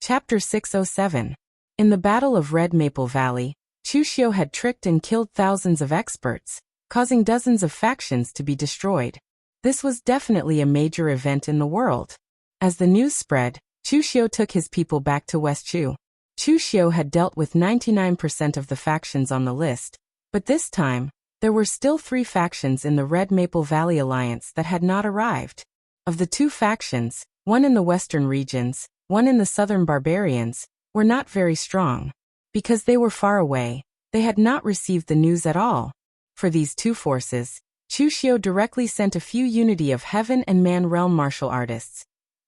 Chapter 607. In the Battle of Red Maple Valley, Chu Xiu had tricked and killed thousands of experts, causing dozens of factions to be destroyed. This was definitely a major event in the world. As the news spread, Chu Xiu took his people back to West Chu. Chu Xiu had dealt with 99% of the factions on the list, but this time, there were still 3 factions in the Red Maple Valley Alliance that had not arrived. Of the 2 factions, one in the western regions, one in the southern barbarians, were not very strong. Because they were far away, they had not received the news at all. For these 2 forces, Chu Xiu directly sent a few Unity of Heaven and Man Realm martial artists,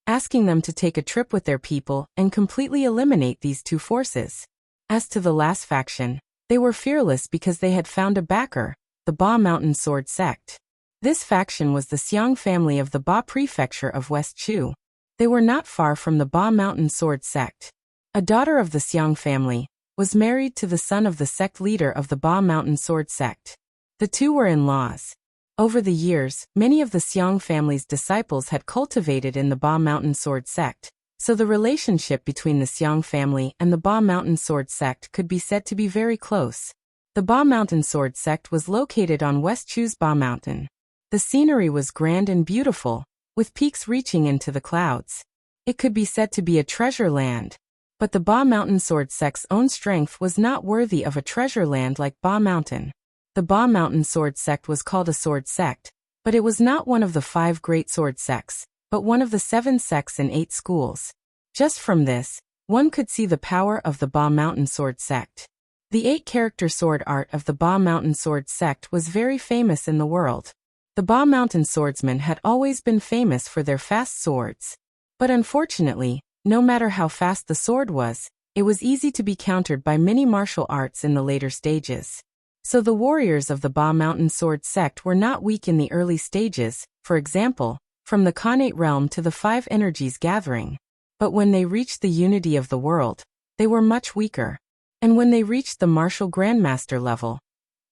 asking them to take a trip with their people and completely eliminate these 2 forces. As to the last faction, they were fearless because they had found a backer, the Ba Mountain Sword Sect. This faction was the Xiang family of the Ba Prefecture of West Chu. They were not far from the Ba Mountain Sword Sect. A daughter of the Xiang family was married to the son of the sect leader of the Ba Mountain Sword Sect. The 2 were in-laws. Over the years, many of the Xiang family's disciples had cultivated in the Ba Mountain Sword Sect, so the relationship between the Xiang family and the Ba Mountain Sword Sect could be said to be very close. The Ba Mountain Sword Sect was located on West Chu's Ba Mountain. The scenery was grand and beautiful, with peaks reaching into the clouds. It could be said to be a treasure land. But the Ba Mountain Sword Sect's own strength was not worthy of a treasure land like Ba Mountain. The Ba Mountain Sword Sect was called a sword sect, but it was not one of the 5 great sword sects, but one of the 7 sects in 8 schools. Just from this, one could see the power of the Ba Mountain Sword Sect. The 8-character sword art of the Ba Mountain Sword Sect was very famous in the world. The Ba Mountain swordsmen had always been famous for their fast swords. But unfortunately, no matter how fast the sword was, it was easy to be countered by many martial arts in the later stages. So the warriors of the Ba Mountain Sword Sect were not weak in the early stages, for example, from the Khanate realm to the 5 energies gathering. But when they reached the unity of the world, they were much weaker. And when they reached the martial grandmaster level,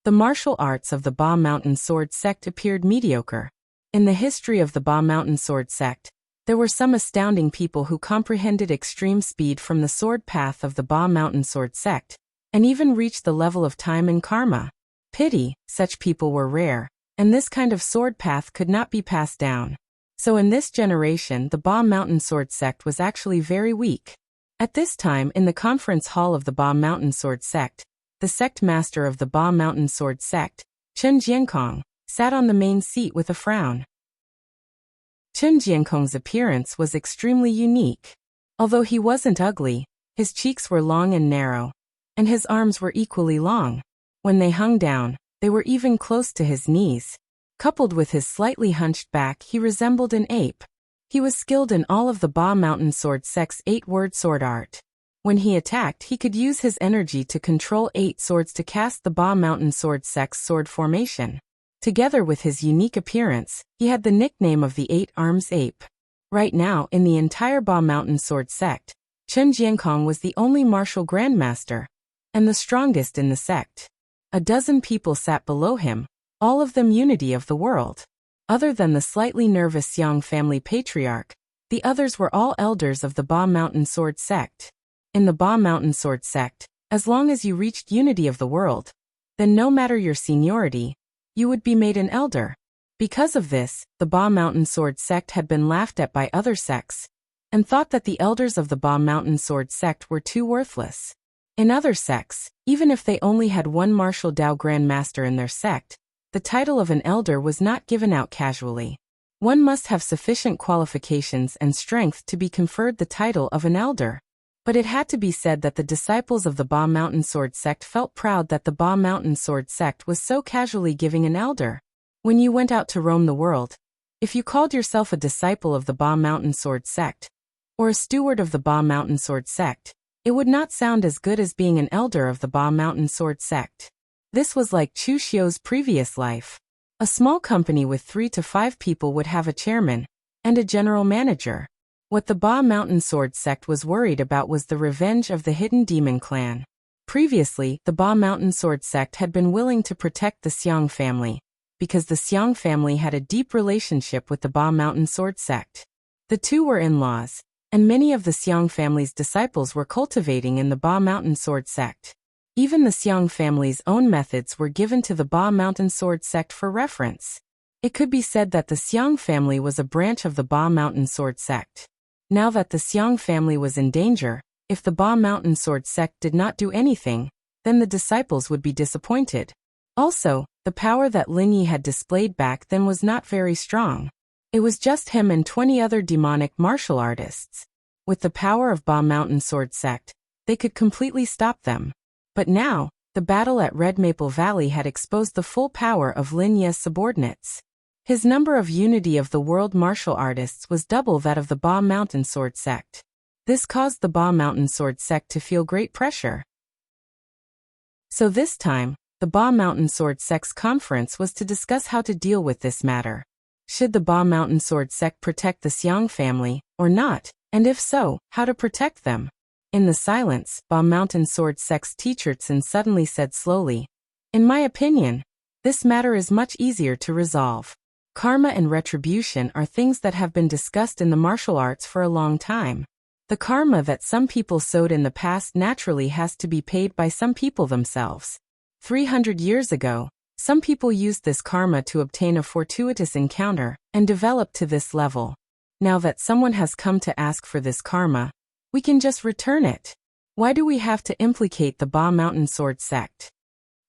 the martial arts of the Ba Mountain Sword Sect appeared mediocre. In the history of the Ba Mountain Sword Sect, there were some astounding people who comprehended extreme speed from the sword path of the Ba Mountain Sword Sect, and even reached the level of time and karma. Pity, such people were rare, and this kind of sword path could not be passed down. So in this generation the Ba Mountain Sword Sect was actually very weak. At this time in the conference hall of the Ba Mountain Sword Sect, the sect master of the Ba Mountain Sword Sect, Chen Jiankong, sat on the main seat with a frown. Chen Jiankong's appearance was extremely unique. Although he wasn't ugly, his cheeks were long and narrow, and his arms were equally long. When they hung down, they were even close to his knees. Coupled with his slightly hunched back, he resembled an ape. He was skilled in all of the Ba Mountain Sword Sect's 8-word sword art. When he attacked, he could use his energy to control 8 swords to cast the Ba Mountain Sword Sect's sword formation. Together with his unique appearance, he had the nickname of the 8 Arms Ape. Right now, in the entire Ba Mountain Sword Sect, Chen Jiankong was the only martial grandmaster, and the strongest in the sect. A dozen people sat below him, all of them unity of the world. Other than the slightly nervous Xiang family patriarch, the others were all elders of the Ba Mountain Sword Sect. In the Ba Mountain Sword Sect, as long as you reached unity of the world, then no matter your seniority, you would be made an elder. Because of this, the Ba Mountain Sword Sect had been laughed at by other sects, and thought that the elders of the Ba Mountain Sword Sect were too worthless. In other sects, even if they only had one martial Dao Grandmaster in their sect, the title of an elder was not given out casually. One must have sufficient qualifications and strength to be conferred the title of an elder. But it had to be said that the disciples of the Ba Mountain Sword Sect felt proud that the Ba Mountain Sword Sect was so casually giving an elder. When you went out to roam the world, if you called yourself a disciple of the Ba Mountain Sword Sect, or a steward of the Ba Mountain Sword Sect, it would not sound as good as being an elder of the Ba Mountain Sword Sect. This was like Chu Xiu's previous life. A small company with 3 to 5 people would have a chairman and a general manager. What the Ba Mountain Sword Sect was worried about was the revenge of the Hidden Demon Clan. Previously, the Ba Mountain Sword Sect had been willing to protect the Xiang family, because the Xiang family had a deep relationship with the Ba Mountain Sword Sect. The 2 were in-laws, and many of the Xiong family's disciples were cultivating in the Ba Mountain Sword sect. Even the Xiong family's own methods were given to the Ba Mountain Sword sect for reference. It could be said that the Xiong family was a branch of the Ba Mountain Sword sect. Now that the Xiong family was in danger, if the Ba Mountain Sword sect did not do anything, then the disciples would be disappointed. Also, the power that Lin Yi had displayed back then was not very strong. It was just him and 20 other demonic martial artists. With the power of Ba Mountain Sword sect, they could completely stop them. But now, the battle at Red Maple Valley had exposed the full power of Lin Yi's subordinates. His number of unity of the world martial artists was double that of the Ba Mountain Sword sect. This caused the Ba Mountain Sword sect to feel great pressure. So this time, the Ba Mountain Sword sect's conference was to discuss how to deal with this matter. Should the Ba Mountain Sword sect protect the Xiong family, or not, and if so, how to protect them? In the silence, Ba Mountain Sword sect's teacher Tsun suddenly said slowly, "In my opinion, this matter is much easier to resolve. Karma and retribution are things that have been discussed in the martial arts for a long time. The karma that some people sowed in the past naturally has to be paid by some people themselves. 300 years ago, some people used this karma to obtain a fortuitous encounter and develop to this level. Now that someone has come to ask for this karma, we can just return it. Why do we have to implicate the Ba Mountain Sword sect?"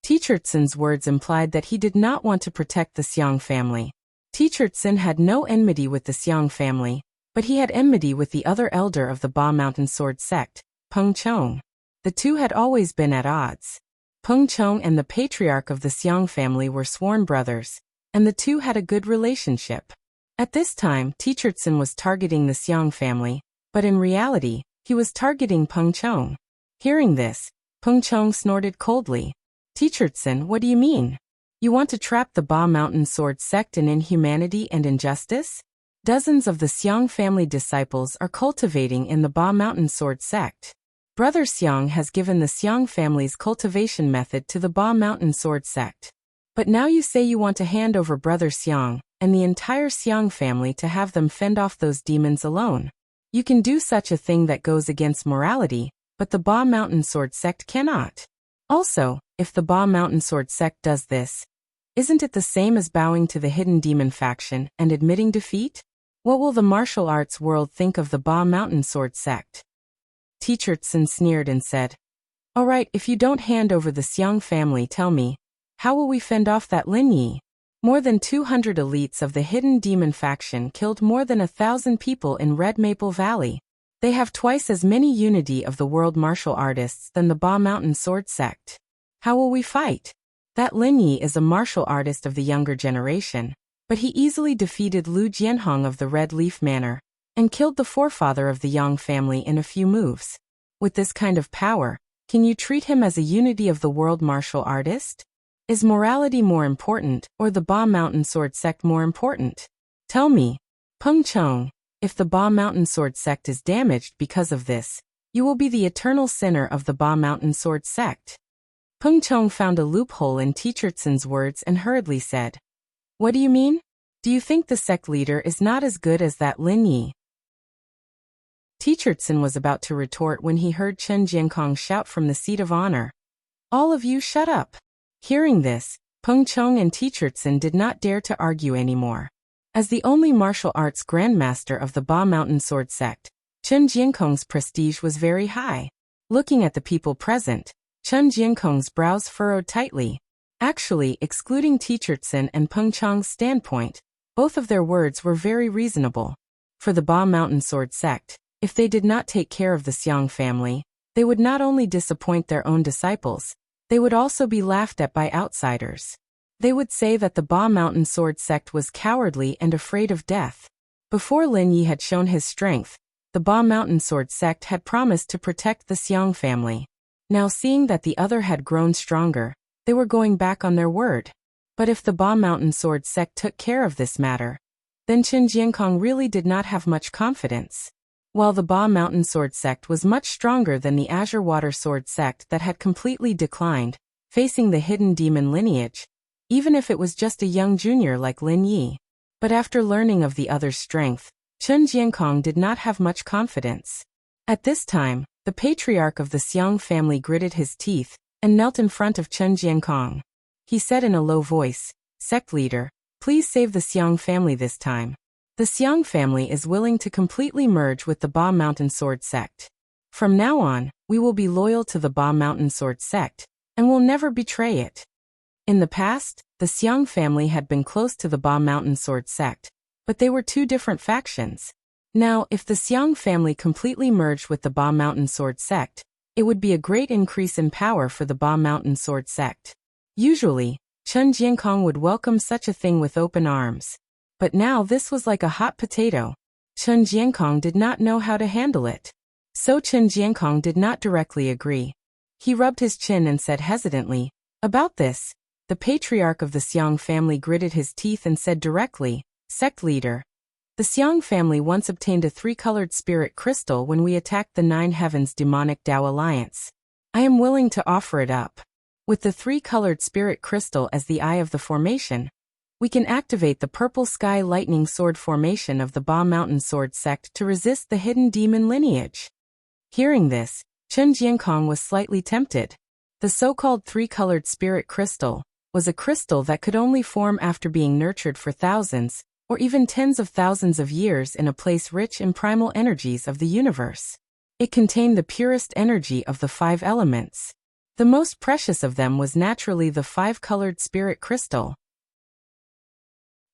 Teacher Tsun's words implied that he did not want to protect the Xiong family. Teacher Tsun had no enmity with the Xiong family, but he had enmity with the other elder of the Ba Mountain Sword sect, Peng Chong. The two had always been at odds. Peng Chong and the patriarch of the Xiong family were sworn brothers, and the two had a good relationship. At this time, Teacher Tsun was targeting the Xiong family, but in reality, he was targeting Peng Chong. Hearing this, Peng Chong snorted coldly. "Teacher Tsun, what do you mean? You want to trap the Ba Mountain Sword sect in inhumanity and injustice? Dozens of the Xiong family disciples are cultivating in the Ba Mountain Sword sect. Brother Xiong has given the Xiong family's cultivation method to the Ba Mountain Sword sect. But now you say you want to hand over Brother Xiong and the entire Xiong family to have them fend off those demons alone. You can do such a thing that goes against morality, but the Ba Mountain Sword sect cannot. Also, if the Ba Mountain Sword sect does this, isn't it the same as bowing to the hidden demon faction and admitting defeat? What will the martial arts world think of the Ba Mountain Sword sect?" Teacher Tsun sneered and said, "All right, if you don't hand over the Xiong family, tell me, how will we fend off that Lin Yi? More than 200 elites of the hidden demon faction killed more than 1,000 people in Red Maple Valley. They have twice as many unity of the world martial artists than the Ba Mountain Sword sect. How will we fight? That Lin Yi is a martial artist of the younger generation, but he easily defeated Lu Jianhong of the Red Leaf Manor and killed the forefather of the Yang family in a few moves. With this kind of power, can you treat him as a unity of the world martial artist? Is morality more important, or the Ba Mountain Sword sect more important? Tell me, Peng Chong, if the Ba Mountain Sword sect is damaged because of this, you will be the eternal sinner of the Ba Mountain Sword sect." Peng Chong found a loophole in Teacher Tsun's words and hurriedly said, "What do you mean? Do you think the sect leader is not as good as that Lin Yi?" Teacher Tsun was about to retort when he heard Chen Jiankong shout from the seat of honor, "All of you shut up." Hearing this, Peng Chong and Teacher Tsun did not dare to argue anymore. As the only martial arts grandmaster of the Ba Mountain Sword sect, Chen Jiankong's prestige was very high. Looking at the people present, Chen Jiankong's brows furrowed tightly. Actually, excluding Teacher Tsun and Peng Chong's standpoint, both of their words were very reasonable. For the Ba Mountain Sword sect, if they did not take care of the Xiong family, they would not only disappoint their own disciples, they would also be laughed at by outsiders. They would say that the Ba Mountain Sword sect was cowardly and afraid of death. Before Lin Yi had shown his strength, the Ba Mountain Sword sect had promised to protect the Xiong family. Now seeing that the other had grown stronger, they were going back on their word. But if the Ba Mountain Sword sect took care of this matter, then Chen Jiankong really did not have much confidence. While the Ba Mountain Sword sect was much stronger than the Azure Water Sword sect that had completely declined, facing the hidden demon lineage, even if it was just a young junior like Lin Yi. But after learning of the other's strength, Chen Jiankong did not have much confidence. At this time, the patriarch of the Xiang family gritted his teeth and knelt in front of Chen Jiankong. He said in a low voice, "Sect leader, please save the Xiang family this time. The Xiang family is willing to completely merge with the Ba Mountain Sword sect. From now on, we will be loyal to the Ba Mountain Sword sect and will never betray it." In the past, the Xiang family had been close to the Ba Mountain Sword sect, but they were two different factions. Now, if the Xiang family completely merged with the Ba Mountain Sword sect, it would be a great increase in power for the Ba Mountain Sword sect. Usually, Chen Jiankong would welcome such a thing with open arms. But now this was like a hot potato. Chen Jiankong did not know how to handle it. So Chen Jiankong did not directly agree. He rubbed his chin and said hesitantly, "About this." The patriarch of the Xiang family gritted his teeth and said directly, "Sect leader. The Xiang family once obtained a 3-colored spirit crystal when we attacked the 9 Heavens demonic Tao alliance. I am willing to offer it up. With the 3-colored spirit crystal as the eye of the formation, we can activate the purple sky lightning sword formation of the Ba Mountain Sword sect to resist the hidden demon lineage." Hearing this, Chen Jiankong was slightly tempted. The so-called 3-colored spirit crystal was a crystal that could only form after being nurtured for thousands, or even tens of thousands of years in a place rich in primal energies of the universe. It contained the purest energy of the 5 elements. The most precious of them was naturally the 5-colored spirit crystal.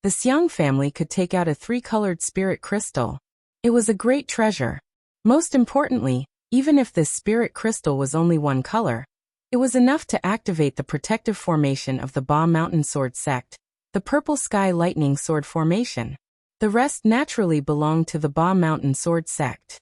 The Xiang family could take out a 3-colored spirit crystal. It was a great treasure. Most importantly, even if this spirit crystal was only 1 color, it was enough to activate the protective formation of the Ba Mountain Sword sect, the purple sky lightning sword formation. The rest naturally belonged to the Ba Mountain Sword sect.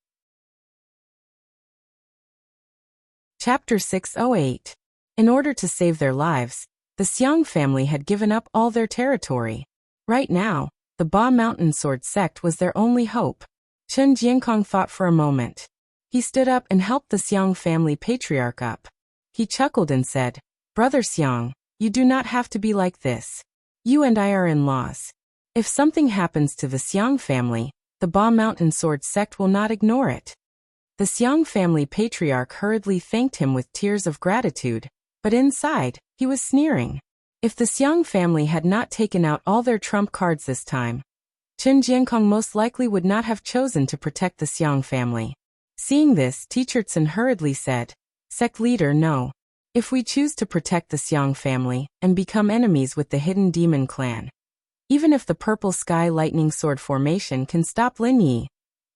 Chapter 608. In order to save their lives, the Xiang family had given up all their territory. Right now, the Ba Mountain Sword sect was their only hope. Chen Jiankong thought for a moment. He stood up and helped the Xiang family patriarch up. He chuckled and said, "Brother Xiang, you do not have to be like this. You and I are in-laws. If something happens to the Xiang family, the Ba Mountain Sword sect will not ignore it." The Xiang family patriarch hurriedly thanked him with tears of gratitude, but inside, he was sneering. If the Xiang family had not taken out all their trump cards this time, Chen Jiankong most likely would not have chosen to protect the Xiang family. Seeing this, Teacher Tsun hurriedly said, "Sect leader, no. If we choose to protect the Xiang family and become enemies with the hidden demon clan, even if the purple sky lightning sword formation can stop Lin Yi,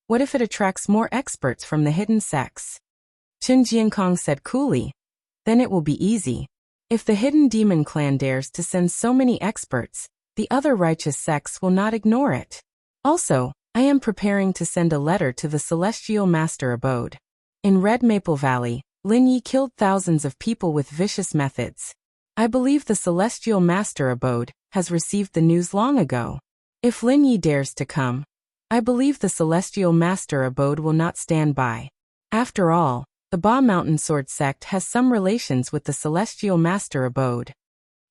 what if it attracts more experts from the hidden sects?" Chen Jiankong said coolly, "Then it will be easy. If the hidden demon clan dares to send so many experts, the other righteous sects will not ignore it. Also, I am preparing to send a letter to the Celestial Master Abode. In Red Maple Valley, Lin Yi killed thousands of people with vicious methods. I believe the Celestial Master Abode has received the news long ago. If Lin Yi dares to come, I believe the Celestial Master Abode will not stand by. After all, the Ba Mountain Sword sect has some relations with the Celestial Master Abode."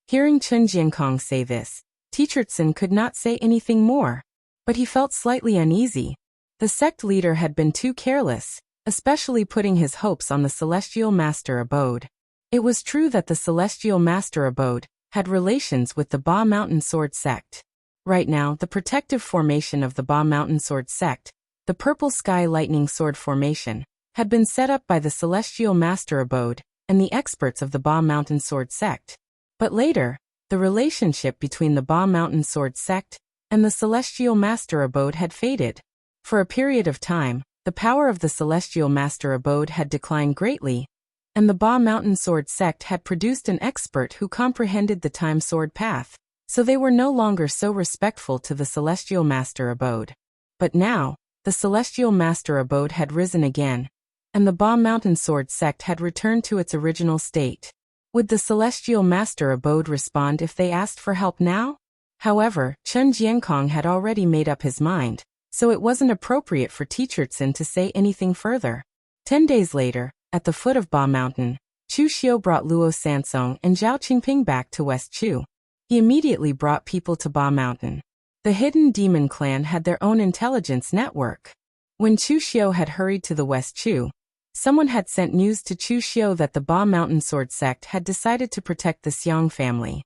Hearing Chen Jiankong say this, Teacher Tsun could not say anything more, but he felt slightly uneasy. The sect leader had been too careless, especially putting his hopes on the Celestial Master Abode. It was true that the Celestial Master Abode had relations with the Ba Mountain Sword sect. Right now, the protective formation of the Ba Mountain Sword sect, the purple sky lightning sword formation, had been set up by the Celestial Master Abode and the experts of the Ba Mountain Sword sect. But later, the relationship between the Ba Mountain Sword sect and the Celestial Master Abode had faded. For a period of time, the power of the Celestial Master Abode had declined greatly, and the Ba Mountain Sword sect had produced an expert who comprehended the Time Sword path, so they were no longer so respectful to the Celestial Master Abode. But now, the Celestial Master Abode had risen again, and the Ba Mountain Sword sect had returned to its original state. Would the Celestial Master Abode respond if they asked for help now? However, Chen Jiankong had already made up his mind, so it wasn't appropriate for Teacher Tsun to say anything further. 10 days later, at the foot of Ba Mountain, Chu Xiu brought Luo Sansong and Zhao Qingping back to West Chu. He immediately brought people to Ba Mountain. The hidden demon clan had their own intelligence network. When Chu Xiu had hurried to the West Chu, someone had sent news to Chu Xiu that the Ba Mountain Sword sect had decided to protect the Xiang family.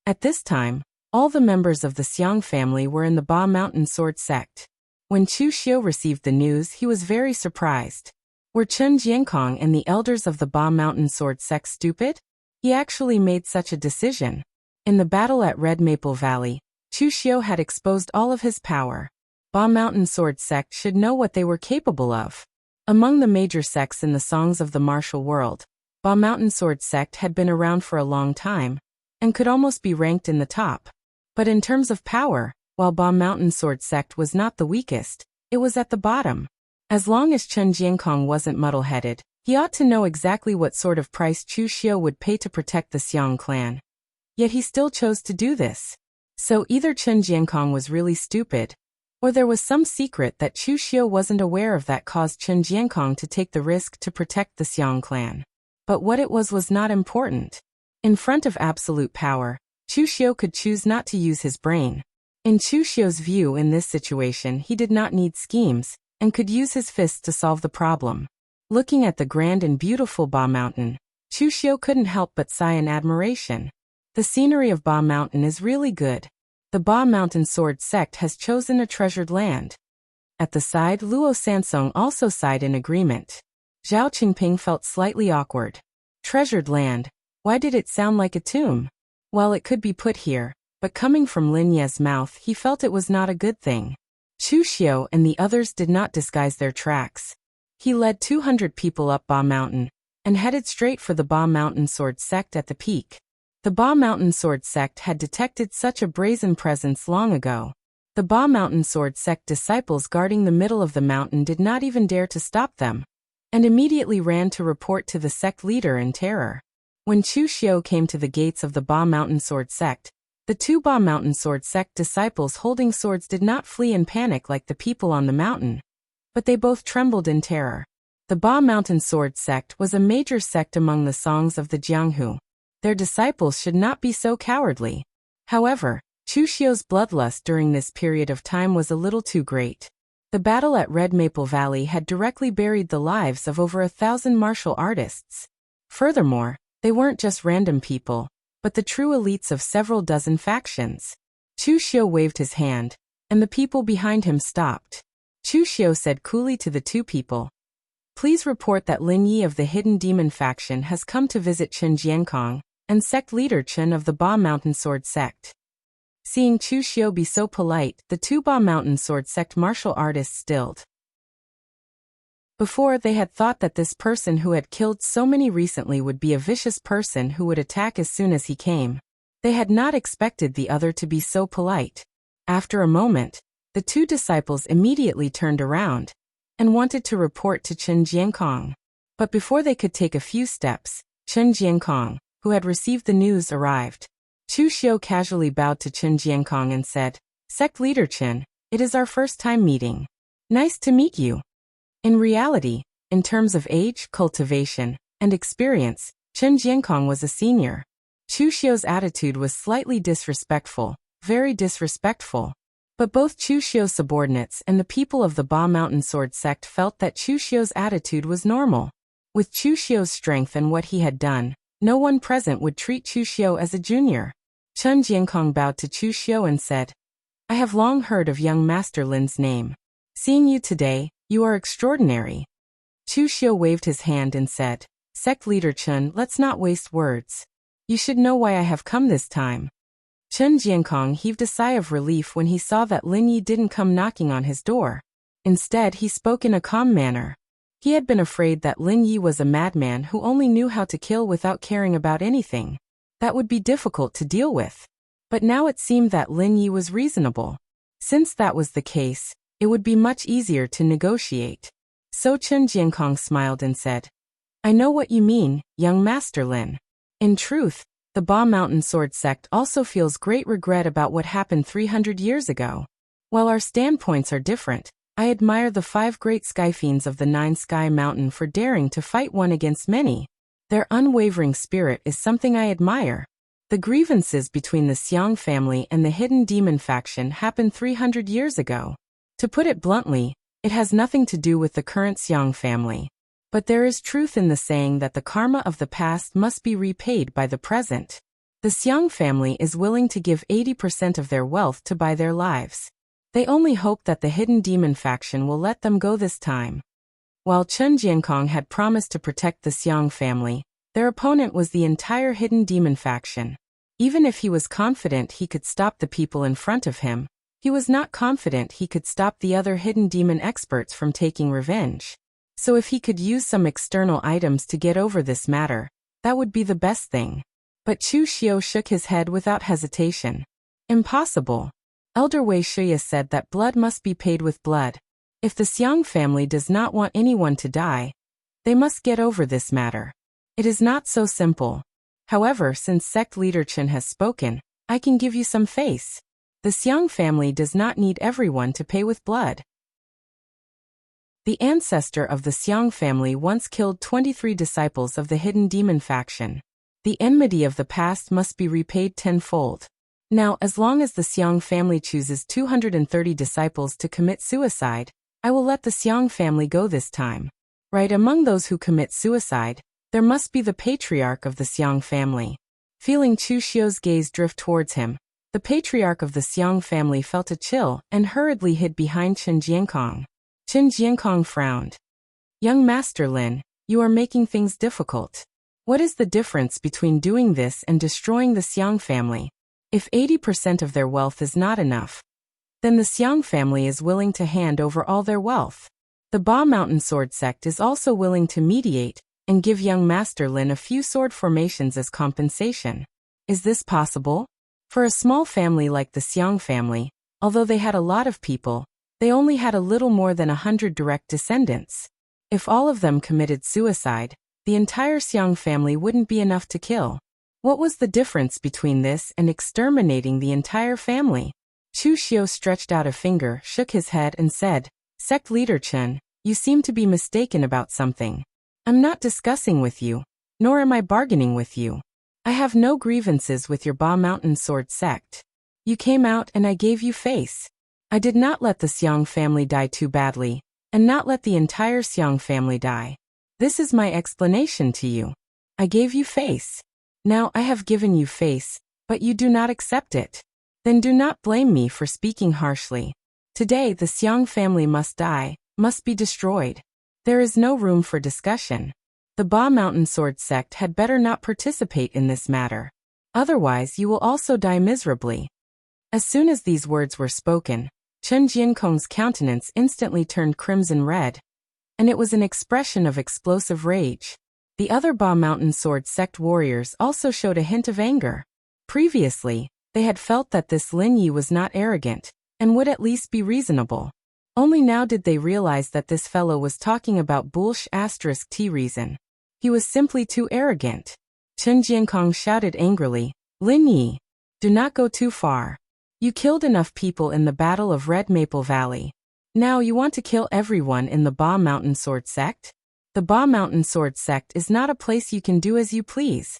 At this time, all the members of the Xiang family were in the Ba Mountain Sword sect. When Chu Xiu received the news, he was very surprised. Were Chen Jiankong and the elders of the Ba Mountain Sword sect stupid? He actually made such a decision. In the battle at Red Maple Valley, Chu Xiu had exposed all of his power. Ba Mountain Sword sect should know what they were capable of. Among the major sects in the songs of the martial world, Ba Mountain Sword sect had been around for a long time, and could almost be ranked in the top. But in terms of power, while Ba Mountain Sword sect was not the weakest, it was at the bottom. As long as Chen Jiankong wasn't muddle-headed, he ought to know exactly what sort of price Chu Xiu would pay to protect the Xiang clan. Yet he still chose to do this. So either Chen Jiankong was really stupid, or there was some secret that Chu Xiu wasn't aware of that caused Chen Jiankong to take the risk to protect the Xiang clan. But what it was not important. In front of absolute power, Chu Xiu could choose not to use his brain. In Chu Xiu's view, in this situation he did not need schemes, and could use his fists to solve the problem. Looking at the grand and beautiful Ba Mountain, Chu Xiu couldn't help but sigh in admiration. The scenery of Ba Mountain is really good. The Ba Mountain Sword sect has chosen a treasured land. At the side, Luo Sansong also sighed in agreement. Zhao Qingping felt slightly awkward. Treasured land, why did it sound like a tomb? Well, it could be put here, but coming from Lin Ye's mouth, he felt it was not a good thing. Chu Xiu and the others did not disguise their tracks. He led 200 people up Ba Mountain, and headed straight for the Ba Mountain Sword sect at the peak. The Ba Mountain Sword sect had detected such a brazen presence long ago. The Ba Mountain Sword sect disciples guarding the middle of the mountain did not even dare to stop them, and immediately ran to report to the sect leader in terror. When Chu Xiu came to the gates of the Ba Mountain Sword sect, the two Ba Mountain Sword sect disciples holding swords did not flee in panic like the people on the mountain, but they both trembled in terror. The Ba Mountain Sword sect was a major sect among the songs of the Jianghu. Their disciples should not be so cowardly. However, Chu Xiu's bloodlust during this period of time was a little too great. The battle at Red Maple Valley had directly buried the lives of over 1,000 martial artists. Furthermore, they weren't just random people, but the true elites of several dozen factions. Chu Xiu waved his hand, and the people behind him stopped. Chu Xiu said coolly to the two people, "Please report that Lin Yi of the Hidden Demon faction has come to visit Chen Jiankong, and sect leader Chen of the Ba Mountain Sword sect." Seeing Chu Xiu be so polite, the two Ba Mountain Sword sect martial artists stilled. Before, they had thought that this person who had killed so many recently would be a vicious person who would attack as soon as he came. They had not expected the other to be so polite. After a moment, the two disciples immediately turned around and wanted to report to Chen Jiankong. But before they could take a few steps, Chen Jiankong, who had received the news, arrived. Chu Xiu casually bowed to Chen Jiankong and said, "Sect leader Chen, it is our first time meeting. Nice to meet you." In reality, in terms of age, cultivation, and experience, Chen Jiankong was a senior. Chu Xiu's attitude was slightly disrespectful, very disrespectful. But both Chu Xiu's subordinates and the people of the Ba Mountain Sword sect felt that Chu Xiu's attitude was normal. With Chu Xiu's strength and what he had done, no one present would treat Chu Xiu as a junior. Chen Jiankong bowed to Chu Xiu and said, "I have long heard of young Master Lin's name. Seeing you today, you are extraordinary." Chu Xiu waved his hand and said, "Sect leader Chen, let's not waste words. You should know why I have come this time." Chen Jiankong heaved a sigh of relief when he saw that Lin Yi didn't come knocking on his door. Instead, he spoke in a calm manner. He had been afraid that Lin Yi was a madman who only knew how to kill without caring about anything. That would be difficult to deal with. But now it seemed that Lin Yi was reasonable. Since that was the case, it would be much easier to negotiate. So Chen Jiankong smiled and said, "I know what you mean, young Master Lin. In truth, the Ba Mountain Sword sect also feels great regret about what happened 300 years ago. While our standpoints are different, I admire the 5 great sky fiends of the 9 Sky Mountain for daring to fight one against many. Their unwavering spirit is something I admire. The grievances between the Xiang family and the hidden demon faction happened 300 years ago. To put it bluntly, it has nothing to do with the current Xiang family. But there is truth in the saying that the karma of the past must be repaid by the present. The Xiang family is willing to give 80% of their wealth to buy their lives. They only hope that the hidden demon faction will let them go this time. While Chen Jiankong had promised to protect the Xiang family, their opponent was the entire hidden demon faction. Even if he was confident he could stop the people in front of him, he was not confident he could stop the other hidden demon experts from taking revenge. So if he could use some external items to get over this matter, that would be the best thing. But Chu Xiu shook his head without hesitation. Impossible. Elder Wei Shuya said that blood must be paid with blood. If the Xiang family does not want anyone to die, they must get over this matter. It is not so simple. However, since sect leader Chen has spoken, I can give you some face. The Xiang family does not need everyone to pay with blood. The ancestor of the Xiang family once killed 23 disciples of the hidden demon faction. The enmity of the past must be repaid tenfold. Now, as long as the Xiang family chooses 230 disciples to commit suicide, I will let the Xiang family go this time. Right among those who commit suicide, there must be the patriarch of the Xiang family. Feeling Chu Xiu's gaze drift towards him, the patriarch of the Xiang family felt a chill and hurriedly hid behind Chen Jiankong. Chen Jiankong frowned. Young Master Lin, you are making things difficult. What is the difference between doing this and destroying the Xiang family? If 80% of their wealth is not enough, then the Xiang family is willing to hand over all their wealth. The Ba Mountain Sword sect is also willing to mediate and give young Master Lin a few sword formations as compensation. Is this possible? For a small family like the Xiang family, although they had a lot of people, they only had a little more than 100 direct descendants. If all of them committed suicide, the entire Xiang family wouldn't be enough to kill. What was the difference between this and exterminating the entire family? Chu Xiu stretched out a finger, shook his head and said, Sect leader Chen, you seem to be mistaken about something. I'm not discussing with you, nor am I bargaining with you. I have no grievances with your Ba Mountain Sword sect. You came out and I gave you face. I did not let the Xiang family die too badly, and not let the entire Xiang family die. This is my explanation to you. I gave you face. Now I have given you face, but you do not accept it. Then do not blame me for speaking harshly. Today the Xiang family must die, must be destroyed. There is no room for discussion. The Ba Mountain Sword sect had better not participate in this matter. Otherwise you will also die miserably. As soon as these words were spoken, Chen Jiankong's countenance instantly turned crimson red, and it was an expression of explosive rage. The other Ba Mountain Sword sect warriors also showed a hint of anger. Previously, they had felt that this Lin Yi was not arrogant, and would at least be reasonable. Only now did they realize that this fellow was talking about **T reason. He was simply too arrogant. Chen Jiankong shouted angrily, Lin Yi, do not go too far. You killed enough people in the Battle of Red Maple Valley. Now you want to kill everyone in the Ba Mountain Sword sect? The Ba Mountain Sword sect is not a place you can do as you please.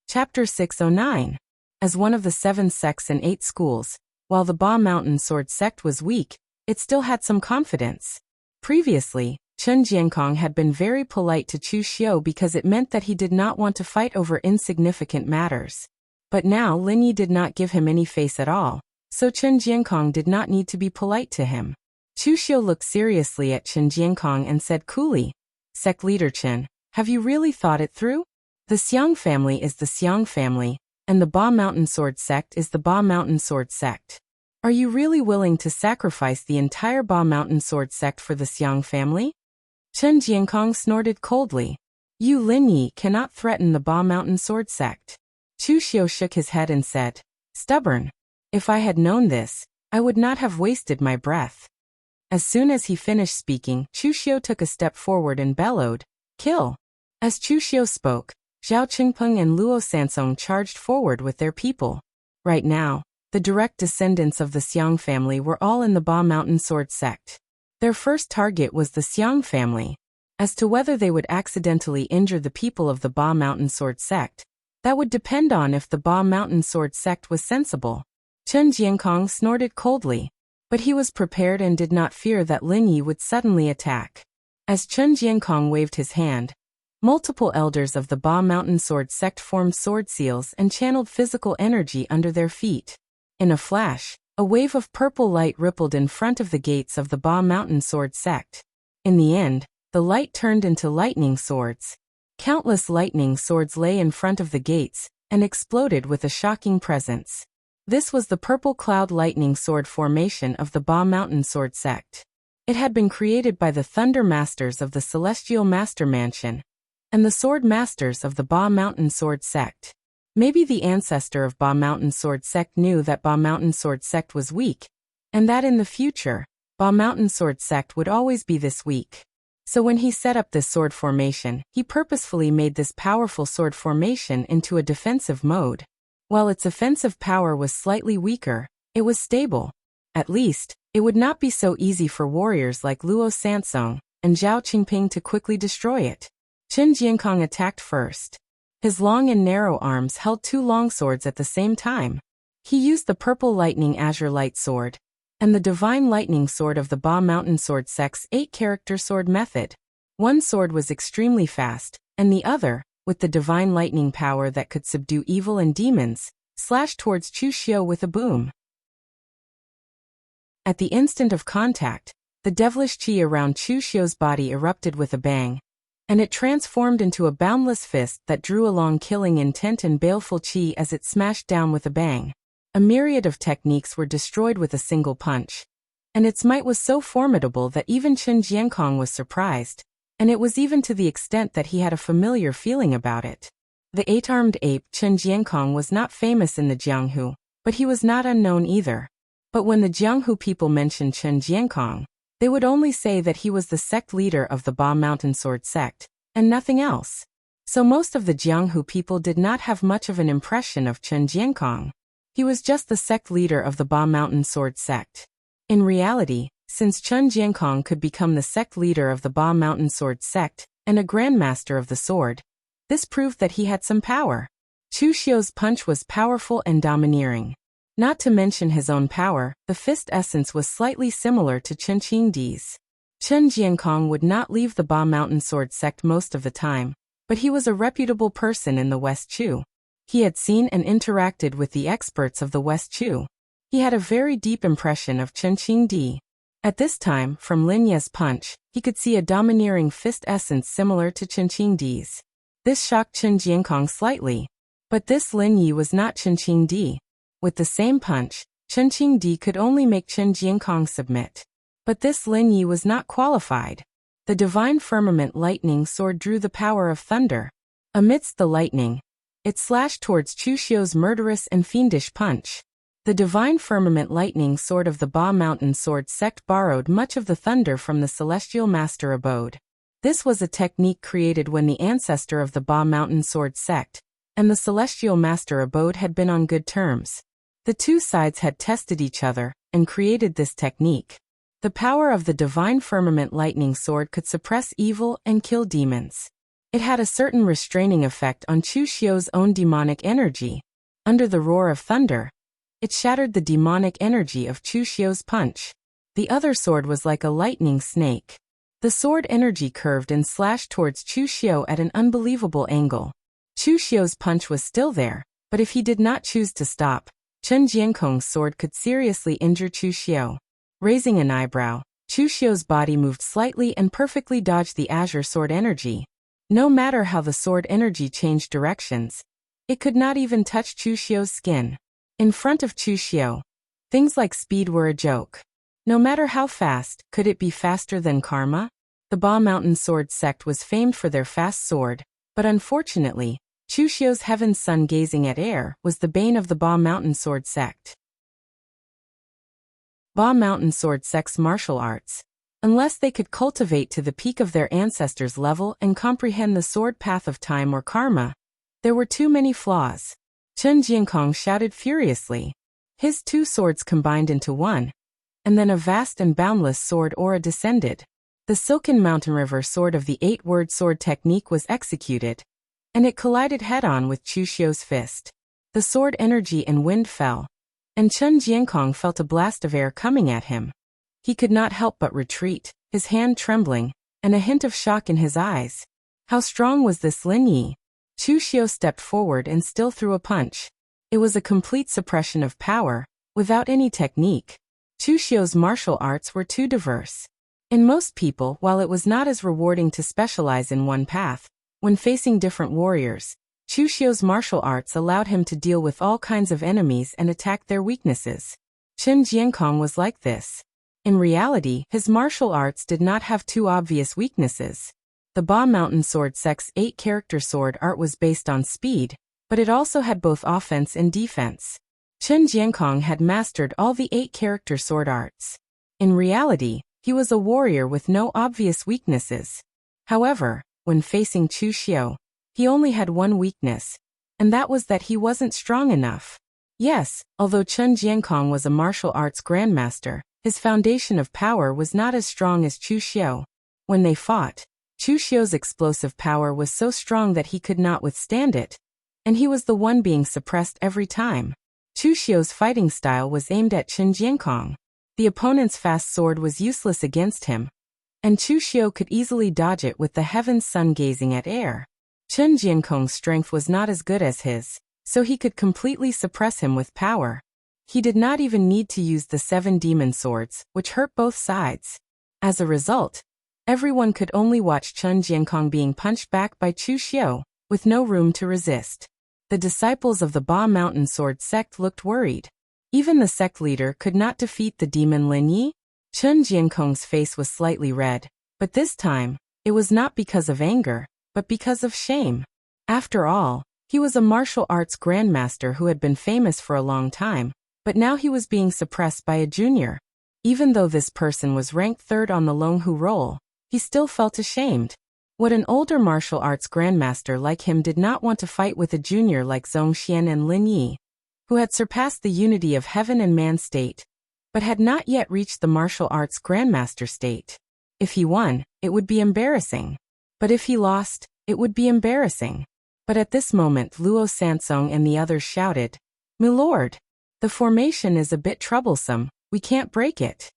Chapter 609. As one of the 7 sects and 8 schools, while the Ba Mountain Sword sect was weak, it still had some confidence. Previously, Chen Jiankong had been very polite to Chu Xiu because it meant that he did not want to fight over insignificant matters. But now Lin Yi did not give him any face at all, so Chen Jiankong did not need to be polite to him. Chu Xiu looked seriously at Chen Jiankong and said coolly, Sect leader Chen, have you really thought it through? The Xiang family is the Xiang family, and the Ba Mountain Sword sect is the Ba Mountain Sword sect. Are you really willing to sacrifice the entire Ba Mountain Sword sect for the Xiang family? Chen Jiankong snorted coldly. You Lin Yi cannot threaten the Ba Mountain Sword sect. Chu Xiu shook his head and said, Stubborn. If I had known this, I would not have wasted my breath. As soon as he finished speaking, Chu Xiu took a step forward and bellowed, Kill! As Chu Xiu spoke, Zhao Qingpeng and Luo Sansong charged forward with their people. Right now, the direct descendants of the Xiang family were all in the Ba Mountain Sword sect. Their first target was the Xiang family. As to whether they would accidentally injure the people of the Ba Mountain Sword Sect, that would depend on if the Ba Mountain Sword Sect was sensible. Chen Jiankong snorted coldly, but he was prepared and did not fear that Lin Yi would suddenly attack. As Chen Jiankong waved his hand, multiple elders of the Ba Mountain Sword Sect formed sword seals and channeled physical energy under their feet. In a flash, a wave of purple light rippled in front of the gates of the Ba Mountain Sword Sect. In the end, the light turned into lightning swords. Countless lightning swords lay in front of the gates and exploded with a shocking presence. This was the purple cloud lightning sword formation of the Ba Mountain Sword Sect. It had been created by the Thunder Masters of the Celestial Master Mansion and the Sword Masters of the Ba Mountain Sword Sect. Maybe the ancestor of Ba Mountain Sword Sect knew that Ba Mountain Sword Sect was weak, and that in the future, Ba Mountain Sword Sect would always be this weak. So when he set up this sword formation, he purposefully made this powerful sword formation into a defensive mode. While its offensive power was slightly weaker, it was stable. At least, it would not be so easy for warriors like Luo Sansong and Zhao Qingping to quickly destroy it. Chen Jiankong attacked first. His long and narrow arms held two long swords at the same time. He used the purple lightning azure light sword and the divine lightning sword of the Ba Mountain Sword Sect's 8-character sword method. One sword was extremely fast, and the other, with the divine lightning power that could subdue evil and demons, slashed towards Chu Xiu with a boom. At the instant of contact, the devilish qi around Chu Xiu's body erupted with a bang, and it transformed into a boundless fist that drew along killing intent and baleful qi as it smashed down with a bang. A myriad of techniques were destroyed with a single punch, and its might was so formidable that even Chen Jiankong was surprised, and it was even to the extent that he had a familiar feeling about it. The eight-armed ape Chen Jiankong was not famous in the Jianghu, but he was not unknown either. But when the Jianghu people mentioned Chen Jiankong, they would only say that he was the sect leader of the Ba Mountain Sword Sect, and nothing else. So most of the Jianghu people did not have much of an impression of Chen Jiankong. He was just the sect leader of the Ba Mountain Sword Sect. In reality, since Chen Jiankong could become the sect leader of the Ba Mountain Sword Sect and a grandmaster of the sword, this proved that he had some power. Chu Xiu's punch was powerful and domineering. Not to mention his own power, the fist essence was slightly similar to Chen Qingdi's. Chen Jiankong would not leave the Ba Mountain Sword Sect most of the time, but he was a reputable person in the West Chu. He had seen and interacted with the experts of the West Chu. He had a very deep impression of Chen Qingdi. At this time, from Lin Ye's punch, he could see a domineering fist essence similar to Chen Qingdi's. This shocked Chen Jiankong slightly. But this Lin Yi was not Chen Qingdi. With the same punch, Chen Qingdi could only make Chen Jiankong submit. But this Lin Yi was not qualified. The divine firmament lightning sword drew the power of thunder. Amidst the lightning, it slashed towards Chu Xiu's murderous and fiendish punch. The divine firmament lightning sword of the Ba Mountain Sword Sect borrowed much of the thunder from the Celestial Master abode. This was a technique created when the ancestor of the Ba Mountain Sword Sect and the Celestial Master abode had been on good terms. The two sides had tested each other and created this technique. The power of the divine firmament lightning sword could suppress evil and kill demons. It had a certain restraining effect on Chu Xiu's own demonic energy. Under the roar of thunder, it shattered the demonic energy of Chu Xiu's punch. The other sword was like a lightning snake. The sword energy curved and slashed towards Chu Xiu at an unbelievable angle. Chu Xiu's punch was still there, but if he did not choose to stop, Chen Jiankong's sword could seriously injure Chu Xiu. Raising an eyebrow, Chu Xiu's body moved slightly and perfectly dodged the azure sword energy. No matter how the sword energy changed directions, it could not even touch Chu Xiu's skin. In front of Chu Xiu, things like speed were a joke. No matter how fast, could it be faster than karma? The Ba Mountain Sword Sect was famed for their fast sword, but unfortunately, Chu Xiu's heaven sun gazing at air was the bane of the Ba Mountain Sword Sect. Ba Mountain Sword Sect's martial arts, unless they could cultivate to the peak of their ancestors' level and comprehend the sword path of time or karma, there were too many flaws. Chen Jiankong shouted furiously. His two swords combined into one, and then a vast and boundless sword aura descended. The silken mountain river sword of the 8-word sword technique was executed, and it collided head-on with Chu Xiu's fist. The sword energy and wind fell, and Chen Jiankong felt a blast of air coming at him. He could not help but retreat, his hand trembling, and a hint of shock in his eyes. How strong was this Lin Yi? Chu Xiu stepped forward and still threw a punch. It was a complete suppression of power, without any technique. Chu Xiu's martial arts were too diverse. In most people, while it was not as rewarding to specialize in one path, when facing different warriors, Chu Xiu's martial arts allowed him to deal with all kinds of enemies and attack their weaknesses. Chen Jiankong was like this. In reality, his martial arts did not have two obvious weaknesses. The Ba Mountain Sword Sect's 8-character sword art was based on speed, but it also had both offense and defense. Chen Jiankong had mastered all the 8-character sword arts. In reality, he was a warrior with no obvious weaknesses. However, when facing Chu Xiu, he only had one weakness, and that was that he wasn't strong enough. Yes, although Chen Jiankong was a martial arts grandmaster, his foundation of power was not as strong as Chu Xiu. When they fought, Chu Xiu's explosive power was so strong that he could not withstand it, and he was the one being suppressed every time. Chu Xiu's fighting style was aimed at Chen Jiankong. The opponent's fast sword was useless against him, and Chu Xiu could easily dodge it with the heaven's sun gazing at air. Chen Jiankong's strength was not as good as his, so he could completely suppress him with power. He did not even need to use the 7 demon swords, which hurt both sides. As a result, everyone could only watch Chen Jiankong being punched back by Chu Xiu, with no room to resist. The disciples of the Ba Mountain Sword sect looked worried. Even the sect leader could not defeat the demon Lin Yi. Chen Jiankong's face was slightly red, but this time, it was not because of anger, but because of shame. After all, he was a martial arts grandmaster who had been famous for a long time, but now he was being suppressed by a junior. Even though this person was ranked 3rd on the Longhu roll, he still felt ashamed. What an older martial arts grandmaster like him did not want to fight with a junior like Zhongxian and Lin Yi, who had surpassed the unity of heaven and man state, but had not yet reached the martial arts grandmaster state. If he won, it would be embarrassing. But if he lost, it would be embarrassing. But at this moment Luo Sansong and the others shouted, "My lord! The formation is a bit troublesome, we can't break it."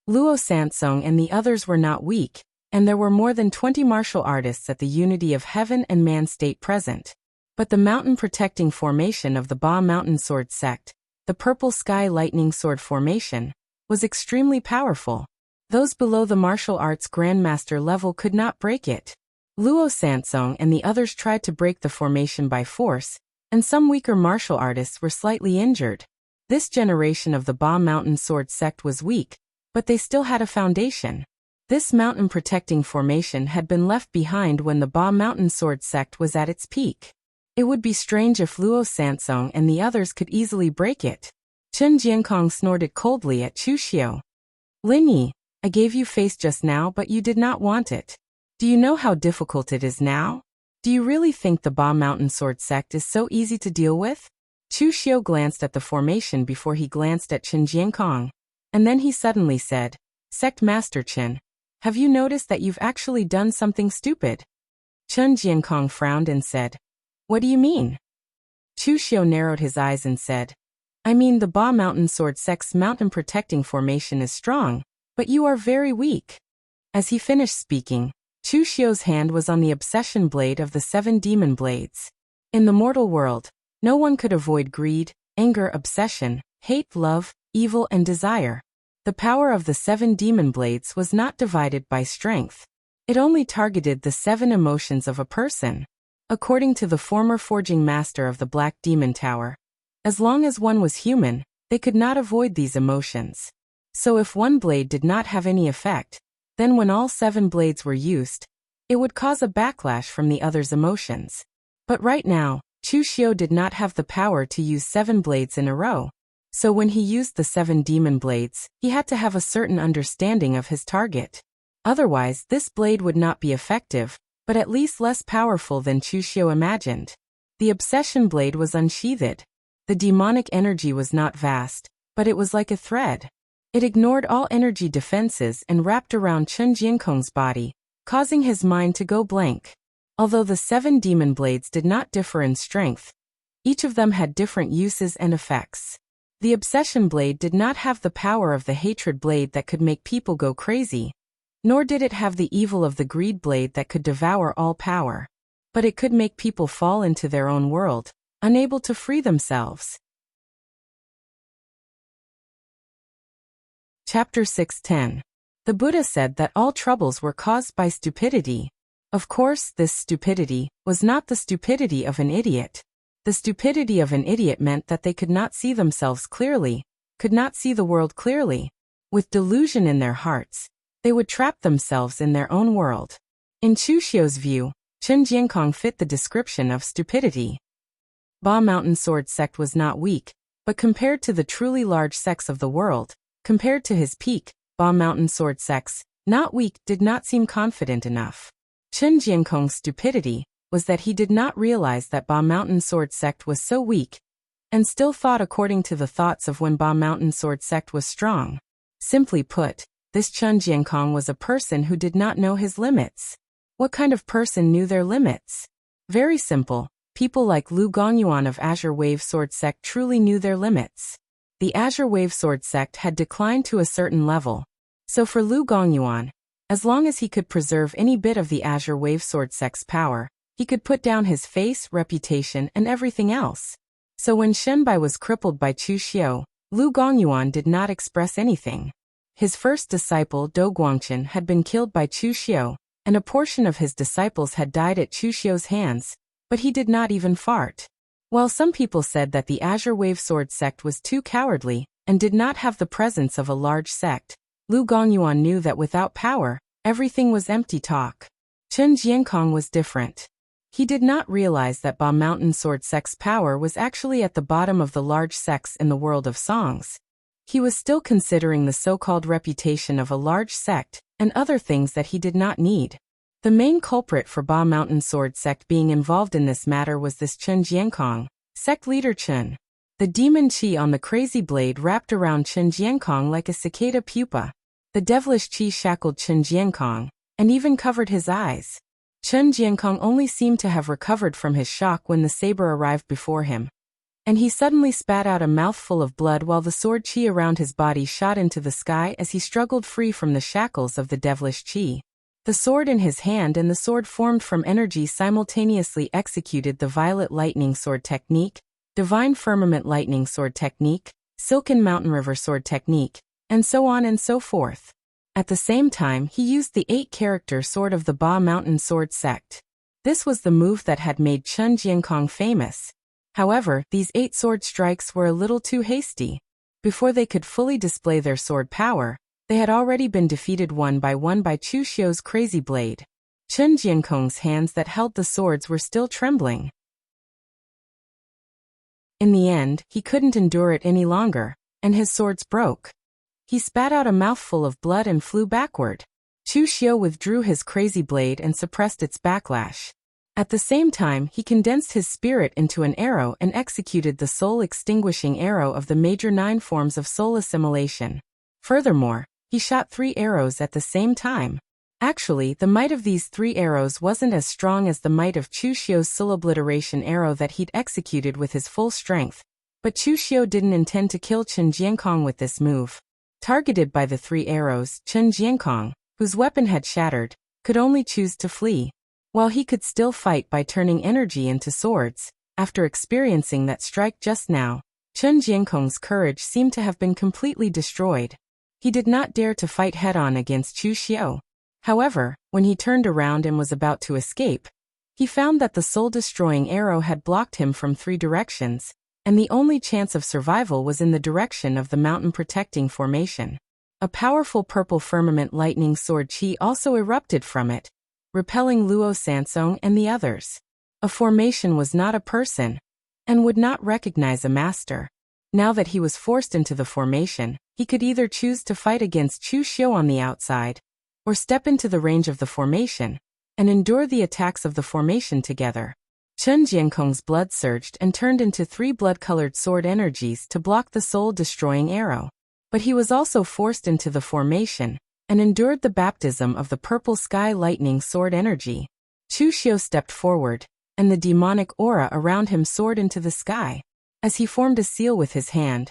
Luo Sansong and the others were not weak, and there were more than 20 martial artists at the unity of heaven and man state present. But the mountain protecting formation of the Ba Mountain Sword sect, the purple sky lightning sword formation, was extremely powerful. Those below the martial arts grandmaster level could not break it. Luo Sansong and the others tried to break the formation by force, and some weaker martial artists were slightly injured. This generation of the Ba Mountain Sword sect was weak, but they still had a foundation. This mountain protecting formation had been left behind when the Ba Mountain Sword sect was at its peak. It would be strange if Luo Sansong and the others could easily break it. Chen Jiankong snorted coldly at Chu Xiu. "Lin Yi, I gave you face just now but you did not want it. Do you know how difficult it is now? Do you really think the Ba Mountain Sword sect is so easy to deal with?" Chu Xiu glanced at the formation before he glanced at Chen Jiankong, and then he suddenly said, "Sect Master Chen, have you noticed that you've actually done something stupid?" Chen Jiankong frowned and said, "What do you mean?" Chu Xiu narrowed his eyes and said, "I mean the Ba Mountain Sword sect's mountain protecting formation is strong, but you are very weak." As he finished speaking, Chu Xiu's hand was on the obsession blade of the 7 demon blades. In the mortal world, no one could avoid greed, anger, obsession, hate, love, evil, and desire. The power of the 7 demon blades was not divided by strength. It only targeted the 7 emotions of a person. According to the former forging master of the Black Demon Tower, as long as one was human, they could not avoid these emotions. So if one blade did not have any effect, then when all 7 blades were used, it would cause a backlash from the other's emotions. But right now, Chu Xiu did not have the power to use 7 blades in a row. So when he used the 7 demon blades, he had to have a certain understanding of his target. Otherwise, this blade would not be effective, but at least less powerful than Chu Xiu imagined. The obsession blade was unsheathed. The demonic energy was not vast, but it was like a thread. It ignored all energy defenses and wrapped around Chen Jiankong's body, causing his mind to go blank. Although the 7 demon blades did not differ in strength, each of them had different uses and effects. The obsession blade did not have the power of the hatred blade that could make people go crazy, nor did it have the evil of the greed blade that could devour all power. But it could make people fall into their own world, unable to free themselves. Chapter 6:10. The Buddha said that all troubles were caused by stupidity. Of course, this stupidity was not the stupidity of an idiot. The stupidity of an idiot meant that they could not see themselves clearly, could not see the world clearly. With delusion in their hearts, they would trap themselves in their own world. In Chu Xiu's view, Chen Jiankong fit the description of stupidity. Ba Mountain Sword sect was not weak, but compared to the truly large sects of the world, compared to his peak, Ba Mountain Sword sects, not weak, did not seem confident enough. Chen Jiankong's stupidity was that he did not realize that Ba Mountain Sword sect was so weak, and still thought according to the thoughts of when Ba Mountain Sword sect was strong. Simply put, this Chen Jiankong was a person who did not know his limits. What kind of person knew their limits? Very simple. People like Lu Gongyuan of Azure Wave Sword sect truly knew their limits. The Azure Wave Sword sect had declined to a certain level. So for Lu Gongyuan, as long as he could preserve any bit of the Azure Wave Sword sect's power, he could put down his face, reputation, and everything else. So when Shenbai was crippled by Chu Xiu, Lu Gongyuan did not express anything. His first disciple, Do Guangchen, had been killed by Chu Xiu, and a portion of his disciples had died at Chu Xiu's hands, but he did not even fart. While some people said that the Azure Wave Sword sect was too cowardly and did not have the presence of a large sect, Lu Gongyuan knew that without power, everything was empty talk. Chen Jiankong was different. He did not realize that Ba Mountain Sword sect's power was actually at the bottom of the large sects in the world of songs. He was still considering the so-called reputation of a large sect and other things that he did not need. The main culprit for Ba Mountain Sword sect being involved in this matter was this Chen Jiankong, sect leader Chen. The demon chi on the crazy blade wrapped around Chen Jiankong like a cicada pupa. The devilish chi shackled Chen Jiankong, and even covered his eyes. Chen Jiankong only seemed to have recovered from his shock when the saber arrived before him, and he suddenly spat out a mouthful of blood while the sword chi around his body shot into the sky as he struggled free from the shackles of the devilish chi. The sword in his hand and the sword formed from energy simultaneously executed the Violet Lightning Sword technique, Divine Firmament Lightning Sword technique, Silken Mountain River Sword technique, and so on and so forth. At the same time, he used the 8-character sword of the Ba Mountain Sword sect. This was the move that had made Chen Jiankong famous. However, these 8 sword strikes were a little too hasty. Before they could fully display their sword power, they had already been defeated one by Chu Xiu's crazy blade. Chen Jiankong's hands that held the swords were still trembling. In the end, he couldn't endure it any longer, and his swords broke. He spat out a mouthful of blood and flew backward. Chu Xiu withdrew his crazy blade and suppressed its backlash. At the same time, he condensed his spirit into an arrow and executed the soul-extinguishing arrow of the major 9 forms of soul assimilation. Furthermore, he shot 3 arrows at the same time. Actually, the might of these 3 arrows wasn't as strong as the might of Chu Xiu's soul obliteration arrow that he'd executed with his full strength, but Chu Xiu didn't intend to kill Chen Jiankong with this move. Targeted by the 3 arrows, Chen Jiankong, whose weapon had shattered, could only choose to flee. While he could still fight by turning energy into swords, after experiencing that strike just now, Chen Jiankong's courage seemed to have been completely destroyed. He did not dare to fight head-on against Chu Xiu. However, when he turned around and was about to escape, he found that the soul-destroying arrow had blocked him from 3 directions, and the only chance of survival was in the direction of the mountain-protecting formation. A powerful purple firmament lightning sword chi also erupted from it, repelling Luo Sansong and the others. A formation was not a person, and would not recognize a master. Now that he was forced into the formation, he could either choose to fight against Chu Xiu on the outside, or step into the range of the formation, and endure the attacks of the formation together. Chen Jiankong's blood surged and turned into 3 blood-colored sword energies to block the soul-destroying arrow. But he was also forced into the formation, and endured the baptism of the purple sky lightning sword energy. Chu Xiu stepped forward, and the demonic aura around him soared into the sky. As he formed a seal with his hand,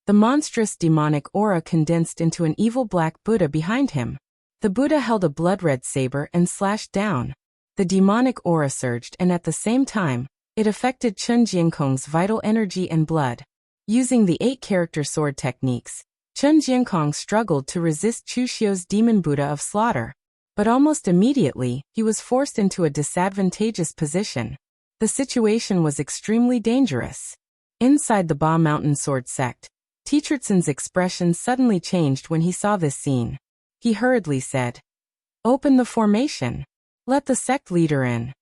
the monstrous demonic aura condensed into an evil black Buddha behind him. The Buddha held a blood-red saber and slashed down. The demonic aura surged, and at the same time, it affected Chen Jiankong's vital energy and blood. Using the 8-character sword techniques, Chen Jiankong struggled to resist Chu Xiu's demon Buddha of slaughter. But almost immediately, he was forced into a disadvantageous position. The situation was extremely dangerous. Inside the Ba Mountain Sword Sect, Teacher Tsun's expression suddenly changed when he saw this scene. He hurriedly said, "Open the formation. Let the sect leader in."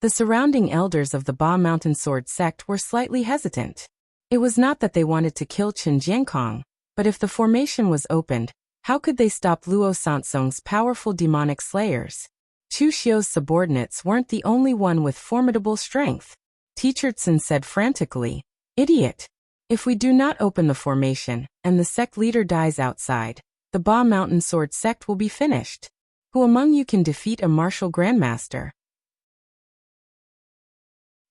The surrounding elders of the Ba Mountain Sword Sect were slightly hesitant. It was not that they wanted to kill Chen Jiankong, but if the formation was opened, how could they stop Luo Sansong's powerful demonic slayers? Chu Xiu's subordinates weren't the only one with formidable strength. Teacher Tsun said frantically, "Idiot! If we do not open the formation, and the sect leader dies outside, the Ba Mountain Sword Sect will be finished. Who among you can defeat a martial grandmaster?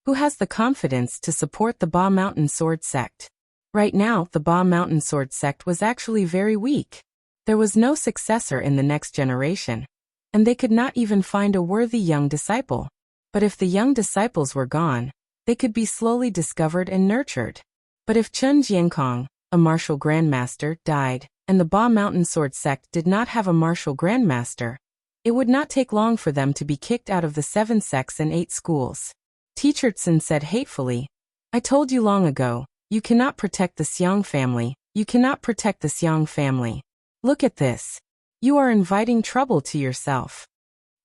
Who has the confidence to support the Ba Mountain Sword Sect?" Right now, the Ba Mountain Sword Sect was actually very weak. There was no successor in the next generation, and they could not even find a worthy young disciple. But if the young disciples were gone, they could be slowly discovered and nurtured. But if Chen Jiankong, a martial grandmaster, died, and the Ba Mountain Sword Sect did not have a martial grandmaster, it would not take long for them to be kicked out of the 7 sects and 8 schools. Teacher Tsun said hatefully, "I told you long ago, you cannot protect the Xiang family, you cannot protect the Xiang family. Look at this. You are inviting trouble to yourself."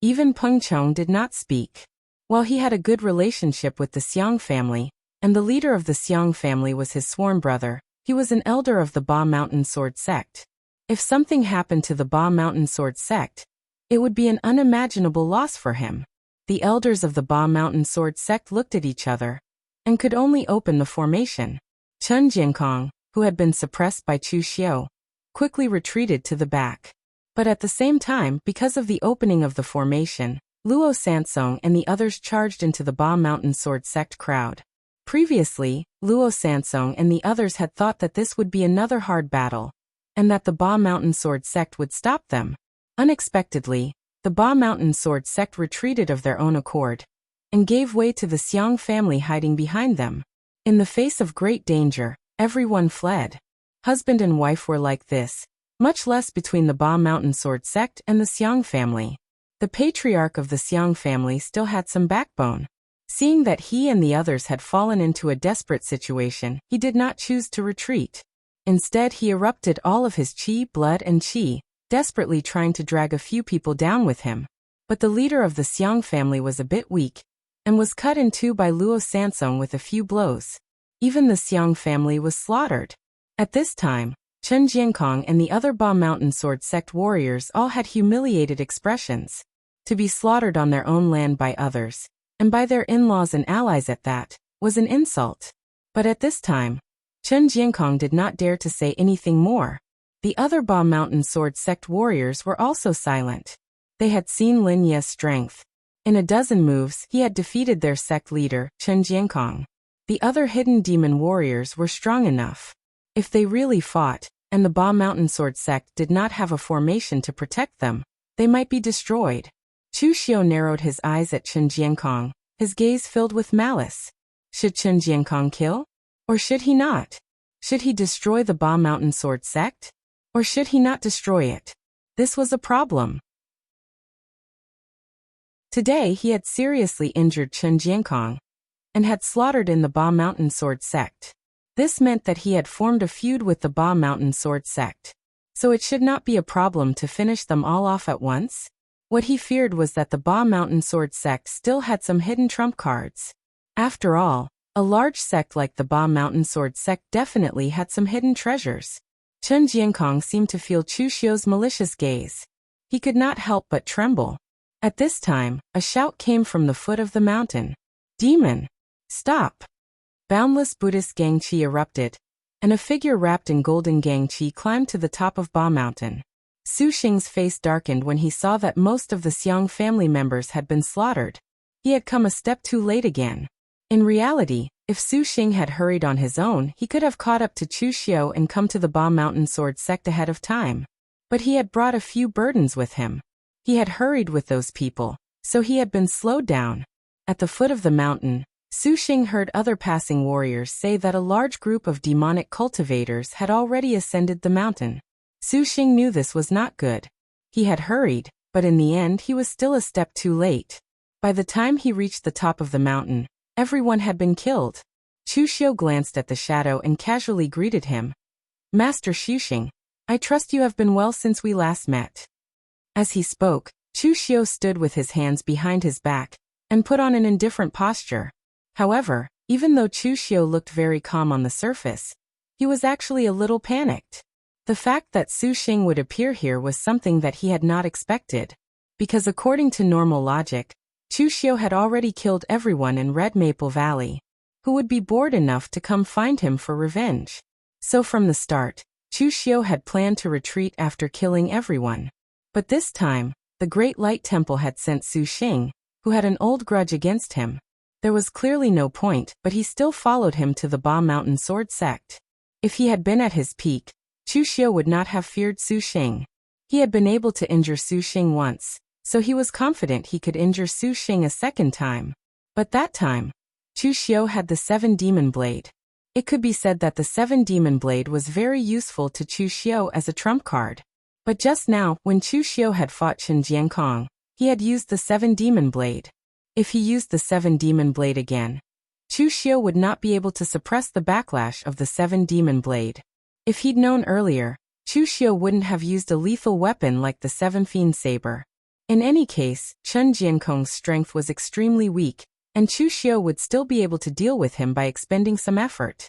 Even Peng Chong did not speak. While he had a good relationship with the Xiang family, and the leader of the Xiang family was his sworn brother, he was an elder of the Ba Mountain Sword Sect. If something happened to the Ba Mountain Sword Sect, it would be an unimaginable loss for him. The elders of the Ba Mountain Sword Sect looked at each other, and could only open the formation. Chen Jiankong, who had been suppressed by Chu Xiu, quickly retreated to the back. But at the same time, because of the opening of the formation, Luo Sansong and the others charged into the Ba Mountain Sword Sect crowd. Previously, Luo Sansong and the others had thought that this would be another hard battle, and that the Ba Mountain Sword Sect would stop them. Unexpectedly, the Ba Mountain Sword Sect retreated of their own accord, and gave way to the Xiang family hiding behind them. In the face of great danger, everyone fled. Husband and wife were like this, much less between the Ba Mountain Sword Sect and the Xiang family. The patriarch of the Xiang family still had some backbone. Seeing that he and the others had fallen into a desperate situation, he did not choose to retreat. Instead, he erupted all of his qi, blood and qi, desperately trying to drag a few people down with him. But the leader of the Xiang family was a bit weak, and was cut in two by Luo Sansong with a few blows. Even the Xiang family was slaughtered. At this time, Chen Jiankong and the other Ba Mountain Sword Sect warriors all had humiliated expressions. To be slaughtered on their own land by others, and by their in-laws and allies at that, was an insult. But at this time, Chen Jiankong did not dare to say anything more. The other Ba Mountain Sword Sect warriors were also silent. They had seen Lin Ye's strength. In a dozen moves, he had defeated their sect leader, Chen Jiankong. The other hidden demon warriors were strong enough. If they really fought, and the Ba Mountain Sword Sect did not have a formation to protect them, they might be destroyed. Chu Xiu narrowed his eyes at Chen Jiankong, his gaze filled with malice. Should Chen Jiankong kill? Or should he not? Should he destroy the Ba Mountain Sword Sect? Or should he not destroy it? This was a problem. Today he had seriously injured Chen Jiankong, and had slaughtered in the Ba Mountain Sword Sect. This meant that he had formed a feud with the Ba Mountain Sword Sect. So it should not be a problem to finish them all off at once. What he feared was that the Ba Mountain Sword Sect still had some hidden trump cards. After all, a large sect like the Ba Mountain Sword Sect definitely had some hidden treasures. Chen Jiankong seemed to feel Chu Xiu's malicious gaze. He could not help but tremble. At this time, a shout came from the foot of the mountain. "Demon! Stop!" Boundless Buddhist Gangqi erupted, and a figure wrapped in golden gangchi climbed to the top of Ba Mountain. Su Xing's face darkened when he saw that most of the Xiang family members had been slaughtered. He had come a step too late again. In reality, if Su Xing had hurried on his own, he could have caught up to Chu Xiu and come to the Ba Mountain sword sect ahead of time. But he had brought a few burdens with him. He had hurried with those people, so he had been slowed down. At the foot of the mountain, Su Xing heard other passing warriors say that a large group of demonic cultivators had already ascended the mountain. Su Xing knew this was not good. He had hurried, but in the end he was still a step too late. By the time he reached the top of the mountain, everyone had been killed. Chu Xiu glanced at the shadow and casually greeted him. Master Xu Xing, I trust you have been well since we last met. As he spoke, Chu Xiu stood with his hands behind his back and put on an indifferent posture. However, even though Chu Xiu looked very calm on the surface, he was actually a little panicked. The fact that Su Xing would appear here was something that he had not expected, because according to normal logic, Chu Xiu had already killed everyone in Red Maple Valley, who would be bored enough to come find him for revenge. So from the start, Chu Xiu had planned to retreat after killing everyone. But this time, the Great Light Temple had sent Su Xing, who had an old grudge against him. There was clearly no point, but he still followed him to the Ba Mountain sword sect. If he had been at his peak, Chu Xiu would not have feared Su Xing. He had been able to injure Su Xing once, so he was confident he could injure Su Xing a second time. But that time, Chu Xiu had the 7-demon blade. It could be said that the 7-demon blade was very useful to Chu Xiu as a trump card. But just now, when Chu Xiu had fought Chen Jiankong, he had used the 7-demon blade. If he used the 7-demon blade again, Chu Xiu would not be able to suppress the backlash of the 7-demon blade. If he'd known earlier, Chu Xiu wouldn't have used a lethal weapon like the 7-fiend saber. In any case, Chen Jiankong's strength was extremely weak, and Chu Xiu would still be able to deal with him by expending some effort.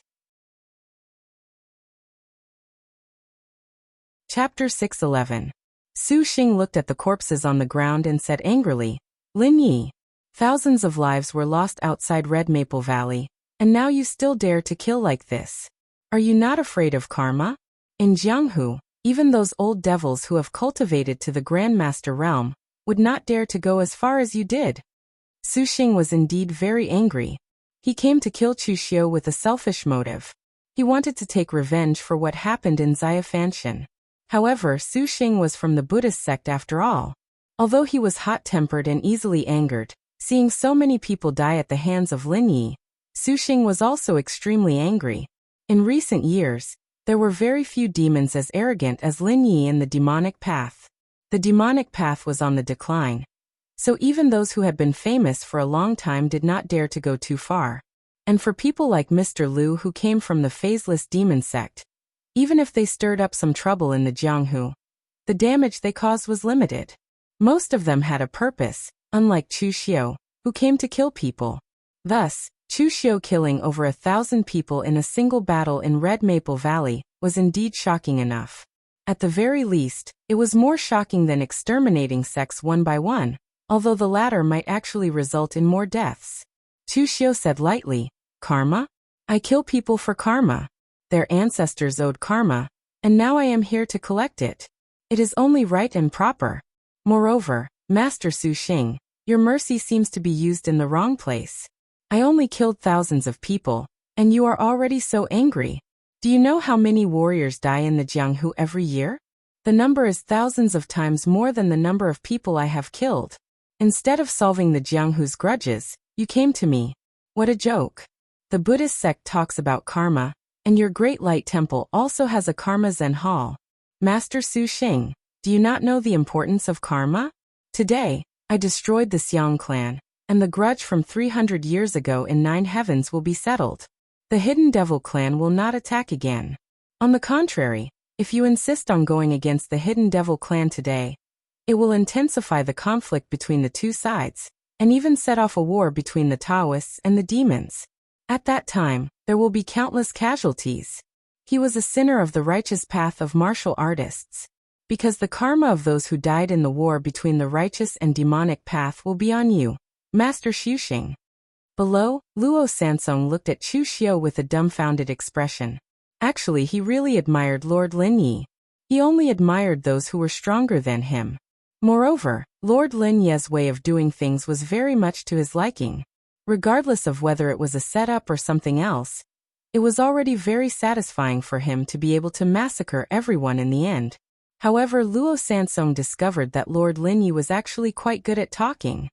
Chapter 611. Su Xing looked at the corpses on the ground and said angrily, Lin Yi, thousands of lives were lost outside Red Maple Valley, and now you still dare to kill like this. Are you not afraid of karma? In Jianghu, even those old devils who have cultivated to the Grandmaster realm would not dare to go as far as you did. Su Xing was indeed very angry. He came to kill Chu Xiu with a selfish motive. He wanted to take revenge for what happened in Xiafanshan. However, Su Xing was from the Buddhist sect after all. Although he was hot-tempered and easily angered, seeing so many people die at the hands of Lin Yi, Su Xing was also extremely angry. In recent years, there were very few demons as arrogant as Lin Yi in the demonic path. The demonic path was on the decline. So even those who had been famous for a long time did not dare to go too far. And for people like Mr. Liu who came from the phaseless demon sect, even if they stirred up some trouble in the Jianghu, the damage they caused was limited. Most of them had a purpose, unlike Chu Xiu, who came to kill people. Thus, Chu Xiu killing over 1,000 people in a single battle in Red Maple Valley was indeed shocking enough. At the very least, it was more shocking than exterminating sects one by one, although the latter might actually result in more deaths. Chu Xiu said lightly, Karma? I kill people for karma. Their ancestors owed karma, and now I am here to collect it. It is only right and proper. Moreover, Master Su Xing, your mercy seems to be used in the wrong place. I only killed thousands of people, and you are already so angry. Do you know how many warriors die in the Jianghu every year? The number is thousands of times more than the number of people I have killed. Instead of solving the Jianghu's grudges, you came to me. What a joke. The Buddhist sect talks about karma, and your Great Light Temple also has a karma Zen hall. Master Su Xing, do you not know the importance of karma? Today, I destroyed the Xiang clan, and the grudge from 300 years ago in 9 heavens will be settled. The Hidden Devil clan will not attack again. On the contrary, if you insist on going against the Hidden Devil clan today, it will intensify the conflict between the two sides, and even set off a war between the Taoists and the demons. At that time, there will be countless casualties. He was a sinner of the righteous path of martial artists. Because the karma of those who died in the war between the righteous and demonic path will be on you, Master Xu Xing. Below, Luo Sansong looked at Chu Xiu with a dumbfounded expression. Actually, he really admired Lord Lin Yi. He only admired those who were stronger than him. Moreover, Lord Lin Yi's way of doing things was very much to his liking. Regardless of whether it was a setup or something else, it was already very satisfying for him to be able to massacre everyone in the end. However, Luo Sansong discovered that Lord Lin Yi was actually quite good at talking.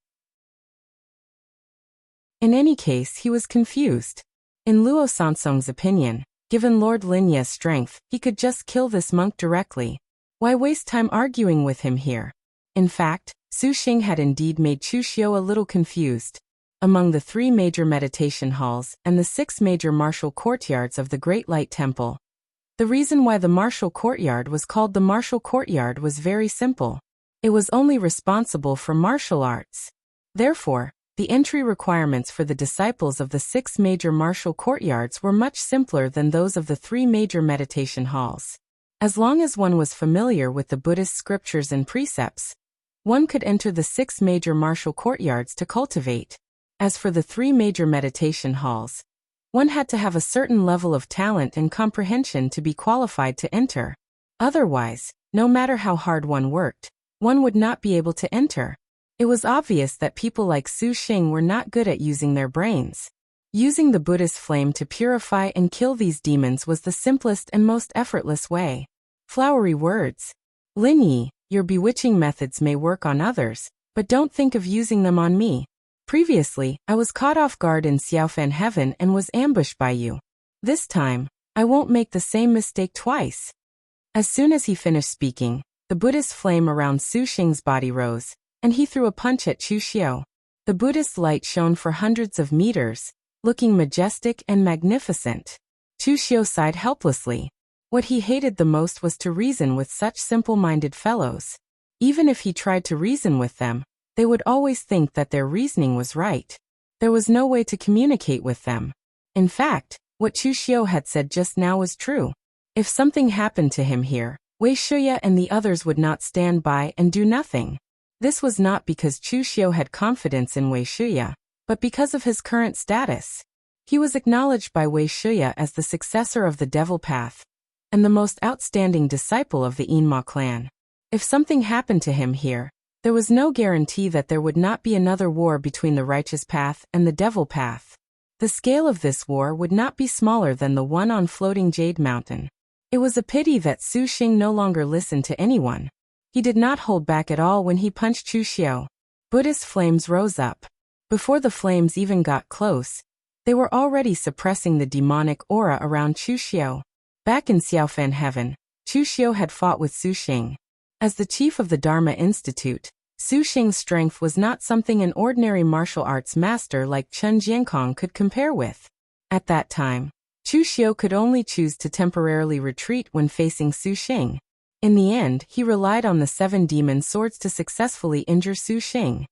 In any case, he was confused. In Luo Sansong's opinion, given Lord Lin Yi's strength, he could just kill this monk directly. Why waste time arguing with him here? In fact, Su Xing had indeed made Chu Xiu a little confused. Among the 3 major meditation halls and the 6 major martial courtyards of the Great Light Temple, the reason why the martial courtyard was called the martial courtyard was very simple. It was only responsible for martial arts. Therefore, the entry requirements for the disciples of the 6 major martial courtyards were much simpler than those of the 3 major meditation halls. As long as one was familiar with the Buddhist scriptures and precepts, one could enter the 6 major martial courtyards to cultivate. As for the 3 major meditation halls, one had to have a certain level of talent and comprehension to be qualified to enter. Otherwise, no matter how hard one worked, one would not be able to enter. It was obvious that people like Su Xing were not good at using their brains. Using the Buddhist flame to purify and kill these demons was the simplest and most effortless way. Flowery words. Lin Yi, your bewitching methods may work on others, but don't think of using them on me. Previously, I was caught off guard in Xiaofan Heaven and was ambushed by you. This time, I won't make the same mistake twice. As soon as he finished speaking, the Buddhist flame around Su Xing's body rose, and he threw a punch at Chu Xiu. The Buddhist light shone for hundreds of meters, looking majestic and magnificent. Chu Xiu sighed helplessly. What he hated the most was to reason with such simple-minded fellows. Even if he tried to reason with them, they would always think that their reasoning was right. There was no way to communicate with them. In fact, what Chu Xiu had said just now was true. If something happened to him here, Wei Shuya and the others would not stand by and do nothing. This was not because Chu Xiu had confidence in Wei Shuya, but because of his current status. He was acknowledged by Wei Shuya as the successor of the Devil Path, and the most outstanding disciple of the Yinma clan. If something happened to him here, there was no guarantee that there would not be another war between the Righteous Path and the Devil Path. The scale of this war would not be smaller than the one on Floating Jade Mountain. It was a pity that Su Xing no longer listened to anyone. He did not hold back at all when he punched Chu Xiu. Buddhist flames rose up. Before the flames even got close, they were already suppressing the demonic aura around Chu Xiu. Back in Xiaofan Heaven, Chu Xiu had fought with Su Xing. As the chief of the Dharma Institute, Su Xing's strength was not something an ordinary martial arts master like Chen Jiankong could compare with. At that time, Chu Xiu could only choose to temporarily retreat when facing Su Xing. In the end, he relied on the 7 demon swords to successfully injure Su Xing.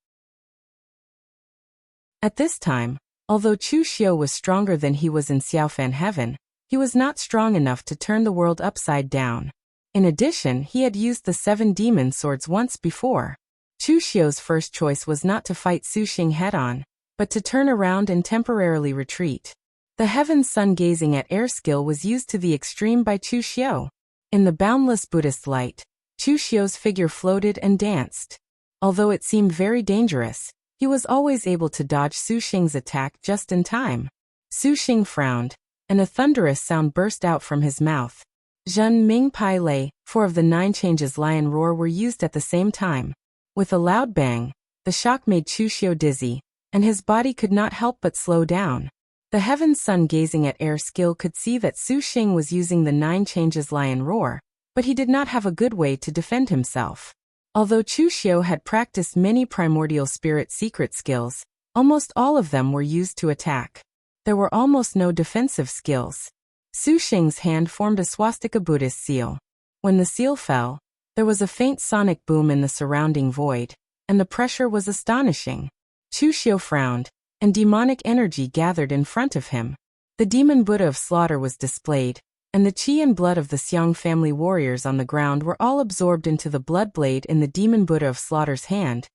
At this time, although Chu Xiu was stronger than he was in Xiaofan Heaven, he was not strong enough to turn the world upside down. In addition, he had used the 7 demon swords once before. Chu Xiu's first choice was not to fight Su Xing head-on, but to turn around and temporarily retreat. The heaven's sun-gazing at air skill was used to the extreme by Chu Xiu. In the boundless Buddhist light, Chu Xiu's figure floated and danced. Although it seemed very dangerous, he was always able to dodge Su Xing's attack just in time. Su Xing frowned, and a thunderous sound burst out from his mouth. Zhen Ming Pai Lei, 4 of the 9 changes lion roar were used at the same time. With a loud bang, the shock made Chu Xiu dizzy, and his body could not help but slow down. The heaven's sun gazing at air skill could see that Su Xing was using the 9 changes lion roar, but he did not have a good way to defend himself. Although Chu Xiu had practiced many primordial spirit secret skills, almost all of them were used to attack. There were almost no defensive skills. Su Xing's hand formed a swastika Buddhist seal. When the seal fell, there was a faint sonic boom in the surrounding void, and the pressure was astonishing. Chu Xiu frowned, and demonic energy gathered in front of him. The demon Buddha of slaughter was displayed, and the qi and blood of the Xiong family warriors on the ground were all absorbed into the blood blade in the demon Buddha of slaughter's hand,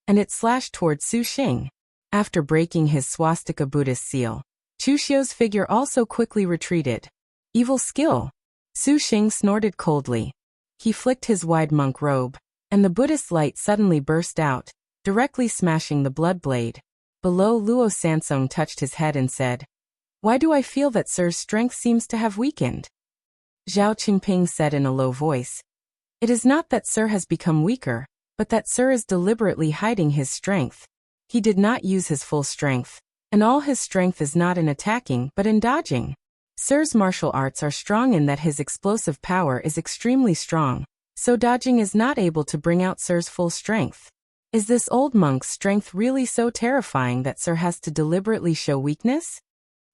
and it slashed towards Su Xing. After breaking his swastika Buddhist seal, Chu Xiu's figure also quickly retreated. Evil skill. Su Xing snorted coldly. He flicked his wide monk robe, and the Buddhist light suddenly burst out, directly smashing the blood blade. Below, Luo Sansong touched his head and said, "Why do I feel that Sir's strength seems to have weakened?" Zhao Qingping said in a low voice, "It is not that Sir has become weaker, but that Sir is deliberately hiding his strength. He did not use his full strength, and all his strength is not in attacking but in dodging. Sir's martial arts are strong in that his explosive power is extremely strong, so dodging is not able to bring out Sir's full strength. Is this old monk's strength really so terrifying that Sir has to deliberately show weakness?"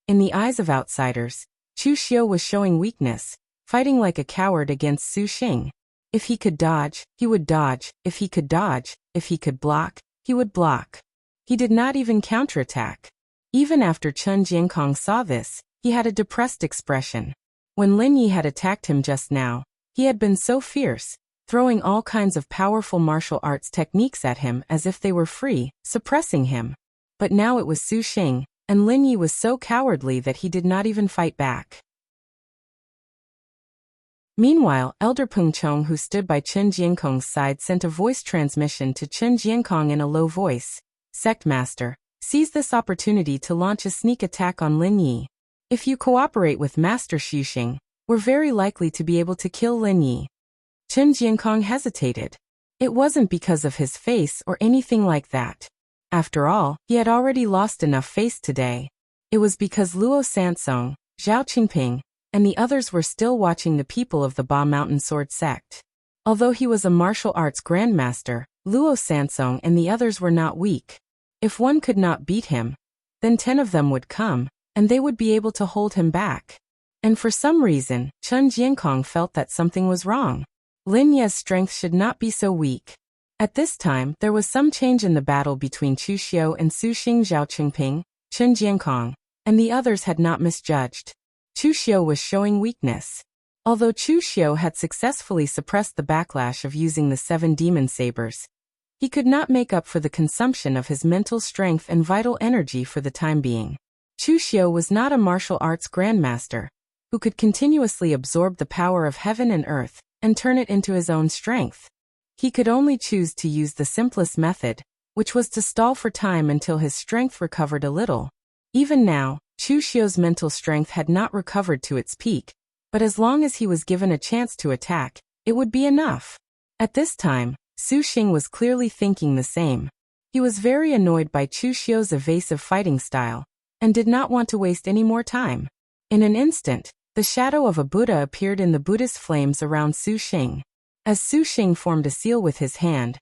In the eyes of outsiders, Chu Xiu was showing weakness, fighting like a coward against Su Xing. If he could dodge, he would dodge. If he could dodge, if he could block, he would block. He did not even counterattack. Even after Chen Jiankong saw this, he had a depressed expression. When Lin Yi had attacked him just now, he had been so fierce, throwing all kinds of powerful martial arts techniques at him as if they were free, suppressing him. But now it was Su Xing, and Lin Yi was so cowardly that he did not even fight back. Meanwhile, Elder Peng Chong, who stood by Chen Jiankong's side, sent a voice transmission to Chen Jiankong in a low voice. "Sect Master, seize this opportunity to launch a sneak attack on Lin Yi. If you cooperate with Master Xu Xing, we're very likely to be able to kill Lin Yi." Chen Jiankong hesitated. It wasn't because of his face or anything like that. After all, he had already lost enough face today. It was because Luo Sansong, Zhao Qingping, and the others were still watching the people of the Ba Mountain Sword Sect. Although he was a martial arts grandmaster, Luo Sansong and the others were not weak. If one could not beat him, then 10 of them would come, and they would be able to hold him back. And for some reason, Chen Jiankong felt that something was wrong. Lin Ye's strength should not be so weak. At this time, there was some change in the battle between Chu Xiu and Su Xing. Zhao Qingping, Chen Jiankong, and the others had not misjudged. Chu Xiu was showing weakness. Although Chu Xiu had successfully suppressed the backlash of using the 7 demon sabers, he could not make up for the consumption of his mental strength and vital energy for the time being. Chu Xiu was not a martial arts grandmaster, who could continuously absorb the power of heaven and earth and turn it into his own strength. He could only choose to use the simplest method, which was to stall for time until his strength recovered a little. Even now, Chu Xiu's mental strength had not recovered to its peak, but as long as he was given a chance to attack, it would be enough. At this time, Su Xing was clearly thinking the same. He was very annoyed by Chu Xiu's evasive fighting style, and did not want to waste any more time. In an instant, the shadow of a Buddha appeared in the Buddhist flames around Su Xing. As Su Xing formed a seal with his hand,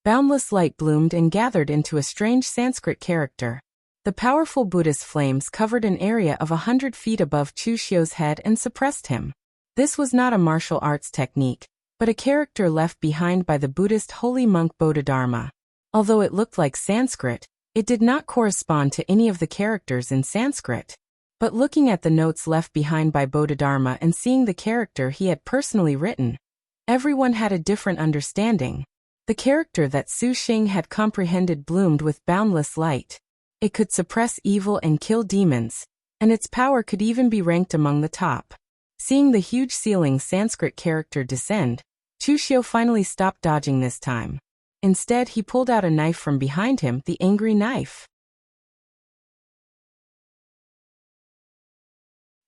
boundless light bloomed and gathered into a strange Sanskrit character. The powerful Buddhist flames covered an area of 100 feet above Chu Xiu's head and suppressed him. This was not a martial arts technique, but a character left behind by the Buddhist holy monk Bodhidharma. Although it looked like Sanskrit, it did not correspond to any of the characters in Sanskrit. But looking at the notes left behind by Bodhidharma and seeing the character he had personally written, everyone had a different understanding. The character that Su Xing had comprehended bloomed with boundless light. It could suppress evil and kill demons, and its power could even be ranked among the top. Seeing the huge ceiling Sanskrit character descend, Chu Xiu finally stopped dodging this time. Instead, he pulled out a knife from behind him, the angry knife.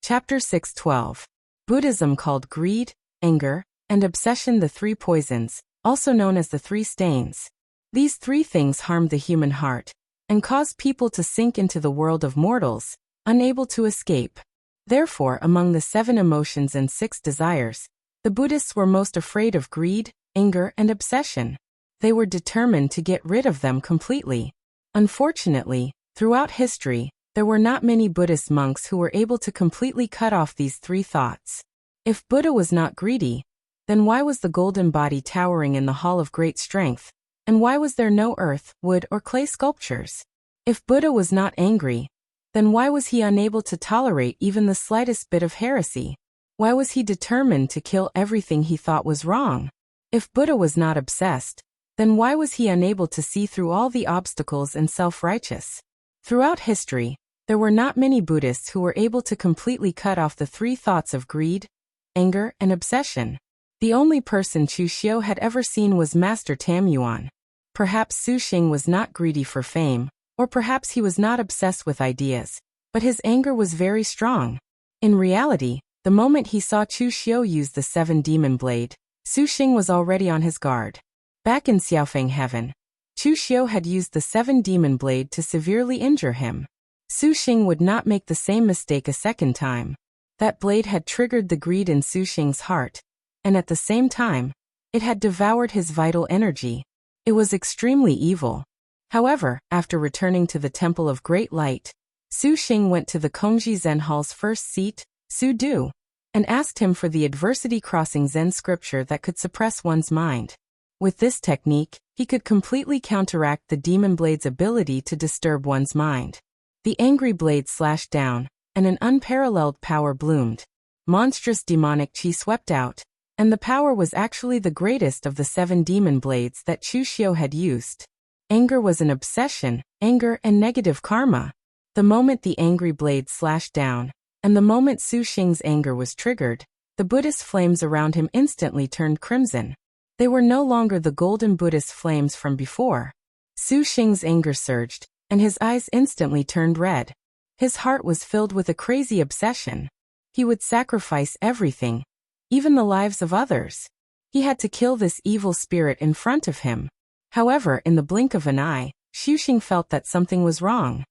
Chapter 6:12. Buddhism called greed, anger, and obsession the 3 poisons, also known as the 3 stains. These 3 things harm the human heart, and cause people to sink into the world of mortals, unable to escape. Therefore, among the 7 emotions and 6 desires, the Buddhists were most afraid of greed, anger, and obsession. They were determined to get rid of them completely. Unfortunately, throughout history, there were not many Buddhist monks who were able to completely cut off these 3 thoughts. If Buddha was not greedy, then why was the golden body towering in the Hall of Great Strength? And why was there no earth, wood, or clay sculptures? If Buddha was not angry, then why was he unable to tolerate even the slightest bit of heresy? Why was he determined to kill everything he thought was wrong? If Buddha was not obsessed, then why was he unable to see through all the obstacles and self-righteous? Throughout history, There were not many Buddhists who were able to completely cut off the three thoughts of greed, anger, and obsession. The only person Chu Xiu had ever seen was Master Tam Yuan. Perhaps Su Xing was not greedy for fame, or perhaps he was not obsessed with ideas, but his anger was very strong. In reality, the moment he saw Chu Xiu use the 7-demon blade, Su Xing was already on his guard. Back in Xiaofeng Heaven, Chu Xiu had used the 7-demon blade to severely injure him. Su Xing would not make the same mistake a second time. That blade had triggered the greed in Su Xing's heart, and at the same time, it had devoured his vital energy. It was extremely evil. However, after returning to the Temple of Great Light, Su Xing went to the Kongji Zen Hall's first seat, Su Du, and asked him for the adversity crossing Zen scripture that could suppress one's mind. With this technique, he could completely counteract the demon blade's ability to disturb one's mind. The angry blade slashed down, and an unparalleled power bloomed. Monstrous demonic chi swept out, and the power was actually the greatest of the 7 demon blades that Chu Xiu had used. Anger was an obsession, anger and negative karma. The moment the angry blade slashed down, and the moment Su Xing's anger was triggered, the Buddhist flames around him instantly turned crimson. They were no longer the golden Buddhist flames from before. Su Xing's anger surged, and his eyes instantly turned red. His heart was filled with a crazy obsession. He would sacrifice everything, even the lives of others. He had to kill this evil spirit in front of him. However, in the blink of an eye, Xu Xing felt that something was wrong.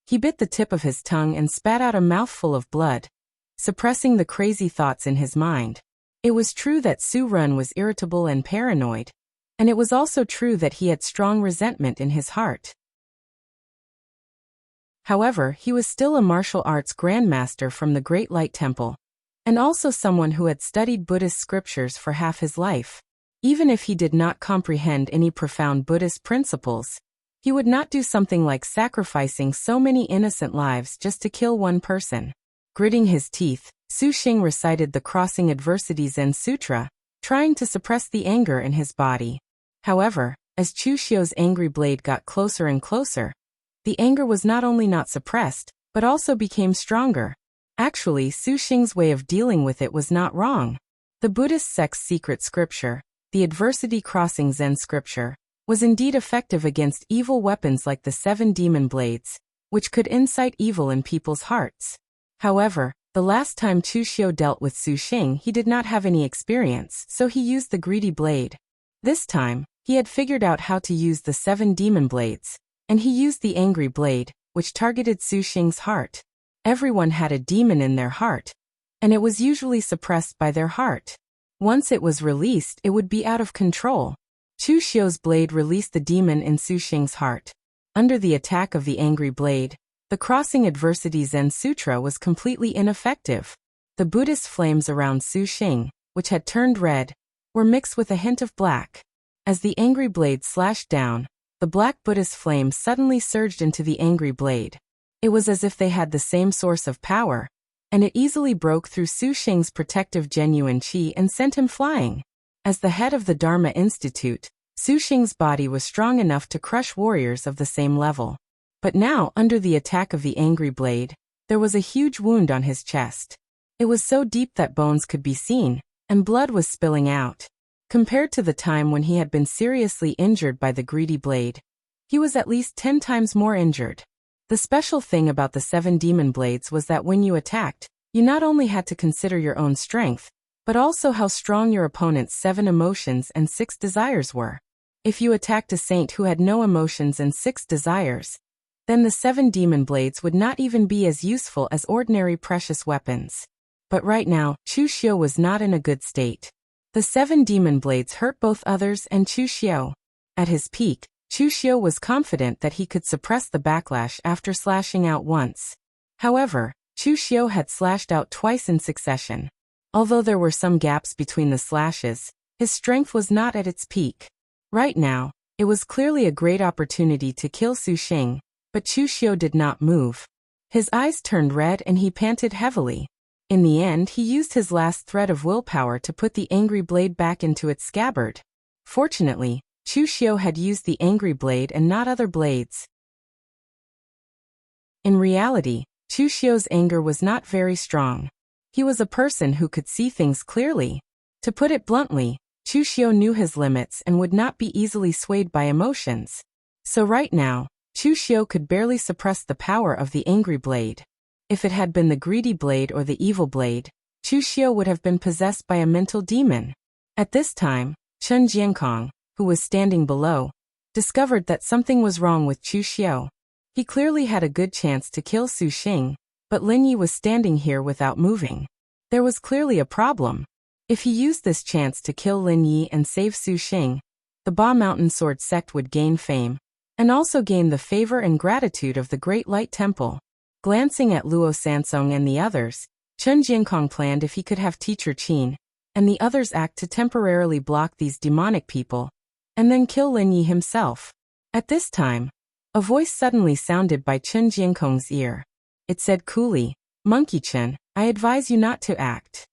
He bit the tip of his tongue and spat out a mouthful of blood, suppressing the crazy thoughts in his mind. It was true that Su Run was irritable and paranoid, and it was also true that he had strong resentment in his heart. However, he was still a martial arts grandmaster from the Great Light Temple, and also someone who had studied Buddhist scriptures for half his life. Even if he did not comprehend any profound Buddhist principles, he would not do something like sacrificing so many innocent lives just to kill one person. Gritting his teeth, Su Xing recited the Crossing Adversity Zen Sutra, trying to suppress the anger in his body. However, as Chu Xiu's angry blade got closer and closer, the anger was not only not suppressed, but also became stronger. Actually, Su Xing's way of dealing with it was not wrong. The Buddhist sect's secret scripture, the Adversity Crossing Zen scripture, was indeed effective against evil weapons like the 7 demon blades, which could incite evil in people's hearts. However, the last time Chu Xiu dealt with Su Xing, he did not have any experience, so he used the greedy blade. This time, he had figured out how to use the 7 demon blades, and he used the angry blade, which targeted Su Xing's heart. Everyone had a demon in their heart, and it was usually suppressed by their heart. Once it was released, it would be out of control. Chu Xiu's blade released the demon in Su Xing's heart. Under the attack of the angry blade, the Crossing Adversity Zen Sutra was completely ineffective. The Buddhist flames around Su Xing, which had turned red, were mixed with a hint of black. As the angry blade slashed down, the black Buddhist flames suddenly surged into the angry blade. It was as if they had the same source of power, and it easily broke through Su Xing's protective genuine qi and sent him flying. As the head of the Dharma Institute, Su Xing's body was strong enough to crush warriors of the same level. But now, under the attack of the angry blade, there was a huge wound on his chest. It was so deep that bones could be seen, and blood was spilling out. Compared to the time when he had been seriously injured by the greedy blade, he was at least 10 times more injured. The special thing about the 7 demon blades was that when you attacked, you not only had to consider your own strength, but also how strong your opponent's 7 emotions and 6 desires were. If you attacked a saint who had no emotions and 6 desires, then the 7 demon blades would not even be as useful as ordinary precious weapons. But right now, Chu Xiu was not in a good state. The 7 demon blades hurt both others and Chu Xiu. At his peak, Chu Xiu was confident that he could suppress the backlash after slashing out once. However, Chu Xiu had slashed out twice in succession. Although there were some gaps between the slashes, his strength was not at its peak. Right now, it was clearly a great opportunity to kill Su Xing, but Chu Xiu did not move. His eyes turned red and he panted heavily. In the end, he used his last thread of willpower to put the angry blade back into its scabbard. Fortunately, Chu Xiu had used the angry blade and not other blades. In reality, Chu Xiu's anger was not very strong. He was a person who could see things clearly. To put it bluntly, Chu Xiu knew his limits and would not be easily swayed by emotions. So right now, Chu Xiu could barely suppress the power of the angry blade. If it had been the greedy blade or the evil blade, Chu Xiu would have been possessed by a mental demon. At this time, Chen Jiankong, who was standing below, discovered that something was wrong with Chu Xiu. He clearly had a good chance to kill Su Xing, but Lin Yi was standing here without moving. There was clearly a problem. If he used this chance to kill Lin Yi and save Su Xing, the Ba Mountain Sword sect would gain fame, and also gain the favor and gratitude of the Great Light Temple. Glancing at Luo Sansong and the others, Chen Jiankong planned if he could have Teacher Qin and the others act to temporarily block these demonic people, and then kill Lin Yi himself. At this time, a voice suddenly sounded by Chen Jiankong's ear. It said coolly, "Monkey Chen, I advise you not to act."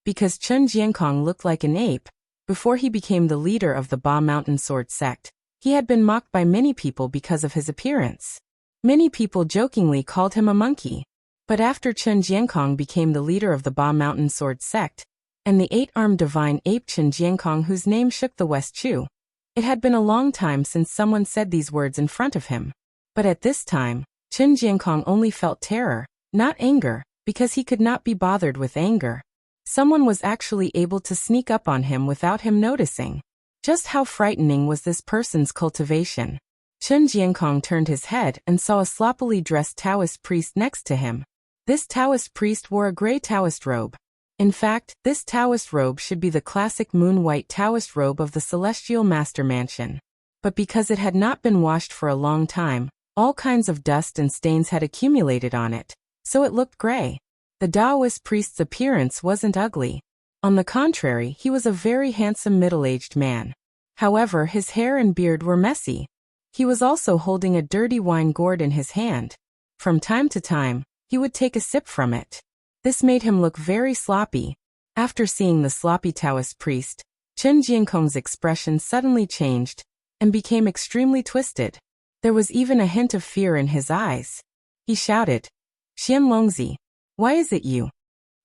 Because Chen Jiankong looked like an ape, before he became the leader of the Ba Mountain Sword sect, he had been mocked by many people because of his appearance. Many people jokingly called him a monkey. But after Chen Jiankong became the leader of the Ba Mountain Sword sect, and the eight-armed divine ape Chen Jiankong whose name shook the West Chu, it had been a long time since someone said these words in front of him. But at this time, Chen Jiankong only felt terror, not anger, because he could not be bothered with anger. Someone was actually able to sneak up on him without him noticing. Just how frightening was this person's cultivation? Chen Jiankong turned his head and saw a sloppily dressed Taoist priest next to him. This Taoist priest wore a gray Taoist robe. In fact, this Taoist robe should be the classic moon-white Taoist robe of the Celestial Master Mansion. But because it had not been washed for a long time, all kinds of dust and stains had accumulated on it, so it looked gray. The Taoist priest's appearance wasn't ugly. On the contrary, he was a very handsome middle-aged man. However, his hair and beard were messy. He was also holding a dirty wine gourd in his hand. From time to time, he would take a sip from it. This made him look very sloppy. After seeing the sloppy Taoist priest, Chen Jiankong's expression suddenly changed and became extremely twisted. There was even a hint of fear in his eyes. He shouted, "Xian Longzi, why is it you?"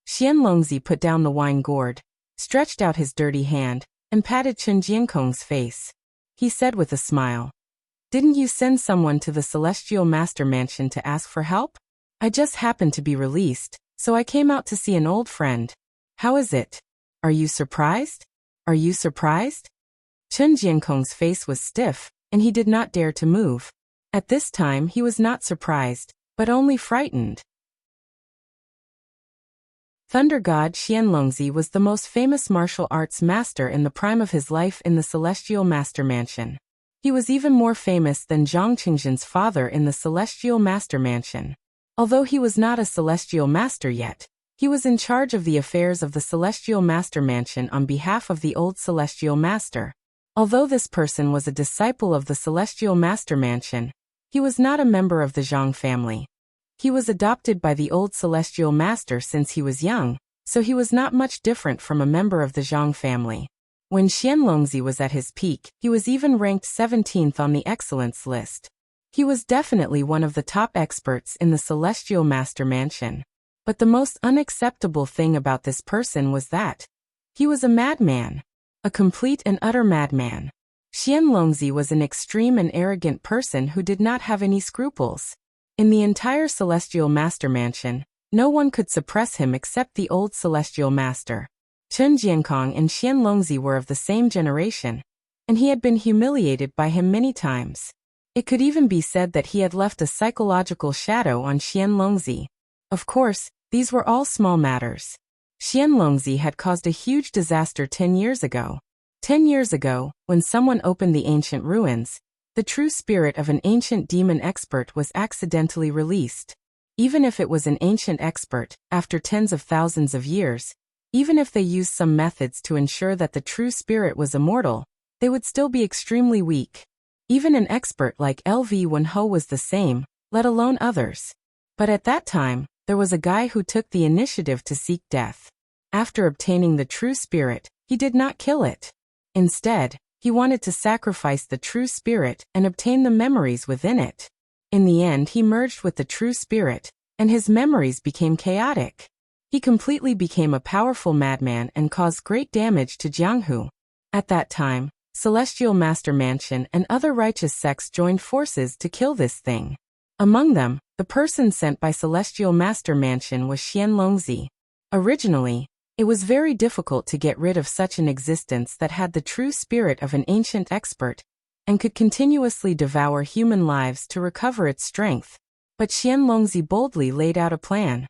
Xian Longzi put down the wine gourd, stretched out his dirty hand, and patted Chen Jiankong's face. He said with a smile, "Didn't you send someone to the Celestial Master Mansion to ask for help? I just happened to be released, so I came out to see an old friend. How is it? Are you surprised? Are you surprised?" Chen Jiankong's face was stiff, and he did not dare to move. At this time he was not surprised, but only frightened. Thunder God Xian Longzi was the most famous martial arts master in the prime of his life in the Celestial Master Mansion. He was even more famous than Zhang Qingzhen's father in the Celestial Master Mansion. Although he was not a Celestial Master yet, he was in charge of the affairs of the Celestial Master Mansion on behalf of the old Celestial Master. Although this person was a disciple of the Celestial Master Mansion, he was not a member of the Zhang family. He was adopted by the old Celestial Master since he was young, so he was not much different from a member of the Zhang family. When Xian Longzi was at his peak, he was even ranked 17th on the excellence list. He was definitely one of the top experts in the Celestial Master Mansion. But the most unacceptable thing about this person was that he was a madman. A complete and utter madman. Xian Longzi was an extreme and arrogant person who did not have any scruples. In the entire Celestial Master Mansion, no one could suppress him except the old Celestial Master. Chen Jiankong and Xian Longzi were of the same generation, and he had been humiliated by him many times. It could even be said that he had left a psychological shadow on Xian Longzi. Of course, these were all small matters. Xian Longzi had caused a huge disaster 10 years ago. 10 years ago, when someone opened the ancient ruins, the true spirit of an ancient demon expert was accidentally released. Even if it was an ancient expert, after tens of thousands of years, even if they used some methods to ensure that the true spirit was immortal, they would still be extremely weak. Even an expert like LV Wenho was the same, let alone others. But at that time, there was a guy who took the initiative to seek death. After obtaining the true spirit, he did not kill it. Instead, he wanted to sacrifice the true spirit and obtain the memories within it. In the end he merged with the true spirit, and his memories became chaotic. He completely became a powerful madman and caused great damage to Jianghu. At that time, Celestial Master Mansion and other righteous sects joined forces to kill this thing. Among them, the person sent by Celestial Master Mansion was Xianlongzi. Originally, it was very difficult to get rid of such an existence that had the true spirit of an ancient expert, and could continuously devour human lives to recover its strength. But Xianlongzi boldly laid out a plan.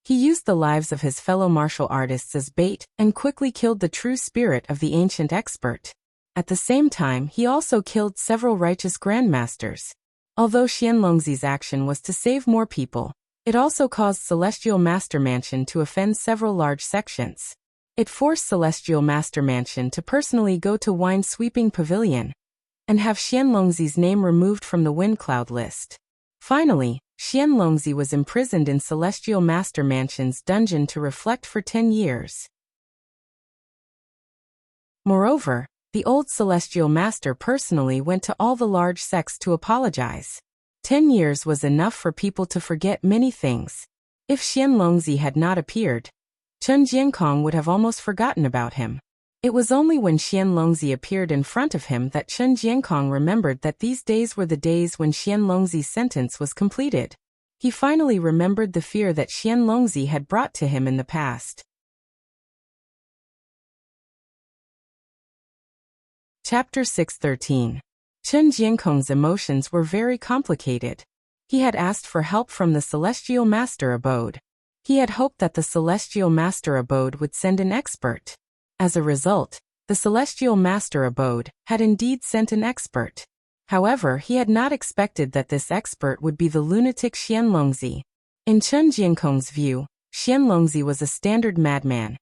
He used the lives of his fellow martial artists as bait and quickly killed the true spirit of the ancient expert. At the same time, he also killed several righteous grandmasters. Although Xianlongzi's action was to save more people, it also caused Celestial Master Mansion to offend several large sections. It forced Celestial Master Mansion to personally go to Wine-Sweeping Pavilion and have Xianlongzi's name removed from the Wind Cloud list. Finally, Xianlongzi was imprisoned in Celestial Master Mansion's dungeon to reflect for 10 years. Moreover, the old Celestial Master personally went to all the large sects to apologize. 10 years was enough for people to forget many things. If Xianlongzi had not appeared, Chen Jiankong would have almost forgotten about him. It was only when Xianlongzi appeared in front of him that Chen Jiankong remembered that these days were the days when Xianlongzi's sentence was completed. He finally remembered the fear that Xianlongzi had brought to him in the past. Chapter 613. Chen Jiankong's emotions were very complicated. He had asked for help from the Celestial Master Abode. He had hoped that the Celestial Master Abode would send an expert. As a result, the Celestial Master Abode had indeed sent an expert. However, he had not expected that this expert would be the lunatic Xianlongzi. In Chen Jiankong's view, Xianlongzi was a standard madman,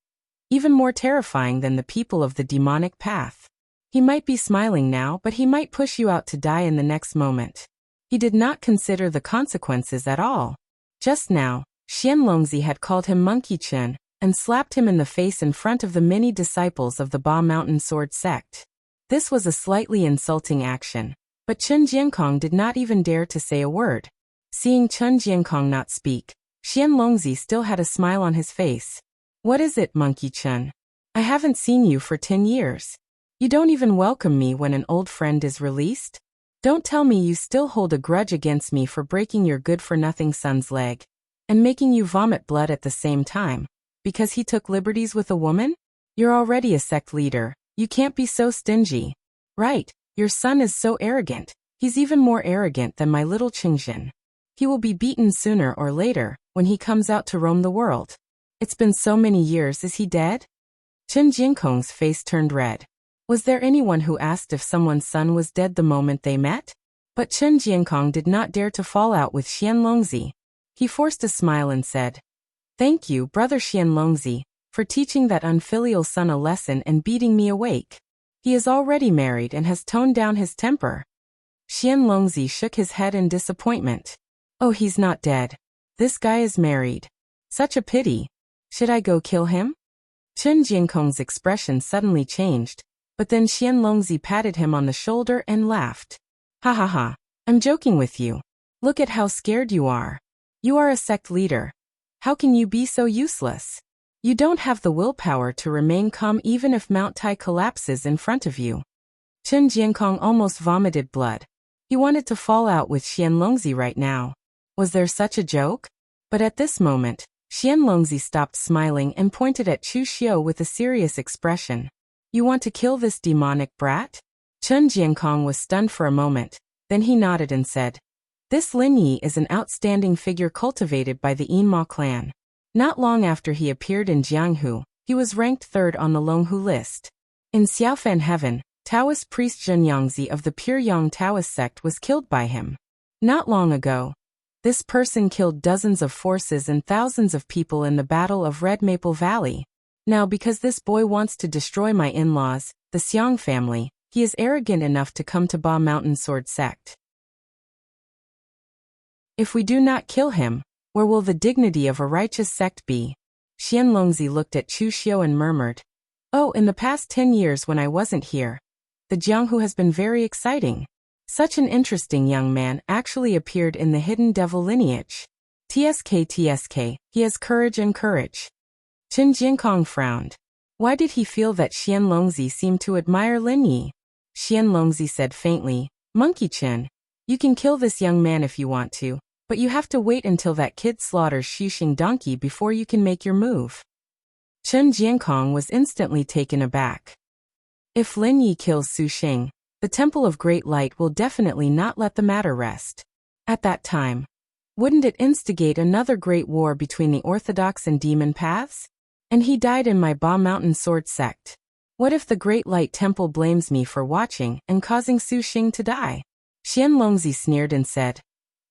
even more terrifying than the people of the demonic path. He might be smiling now, but he might push you out to die in the next moment. He did not consider the consequences at all. Just now, Xianlongzi had called him Monkey Chen and slapped him in the face in front of the many disciples of the Ba Mountain Sword sect. This was a slightly insulting action, but Chen Jiankong did not even dare to say a word. Seeing Chen Jiankong not speak, Xianlongzi still had a smile on his face. "What is it, Monkey Chen? I haven't seen you for 10 years. You don't even welcome me when an old friend is released? Don't tell me you still hold a grudge against me for breaking your good-for-nothing son's leg and making you vomit blood at the same time, because he took liberties with a woman? You're already a sect leader. You can't be so stingy. Right, your son is so arrogant. He's even more arrogant than my little Qingxin. He will be beaten sooner or later, when he comes out to roam the world. It's been so many years, is he dead?" Chen Jiankong's face turned red. Was there anyone who asked if someone's son was dead the moment they met? But Chen Jiankong did not dare to fall out with Xianlongzi. He forced a smile and said, "Thank you, brother Xianlongzi, for teaching that unfilial son a lesson and beating me awake. He is already married and has toned down his temper." Xianlongzi shook his head in disappointment. "Oh, he's not dead. This guy is married. Such a pity. Should I go kill him?" Chen Jiankong's expression suddenly changed, but then Xianlongzi patted him on the shoulder and laughed. "Ha ha ha, I'm joking with you. Look at how scared you are. You are a sect leader. How can you be so useless? You don't have the willpower to remain calm even if Mount Tai collapses in front of you." Chen Jiankong almost vomited blood. He wanted to fall out with Xianlongzi right now. Was there such a joke? But at this moment, Xianlongzi stopped smiling and pointed at Chu Xiu with a serious expression. "You want to kill this demonic brat?" Chen Jiankong was stunned for a moment, then he nodded and said, "This Lin Yi is an outstanding figure cultivated by the Yinma clan. Not long after he appeared in Jianghu, he was ranked 3rd on the Longhu list. In Xiaofan Heaven, Taoist priest Zhenyangzi of the Pure Yang Taoist sect was killed by him. Not long ago, this person killed dozens of forces and thousands of people in the Battle of Red Maple Valley. Now because this boy wants to destroy my in-laws, the Xiang family, he is arrogant enough to come to Ba Mountain Sword sect. If we do not kill him, where will the dignity of a righteous sect be?" Xianlongzi looked at Chu Xiu and murmured, "Oh, in the past 10 years when I wasn't here, the Jianghu has been very exciting. Such an interesting young man actually appeared in the hidden devil lineage. TSK, he has courage and courage. Chen Jiankong frowned. Why did he feel that Xian Longzi seemed to admire Lin Yi? Xian Longzi said faintly, Monkey Chen, you can kill this young man if you want to, but you have to wait until that kid slaughters Xuxing donkey before you can make your move. Chen Jiankong was instantly taken aback. If Lin Yi kills Xuxing, the Temple of Great Light will definitely not let the matter rest. At that time, wouldn't it instigate another great war between the orthodox and demon paths? And he died in my Ba Mountain Sword sect. What if the Great Light Temple blames me for watching and causing Xuxing to die? Xian Longzi sneered and said,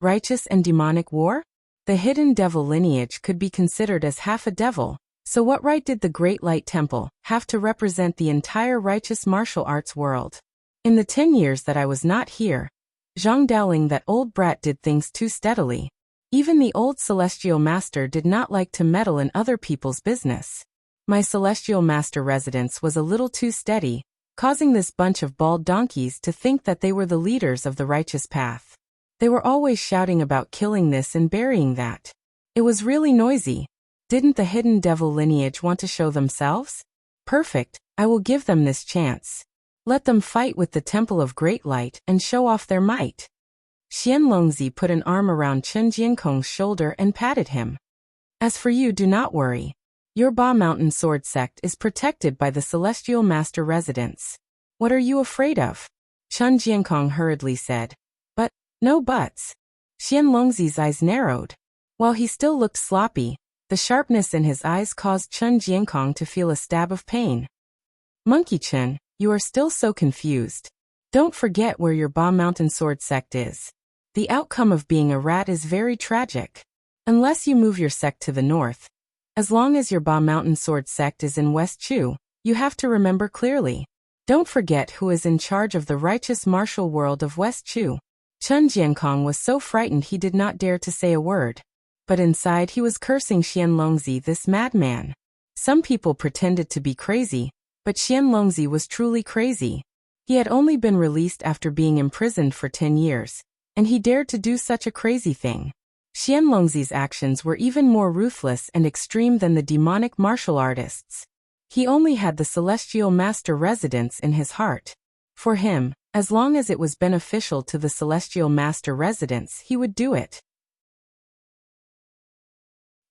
righteous and demonic war? The hidden devil lineage could be considered as half a devil, so what right did the Great Light Temple have to represent the entire righteous martial arts world? In the 10 years that I was not here, Zhang Daoling, that old brat, did things too steadily. Even the old Celestial Master did not like to meddle in other people's business. My Celestial Master residence was a little too steady, causing this bunch of bald donkeys to think that they were the leaders of the righteous path. They were always shouting about killing this and burying that. It was really noisy. Didn't the hidden devil lineage want to show themselves? Perfect, I will give them this chance. Let them fight with the Temple of Great Light and show off their might. Xian Longzi put an arm around Chen Jiankong's shoulder and patted him. As for you, do not worry. Your Ba Mountain Sword sect is protected by the Celestial Master residence. What are you afraid of? Chen Jiankong hurriedly said. But, no buts. Xian Longzi's eyes narrowed. While he still looked sloppy, the sharpness in his eyes caused Chen Jiankong to feel a stab of pain. Monkey Chen, you are still so confused. Don't forget where your Ba Mountain Sword sect is. The outcome of being a rat is very tragic. Unless you move your sect to the north. As long as your Ba Mountain Sword sect is in West Chu, you have to remember clearly. Don't forget who is in charge of the righteous martial world of West Chu. Chen Jiankong was so frightened he did not dare to say a word. But inside he was cursing Xian Longzi, this madman. Some people pretended to be crazy, but Xian Longzi was truly crazy. He had only been released after being imprisoned for 10 years, and he dared to do such a crazy thing. Xian Longzi's actions were even more ruthless and extreme than the demonic martial artists. He only had the Celestial Master residence in his heart. For him, as long as it was beneficial to the Celestial Master residence, he would do it.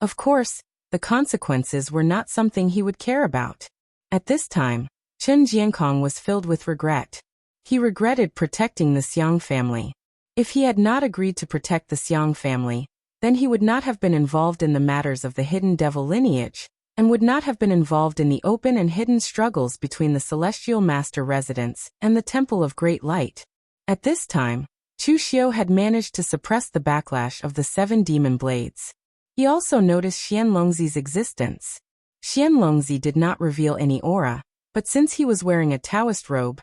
Of course, the consequences were not something he would care about. At this time, Chen Jiankong was filled with regret. He regretted protecting the Xiang family. If he had not agreed to protect the Xiang family, then he would not have been involved in the matters of the hidden devil lineage, and would not have been involved in the open and hidden struggles between the Celestial Master residence and the Temple of Great Light. At this time, Chu Xiu had managed to suppress the backlash of the 7 demon blades. He also noticed Xian Longzi's existence. Xian Longzi did not reveal any aura, but since he was wearing a Taoist robe,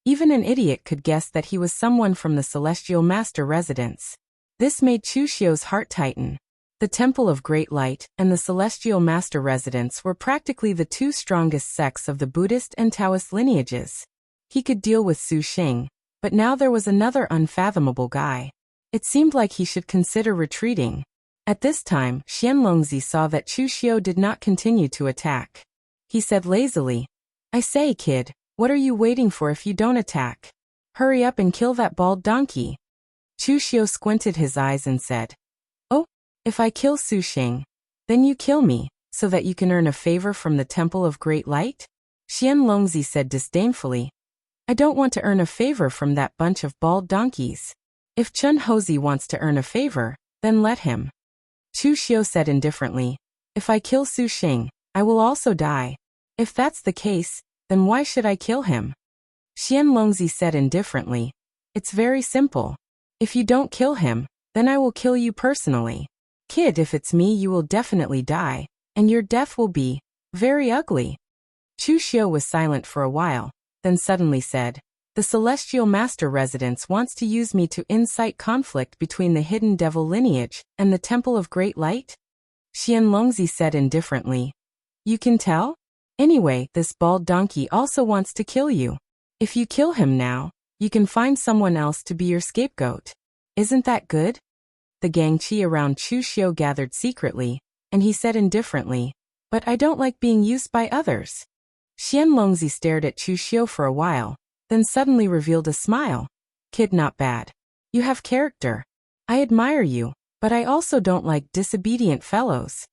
even an idiot could guess that he was someone from the Celestial Master residence. This made Chu Xiu's heart tighten. The Temple of Great Light and the Celestial Master residence were practically the 2 strongest sects of the Buddhist and Taoist lineages. He could deal with Xuxing, but now there was another unfathomable guy. It seemed like he should consider retreating. At this time, Xian Longzi saw that Chu Xiu did not continue to attack. He said lazily, I say, kid, what are you waiting for if you don't attack? Hurry up and kill that bald donkey. Chu Xiu squinted his eyes and said, Oh, if I kill Xuxing, then you kill me, so that you can earn a favor from the Temple of Great Light? Xian Longzi said disdainfully, I don't want to earn a favor from that bunch of bald donkeys. If Chun Hozi wants to earn a favor, then let him. Chu Xiu said indifferently, If I kill Xuxing, I will also die. If that's the case, then why should I kill him? Xian Longzi said indifferently, It's very simple. If you don't kill him, then I will kill you personally. Kid, if it's me, you will definitely die, and your death will be very ugly. Chu Xiu was silent for a while, then suddenly said, The Celestial Master residence wants to use me to incite conflict between the hidden devil lineage and the Temple of Great Light? Xian Longzi said indifferently, You can tell? Anyway, this bald donkey also wants to kill you. If you kill him now, You can find someone else to be your scapegoat. Isn't that good? The gang Qi around Chu Xiu gathered secretly, and he said indifferently, but I don't like being used by others. Xian Longzi stared at Chu Xiu for a while, then suddenly revealed a smile. Kid, not bad. You have character. I admire you, but I also don't like disobedient fellows.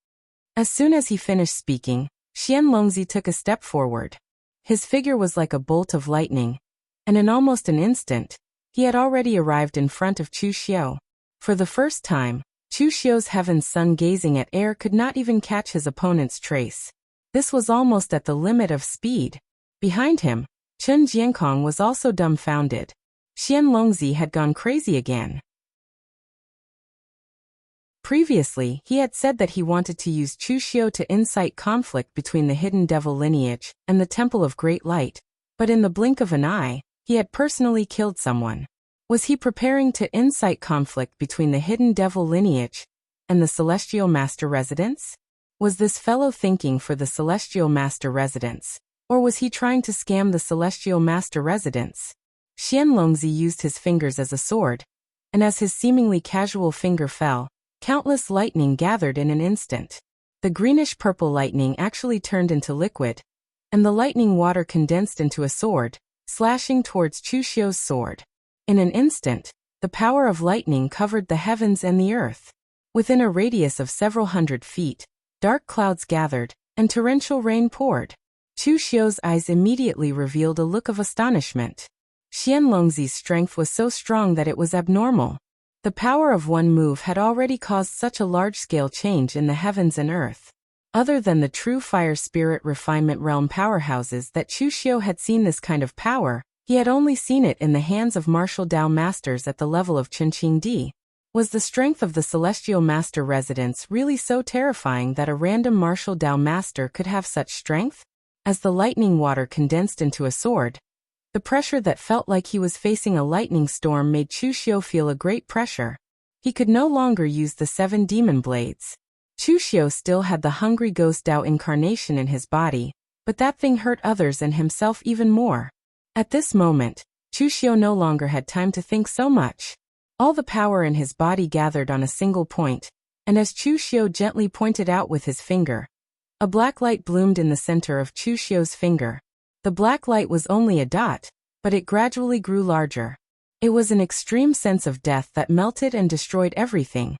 As soon as he finished speaking, Xian Longzi took a step forward. His figure was like a bolt of lightning, and in almost an instant, he had already arrived in front of Chu Xiu. For the first time, Chu Xiu's heaven's sun gazing at air could not even catch his opponent's trace. This was almost at the limit of speed. Behind him, Chen Jiankong was also dumbfounded. Xian Longzi had gone crazy again. Previously, he had said that he wanted to use Chu Xiu to incite conflict between the hidden devil lineage and the Temple of Great Light, but in the blink of an eye, he had personally killed someone. Was he preparing to incite conflict between the hidden devil lineage and the Celestial Master Residence? Was this fellow thinking for the Celestial Master Residence, or was he trying to scam the Celestial Master Residence? Xian Longzi used his fingers as a sword, and as his seemingly casual finger fell, countless lightning gathered in an instant. The greenish-purple lightning actually turned into liquid, and the lightning water condensed into a sword, slashing towards Chu Xiu's sword. In an instant, the power of lightning covered the heavens and the earth. Within a radius of several hundred feet, dark clouds gathered, and torrential rain poured. Chu Xiu's eyes immediately revealed a look of astonishment. Xian Longzi's strength was so strong that it was abnormal. The power of one move had already caused such a large-scale change in the heavens and earth. Other than the true fire spirit refinement realm powerhouses that Chu Xiu had seen this kind of power, he had only seen it in the hands of martial Dao masters at the level of Qinqing Di. Was the strength of the Celestial Master Residence really so terrifying that a random martial Dao master could have such strength? As the lightning water condensed into a sword, the pressure that felt like he was facing a lightning storm made Chu Xiu feel a great pressure. He could no longer use the 7 demon blades. Chu Xiu still had the hungry ghost Dao incarnation in his body, but that thing hurt others and himself even more. At this moment, Chu Xiu no longer had time to think so much. All the power in his body gathered on a single point, and as Chu Xiu gently pointed out with his finger, a black light bloomed in the center of Chu Xiu's finger. The black light was only a dot, but it gradually grew larger. It was an extreme sense of death that melted and destroyed everything,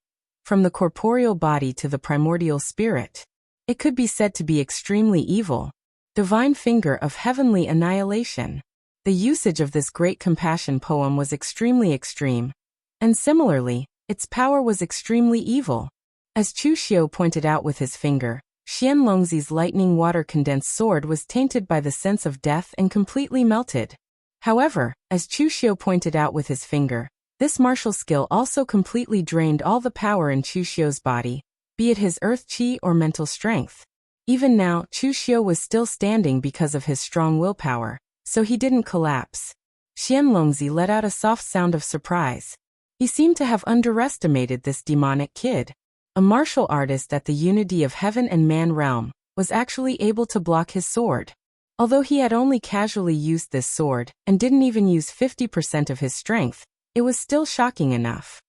from the corporeal body to the primordial spirit. It could be said to be extremely evil. Divine finger of heavenly annihilation. The usage of this great compassion poem was extremely extreme, and similarly, its power was extremely evil. As Chu Xiu pointed out with his finger, Xian Longzi's lightning water condensed sword was tainted by the sense of death and completely melted. However, as Chu Xiu pointed out with his finger, this martial skill also completely drained all the power in Chu Xiu's body, be it his earth qi or mental strength. Even now, Chu Xiu was still standing because of his strong willpower, so he didn't collapse. Xian Longzi let out a soft sound of surprise. He seemed to have underestimated this demonic kid. A martial artist at the unity of heaven and man realm was actually able to block his sword. Although he had only casually used this sword and didn't even use 50% of his strength, it was still shocking enough.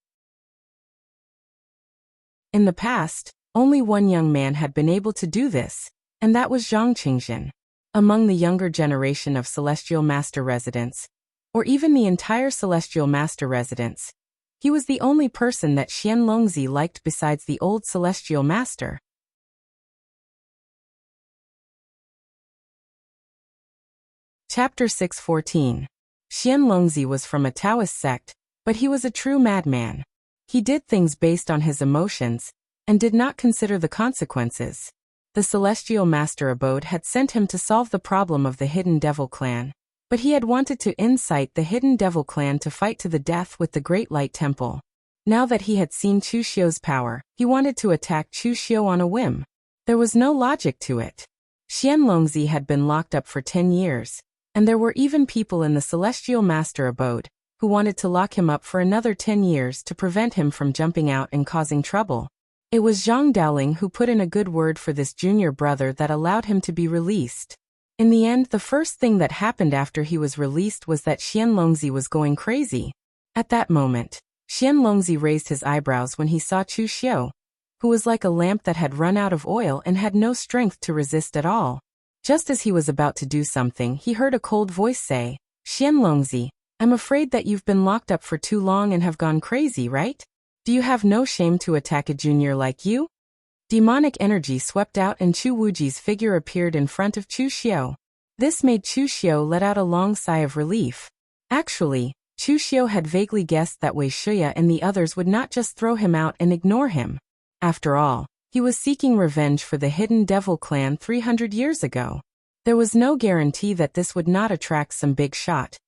In the past, only one young man had been able to do this, and that was Zhang Qingzhen. Among the younger generation of Celestial Master Residents, or even the entire Celestial Master Residents, he was the only person that Xian Longzi liked besides the old Celestial Master. Chapter 614. Xian Longzi was from a Taoist sect, but he was a true madman. He did things based on his emotions, and did not consider the consequences. The Celestial Master Abode had sent him to solve the problem of the Hidden Devil Clan, but he had wanted to incite the Hidden Devil Clan to fight to the death with the Great Light Temple. Now that he had seen Chu Xiu's power, he wanted to attack Chu Xiu on a whim. There was no logic to it. Xian Longzi had been locked up for 10 years, and there were even people in the Celestial Master Abode who wanted to lock him up for another 10 years to prevent him from jumping out and causing trouble. It was Zhang Daoling who put in a good word for this junior brother that allowed him to be released. In the end, the first thing that happened after he was released was that Xianlongzi was going crazy. At that moment, Xianlongzi raised his eyebrows when he saw Chu Xiu, who was like a lamp that had run out of oil and had no strength to resist at all. Just as he was about to do something, he heard a cold voice say, "Xianlongzi, I'm afraid that you've been locked up for too long and have gone crazy, right? Do you have no shame to attack a junior like you?" Demonic energy swept out and Chu Wuji's figure appeared in front of Chu Xiu. This made Chu Xiu let out a long sigh of relief. Actually, Chu Xiu had vaguely guessed that Wei Shuya and the others would not just throw him out and ignore him. After all, he was seeking revenge for the hidden devil clan 300 years ago. There was no guarantee that this would not attract some big shot,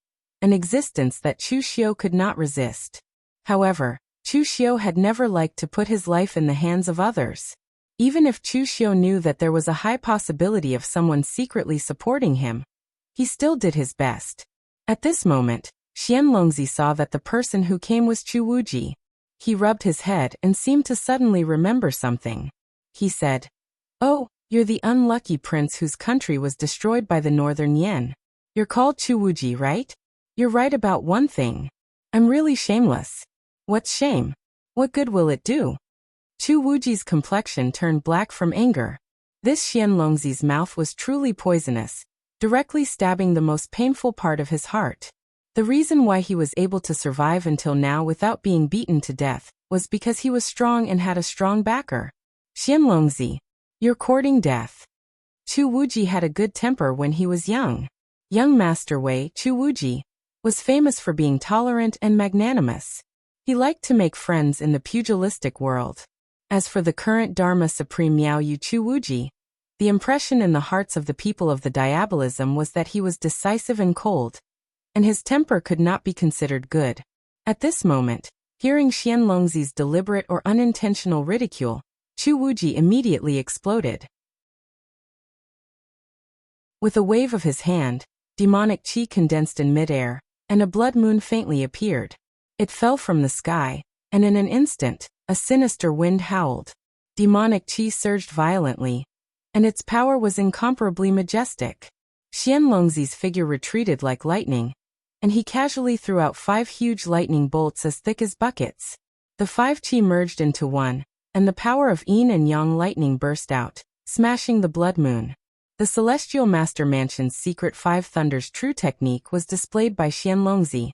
an existence that Chu Xiu could not resist. However, Chu Xiu had never liked to put his life in the hands of others. Even if Chu Xiu knew that there was a high possibility of someone secretly supporting him, he still did his best. At this moment, Xianlongzi saw that the person who came was Chu Wuji. He rubbed his head and seemed to suddenly remember something. He said, "Oh, you're the unlucky prince whose country was destroyed by the Northern Yen. You're called Chu Wuji, right? You're right about one thing. I'm really shameless." "What's shame? What good will it do?" Chu Wuji's complexion turned black from anger. This Xianlongzi's mouth was truly poisonous, directly stabbing the most painful part of his heart. The reason why he was able to survive until now without being beaten to death was because he was strong and had a strong backer. "Xianlongzi, you're courting death." Chu Wuji had a good temper when he was young. Young Master Wei, Chu Wuji, was famous for being tolerant and magnanimous. He liked to make friends in the pugilistic world. As for the current Dharma Supreme Miaoyu Chu Wuji, the impression in the hearts of the people of the diabolism was that he was decisive and cold, and his temper could not be considered good. At this moment, hearing Xianlongzi's deliberate or unintentional ridicule, Chu Wuji immediately exploded. With a wave of his hand, demonic qi condensed in midair, and a blood moon faintly appeared. It fell from the sky, and in an instant, a sinister wind howled. Demonic qi surged violently, and its power was incomparably majestic. Xianlongzi's figure retreated like lightning, and he casually threw out 5 huge lightning bolts as thick as buckets. The 5 qi merged into one, and the power of yin and yang lightning burst out, smashing the blood moon. The Celestial Master Mansion's secret 5 Thunders true technique was displayed by Xianlongzi,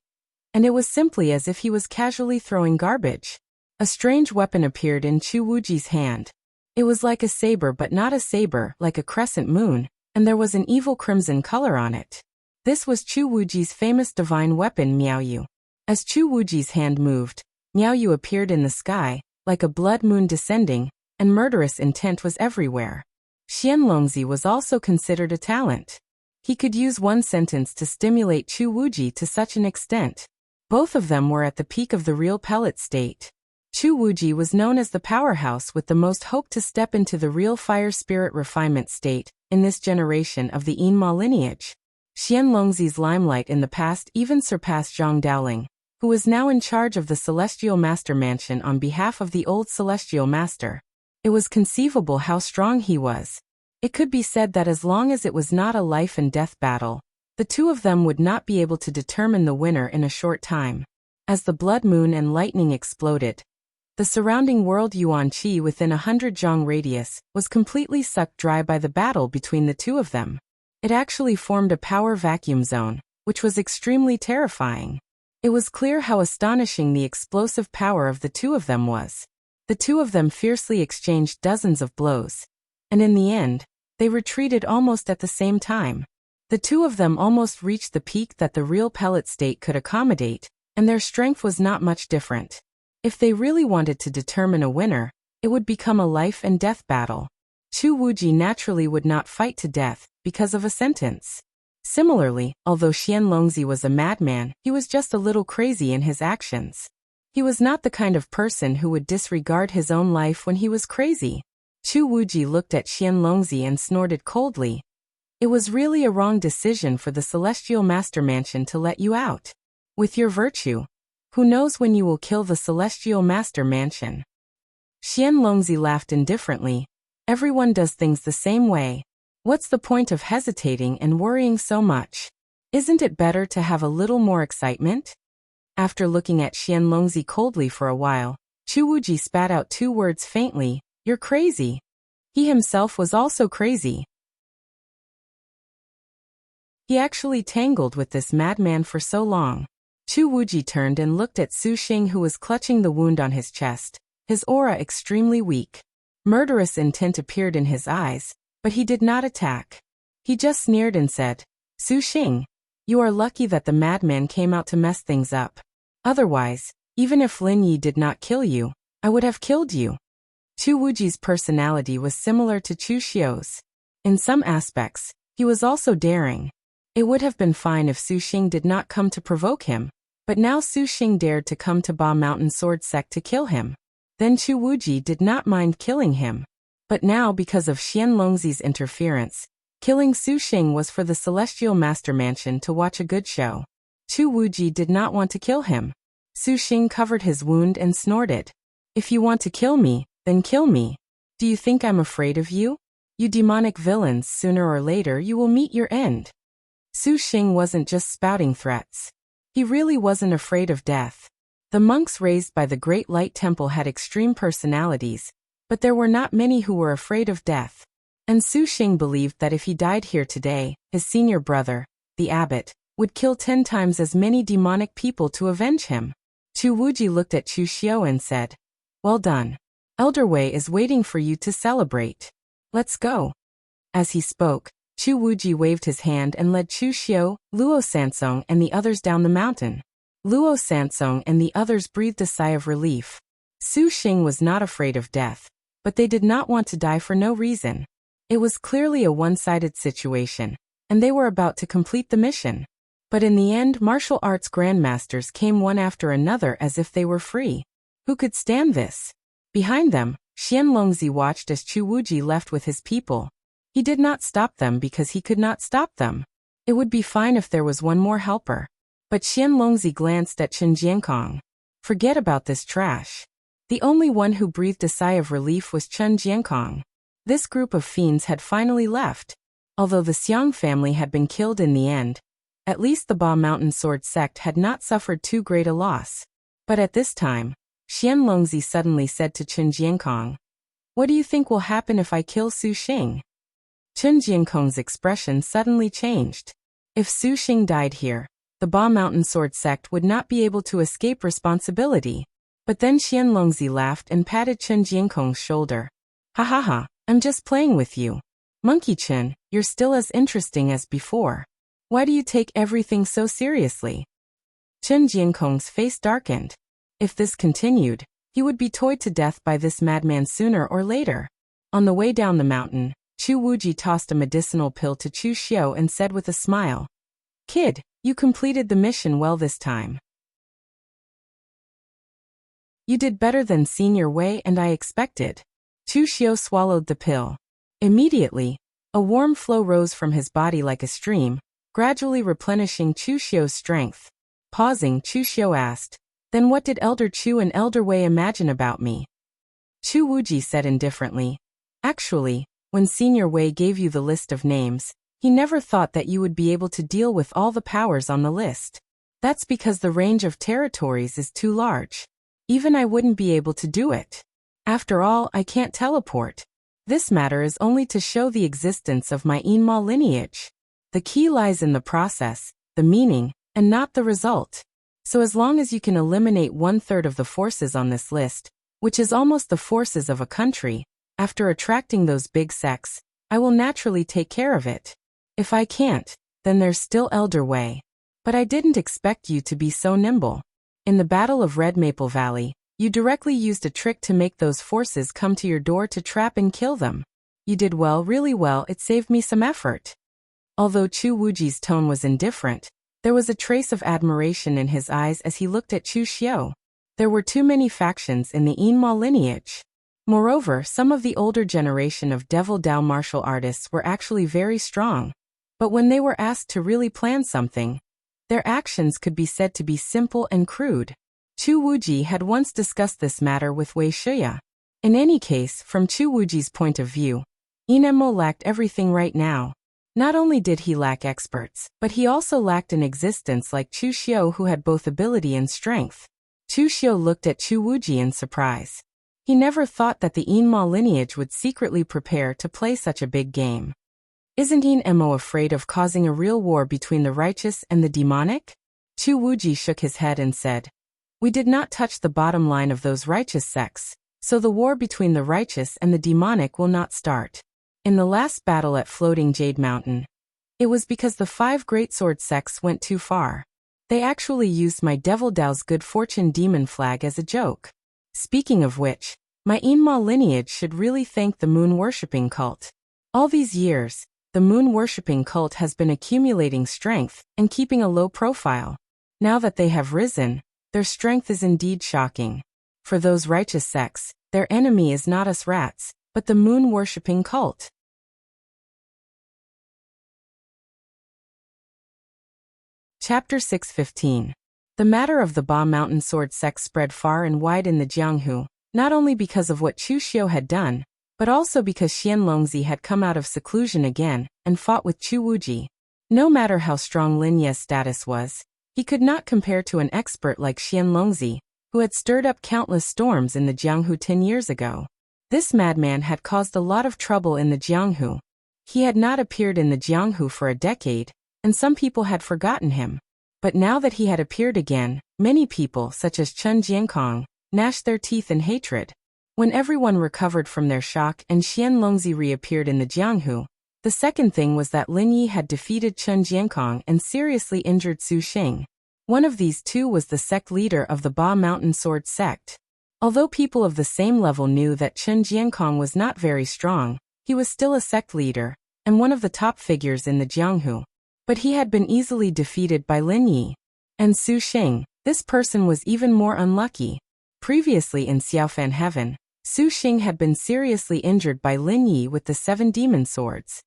and it was simply as if he was casually throwing garbage. A strange weapon appeared in Chu Wuji's hand. It was like a saber but not a saber, like a crescent moon, and there was an evil crimson color on it. This was Chu Wuji's famous divine weapon Miaoyu. As Chu Wuji's hand moved, Miaoyu appeared in the sky, like a blood moon descending, and murderous intent was everywhere. Xianlongzi was also considered a talent. He could use one sentence to stimulate Chu Wuji to such an extent. Both of them were at the peak of the real pellet state. Chu Wuji was known as the powerhouse with the most hope to step into the real fire spirit refinement state in this generation of the Yinma lineage. Xianlongzi's limelight in the past even surpassed Zhang Daoling, who was now in charge of the Celestial Master Mansion on behalf of the old Celestial Master. It was conceivable how strong he was. It could be said that as long as it was not a life and death battle, the two of them would not be able to determine the winner in a short time. As the blood moon and lightning exploded, the surrounding world Yuan Qi within 100 zhang radius was completely sucked dry by the battle between the two of them. It actually formed a power vacuum zone, which was extremely terrifying. It was clear how astonishing the explosive power of the two of them was. The two of them fiercely exchanged dozens of blows, and in the end, they retreated almost at the same time. The two of them almost reached the peak that the real pellet state could accommodate, and their strength was not much different. If they really wanted to determine a winner, it would become a life and death battle. Chu Wuji naturally would not fight to death because of a sentence. Similarly, although Xianlongzi was a madman, he was just a little crazy in his actions. He was not the kind of person who would disregard his own life when he was crazy. Chu Wuji looked at Xianlongzi and snorted coldly. "It was really a wrong decision for the Celestial Master Mansion to let you out. With your virtue, who knows when you will kill the Celestial Master Mansion?" Xianlongzi laughed indifferently. "Everyone does things the same way. What's the point of hesitating and worrying so much? Isn't it better to have a little more excitement? After looking at Xianlongzi coldly for a while, Chu Wuji spat out 2 words faintly, "You're crazy." He himself was also crazy. He actually tangled with this madman for so long. Chu Wuji turned and looked at Su Xing, who was clutching the wound on his chest, his aura extremely weak. Murderous intent appeared in his eyes, but he did not attack. He just sneered and said, "Su Xing, you are lucky that the madman came out to mess things up. Otherwise, even if Lin Yi did not kill you, I would have killed you." Chu Wuji's personality was similar to Chu Xiu's. In some aspects, he was also daring. It would have been fine if Su Xing did not come to provoke him, but now Su Xing dared to come to Ba Mountain Sword Sect to kill him. Then Chu Wuji did not mind killing him. But now, because of Xianlongzi's interference, killing Su Xing was for the Celestial Master Mansion to watch a good show. Chu Wuji did not want to kill him. Su Xing covered his wound and snorted. "If you want to kill me, then kill me. Do you think I'm afraid of you? You demonic villains, sooner or later you will meet your end." Su Xing wasn't just spouting threats. He really wasn't afraid of death. The monks raised by the Great Light Temple had extreme personalities, but there were not many who were afraid of death. And Su Xing believed that if he died here today, his senior brother, the abbot, would kill 10 times as many demonic people to avenge him. Chu Wuji looked at Chu Xiu and said, "Well done. Elder Wei is waiting for you to celebrate. Let's go." As he spoke, Chu Wuji waved his hand and led Chu Xiu, Luo Sansong and the others down the mountain. Luo Sansong and the others breathed a sigh of relief. Su Xing was not afraid of death, but they did not want to die for no reason. It was clearly a one-sided situation, and they were about to complete the mission. But in the end, martial arts grandmasters came one after another as if they were free. Who could stand this? Behind them, Xianlongzi watched as Chu Wuji left with his people. He did not stop them because he could not stop them. It would be fine if there was one more helper. But Xianlongzi glanced at Chen Jiankong. Forget about this trash. The only one who breathed a sigh of relief was Chen Jiankong. This group of fiends had finally left. Although the Xiang family had been killed in the end, at least the Ba Mountain Sword Sect had not suffered too great a loss. But at this time, Xianlongzi suddenly said to Chen Jiankong, "What do you think will happen if I kill Su Xing?" Chen Jiankong's expression suddenly changed. If Su Xing died here, the Ba Mountain Sword Sect would not be able to escape responsibility. But then Xianlongzi laughed and patted Chen Jiankong's shoulder. "Ha ha ha, I'm just playing with you. Monkey Chen, you're still as interesting as before. Why do you take everything so seriously?" Chen Jiankong's face darkened. If this continued, he would be toyed to death by this madman sooner or later. On the way down the mountain, Chu Wuji tossed a medicinal pill to Chu Xiu and said with a smile, "Kid, you completed the mission well this time. You did better than Senior Wei and I expected." Chu Xiu swallowed the pill. Immediately, a warm flow rose from his body like a stream, gradually replenishing Chu Xiu's strength. Pausing, Chu Xiu asked, "Then what did Elder Chu and Elder Wei imagine about me?" Chu Wuji said indifferently, "Actually, when Senior Wei gave you the list of names, he never thought that you would be able to deal with all the powers on the list. That's because the range of territories is too large. Even I wouldn't be able to do it. After all, I can't teleport. This matter is only to show the existence of my Yinma lineage. The key lies in the process, the meaning, and not the result. So as long as you can eliminate 1/3 of the forces on this list, which is almost the forces of a country, after attracting those big sects, I will naturally take care of it. If I can't, then there's still Elder Wei. But I didn't expect you to be so nimble. In the Battle of Red Maple Valley, you directly used a trick to make those forces come to your door to trap and kill them. You did well, really well, it saved me some effort." Although Chu Wuji's tone was indifferent, there was a trace of admiration in his eyes as he looked at Chu Xiu. There were too many factions in the Yinma lineage. Moreover, some of the older generation of Devil Dao martial artists were actually very strong. But when they were asked to really plan something, their actions could be said to be simple and crude. Chu Wuji had once discussed this matter with Wei Shiya. In any case, from Chu Wuji's point of view, Inemo lacked everything right now. Not only did he lack experts, but he also lacked an existence like Chu Xiu, who had both ability and strength. Chu Xiu looked at Chu Wuji in surprise. He never thought that the Inma lineage would secretly prepare to play such a big game. Isn't Inemo afraid of causing a real war between the righteous and the demonic? Chu Wuji shook his head and said, "We did not touch the bottom line of those righteous sects, so the war between the righteous and the demonic will not start. In the last battle at Floating Jade Mountain, it was because the 5 greatsword sects went too far. They actually used my Devil Dao's good fortune demon flag as a joke. Speaking of which, my Inma lineage should really thank the moon-worshipping cult. All these years, the moon-worshipping cult has been accumulating strength and keeping a low profile. Now that they have risen, their strength is indeed shocking. For those righteous sects, their enemy is not us rats, but the moon-worshipping cult." Chapter 6:15. The matter of the Ba Mountain Sword sect spread far and wide in the Jianghu, not only because of what Chu Xiu had done, but also because Xian Longzi had come out of seclusion again and fought with Chu Wuji. No matter how strong Lin Ye's status was, he could not compare to an expert like Xian Longzi, who had stirred up countless storms in the Jianghu 10 years ago. This madman had caused a lot of trouble in the Jianghu. He had not appeared in the Jianghu for a decade, and some people had forgotten him. But now that he had appeared again, many people, such as Chen Jiankong, gnashed their teeth in hatred. When everyone recovered from their shock and Xian Longzi reappeared in the Jianghu, the second thing was that Lin Yi had defeated Chen Jiankong and seriously injured Su Xing. One of these two was the sect leader of the Ba Mountain Sword sect. Although people of the same level knew that Chen Jiankong was not very strong, he was still a sect leader, and one of the top figures in the Jianghu. But he had been easily defeated by Lin Yi. And Su Xing, this person was even more unlucky. Previously in Xiaofan Heaven, Su Xing had been seriously injured by Lin Yi with the 7 demon swords.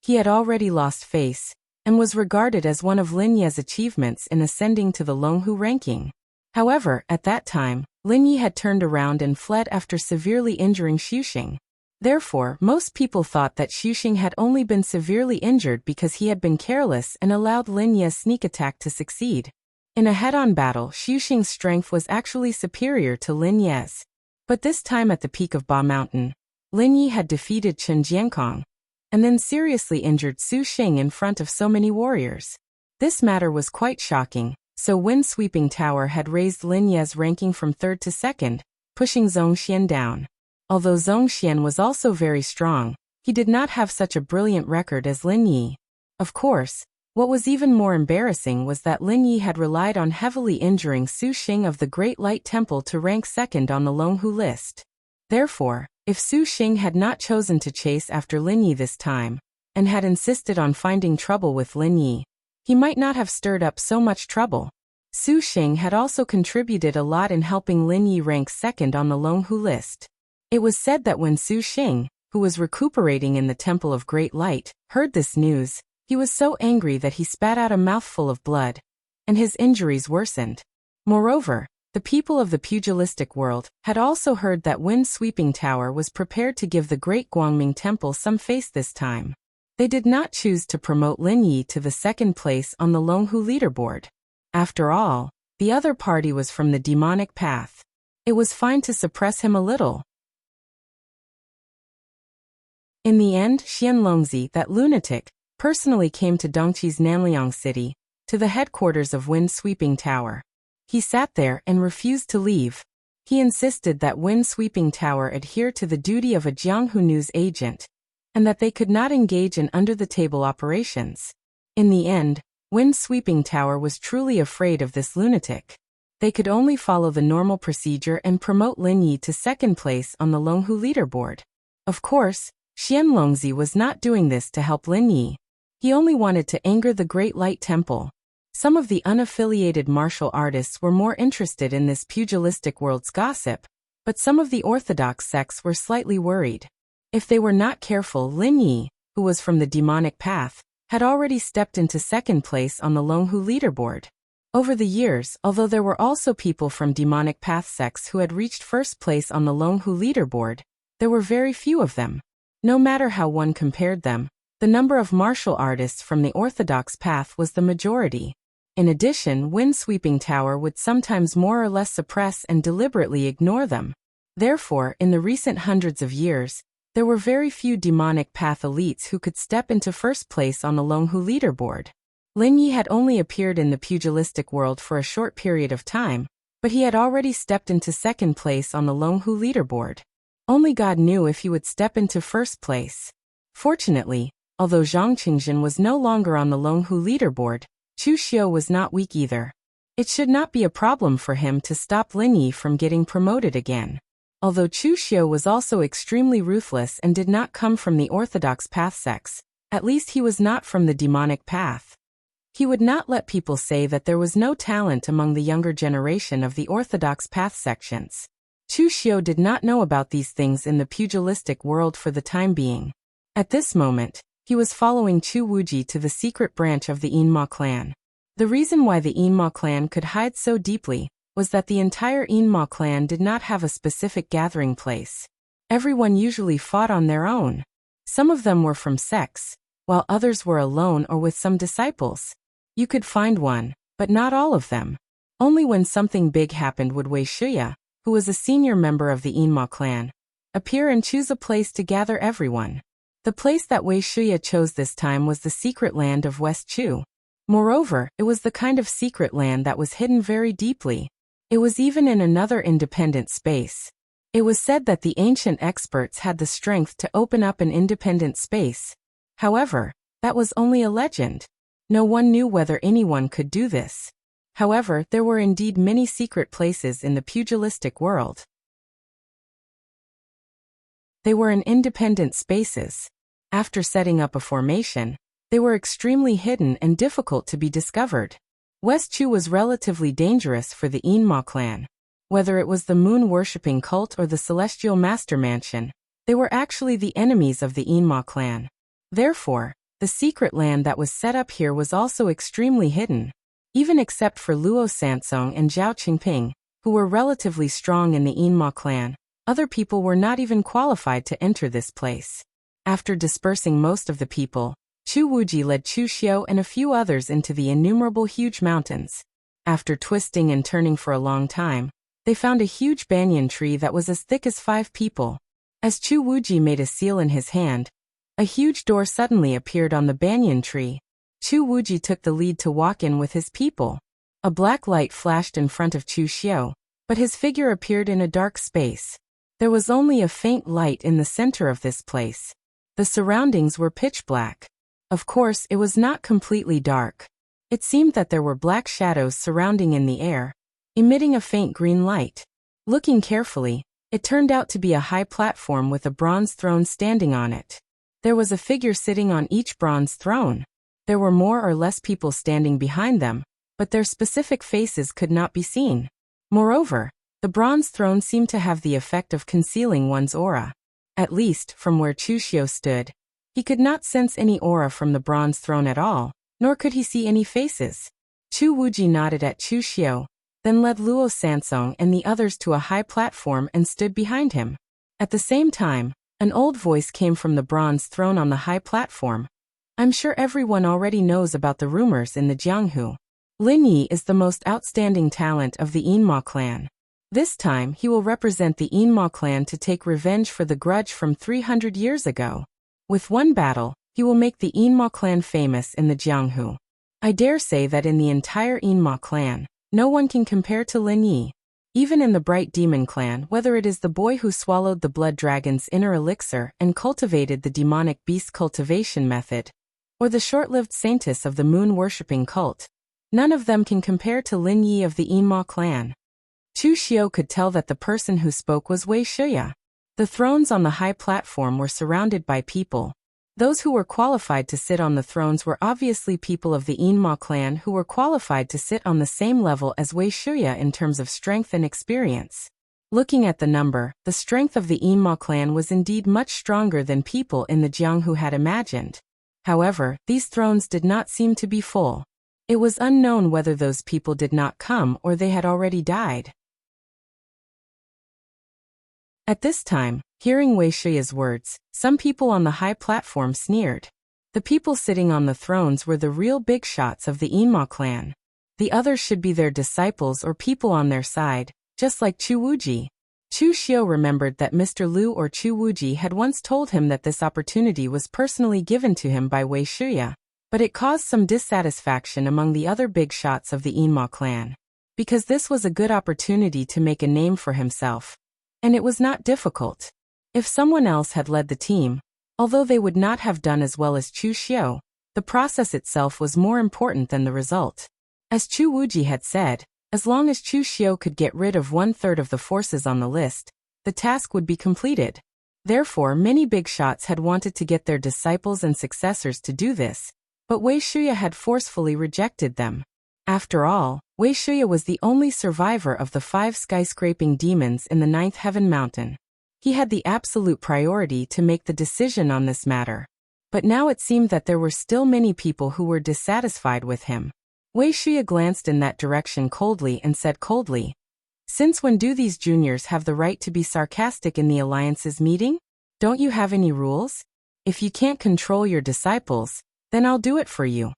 He had already lost face, and was regarded as one of Lin Ye's achievements in ascending to the Longhu ranking. However, at that time, Lin Yi had turned around and fled after severely injuring Xu Xing. Therefore, most people thought that Xu Xing had only been severely injured because he had been careless and allowed Lin Ye's sneak attack to succeed. In a head-on battle, Xu Xing's strength was actually superior to Lin Ye's. But this time at the peak of Ba Mountain, Lin Yi had defeated Chen Jiankong, and then seriously injured Su Xing in front of so many warriors. This matter was quite shocking, so Wind-Sweeping Tower had raised Lin Ye's ranking from 3rd to 2nd, pushing Zhongxian down. Although Zhongxian was also very strong, he did not have such a brilliant record as Lin Yi. Of course, what was even more embarrassing was that Lin Yi had relied on heavily injuring Su Xing of the Great Light Temple to rank 2nd on the Longhu list. Therefore, if Su Xing had not chosen to chase after Lin Yi this time, and had insisted on finding trouble with Lin Yi, he might not have stirred up so much trouble. Su Xing had also contributed a lot in helping Lin Yi rank 2nd on the Longhu list. It was said that when Su Xing, who was recuperating in the Temple of Great Light, heard this news, he was so angry that he spat out a mouthful of blood, and his injuries worsened. Moreover, the people of the pugilistic world had also heard that Wind-Sweeping Tower was prepared to give the Great Guangming Temple some face this time. They did not choose to promote Lin Yi to the 2nd place on the Longhu leaderboard. After all, the other party was from the demonic path. It was fine to suppress him a little. In the end, Xian Longzi, that lunatic, personally came to Dongqi's Nanliang city, to the headquarters of Wind-Sweeping Tower. He sat there and refused to leave. He insisted that Wind-Sweeping Tower adhere to the duty of a Jianghu news agent, and that they could not engage in under-the-table operations. In the end, Wind-Sweeping Tower was truly afraid of this lunatic. They could only follow the normal procedure and promote Lin Yi to 2nd place on the Longhu leaderboard. Of course, Xian Longzi was not doing this to help Lin Yi. He only wanted to anger the Great Light Temple. Some of the unaffiliated martial artists were more interested in this pugilistic world's gossip, but some of the orthodox sects were slightly worried. If they were not careful, Lin Yi, who was from the demonic path, had already stepped into 2nd place on the Longhu leaderboard. Over the years, although there were also people from demonic path sects who had reached 1st place on the Longhu leaderboard, there were very few of them. No matter how one compared them, the number of martial artists from the orthodox path was the majority. In addition, Windsweeping Tower would sometimes more or less suppress and deliberately ignore them. Therefore, in the recent hundreds of years, there were very few demonic path elites who could step into first place on the Longhu leaderboard. Lin Yi had only appeared in the pugilistic world for a short period of time, but he had already stepped into second place on the Longhu leaderboard. Only God knew if he would step into first place. Fortunately, although Zhang Qingjin was no longer on the Longhu leaderboard, Chu Xiu was not weak either. It should not be a problem for him to stop Lin Yi from getting promoted again. Although Chu Xiu was also extremely ruthless and did not come from the orthodox path sects, at least he was not from the demonic path. He would not let people say that there was no talent among the younger generation of the orthodox path sections. Chu Xiu did not know about these things in the pugilistic world for the time being. At this moment, he was following Chu Wuji to the secret branch of the Yinma clan. The reason why the Yinma clan could hide so deeply was that the entire Yinma clan did not have a specific gathering place. Everyone usually fought on their own. Some of them were from sects, while others were alone or with some disciples. You could find one, but not all of them. Only when something big happened would Wei Shuya, who was a senior member of the Yinma clan, appear and choose a place to gather everyone. The place that Wei Shuya chose this time was the secret land of West Chu. Moreover, it was the kind of secret land that was hidden very deeply. It was even in another independent space. It was said that the ancient experts had the strength to open up an independent space. However, that was only a legend. No one knew whether anyone could do this. However, there were indeed many secret places in the pugilistic world. They were in independent spaces. After setting up a formation, they were extremely hidden and difficult to be discovered. West Chu was relatively dangerous for the Yinma clan. Whether it was the moon-worshipping cult or the celestial master mansion, they were actually the enemies of the Yinma clan. Therefore, the secret land that was set up here was also extremely hidden. Even except for Luo Sansong and Zhao Qingping, who were relatively strong in the Yinma clan, other people were not even qualified to enter this place. After dispersing most of the people, Chu Wuji led Chu Xiu and a few others into the innumerable huge mountains. After twisting and turning for a long time, they found a huge banyan tree that was as thick as 5 people. As Chu Wuji made a seal in his hand, a huge door suddenly appeared on the banyan tree. Chu Wuji took the lead to walk in with his people. A black light flashed in front of Chu Xiu, but his figure appeared in a dark space. There was only a faint light in the center of this place. The surroundings were pitch black. Of course, it was not completely dark. It seemed that there were black shadows surrounding in the air, emitting a faint green light. Looking carefully, it turned out to be a high platform with a bronze throne standing on it. There was a figure sitting on each bronze throne. There were more or less people standing behind them, but their specific faces could not be seen. Moreover, the bronze throne seemed to have the effect of concealing one's aura. At least, from where Chu Xiu stood, he could not sense any aura from the bronze throne at all, nor could he see any faces. Chu Wuji nodded at Chu Xiu, then led Luo Sansong and the others to a high platform and stood behind him. At the same time, an old voice came from the bronze throne on the high platform. I'm sure everyone already knows about the rumors in the Jianghu. Lin Yi is the most outstanding talent of the Yinma clan. This time he will represent the Yinma clan to take revenge for the grudge from 300 years ago. With one battle, he will make the Yinma clan famous in the Jianghu. I dare say that in the entire Yinma clan, no one can compare to Lin Yi. Even in the Bright Demon clan, whether it is the boy who swallowed the blood dragon's inner elixir and cultivated the demonic beast cultivation method, or the short-lived saintess of the moon-worshipping cult, none of them can compare to Lin Yi of the Yinma clan. Chu Xiu could tell that the person who spoke was Wei Shuya. The thrones on the high platform were surrounded by people. Those who were qualified to sit on the thrones were obviously people of the Yinma clan who were qualified to sit on the same level as Wei Shuya in terms of strength and experience. Looking at the number, the strength of the Yinma clan was indeed much stronger than people in the Jianghu had imagined. However, these thrones did not seem to be full. It was unknown whether those people did not come or they had already died. At this time, Hearing Wei Shuya's words, some people on the high platform sneered. The people sitting on the thrones were the real big shots of the Yinma clan. The others should be their disciples or people on their side, just like Chu Wuji. Chu Xiu remembered that Mr. Liu or Chu Wuji had once told him that this opportunity was personally given to him by Wei Shuya, but it caused some dissatisfaction among the other big shots of the Yinma clan. Because this was a good opportunity to make a name for himself. And it was not difficult. If someone else had led the team, although they would not have done as well as Chu Xiu, the process itself was more important than the result. As Chu Wuji had said, as long as Chu Xiu could get rid of 1/3 of the forces on the list, the task would be completed. Therefore, many big shots had wanted to get their disciples and successors to do this, but Wei Shuya had forcefully rejected them. After all, Wei Shuya was the only survivor of the 5 skyscraping demons in the 9th Heaven Mountain. He had the absolute priority to make the decision on this matter. But now it seemed that there were still many people who were dissatisfied with him. Wei Shuya glanced in that direction coldly and said coldly, "Since when do these juniors have the right to be sarcastic in the Alliance's meeting? Don't you have any rules? If you can't control your disciples, then I'll do it for you."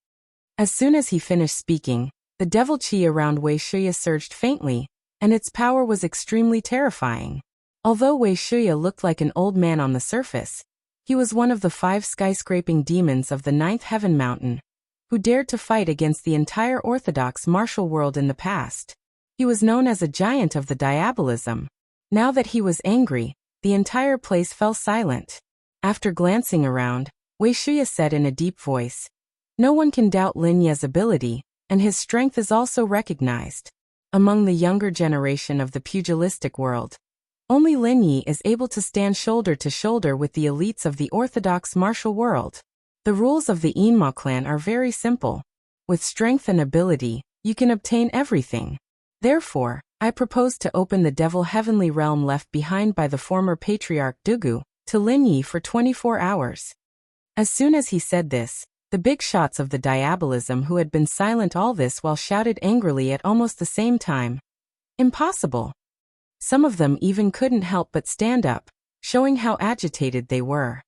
As soon as he finished speaking, the devil chi around Wei Shuya surged faintly, and its power was extremely terrifying. Although Wei Shuya looked like an old man on the surface, he was one of the 5 skyscraping demons of the 9th Heaven Mountain, who dared to fight against the entire orthodox martial world in the past. He was known as a giant of the diabolism. Now that he was angry, the entire place fell silent. After glancing around, Wei Shuya said in a deep voice, "No one can doubt Lin Ye's ability, and his strength is also recognized. Among the younger generation of the pugilistic world, only Lin Yi is able to stand shoulder to shoulder with the elites of the orthodox martial world. The rules of the Yinma clan are very simple. With strength and ability, you can obtain everything. Therefore, I propose to open the devil heavenly realm left behind by the former patriarch Dugu to Lin Yi for 24 hours. As soon as he said this, the big shots of the diabolism who had been silent all this while shouted angrily at almost the same time, "Impossible!" Some of them even couldn't help but stand up, showing how agitated they were.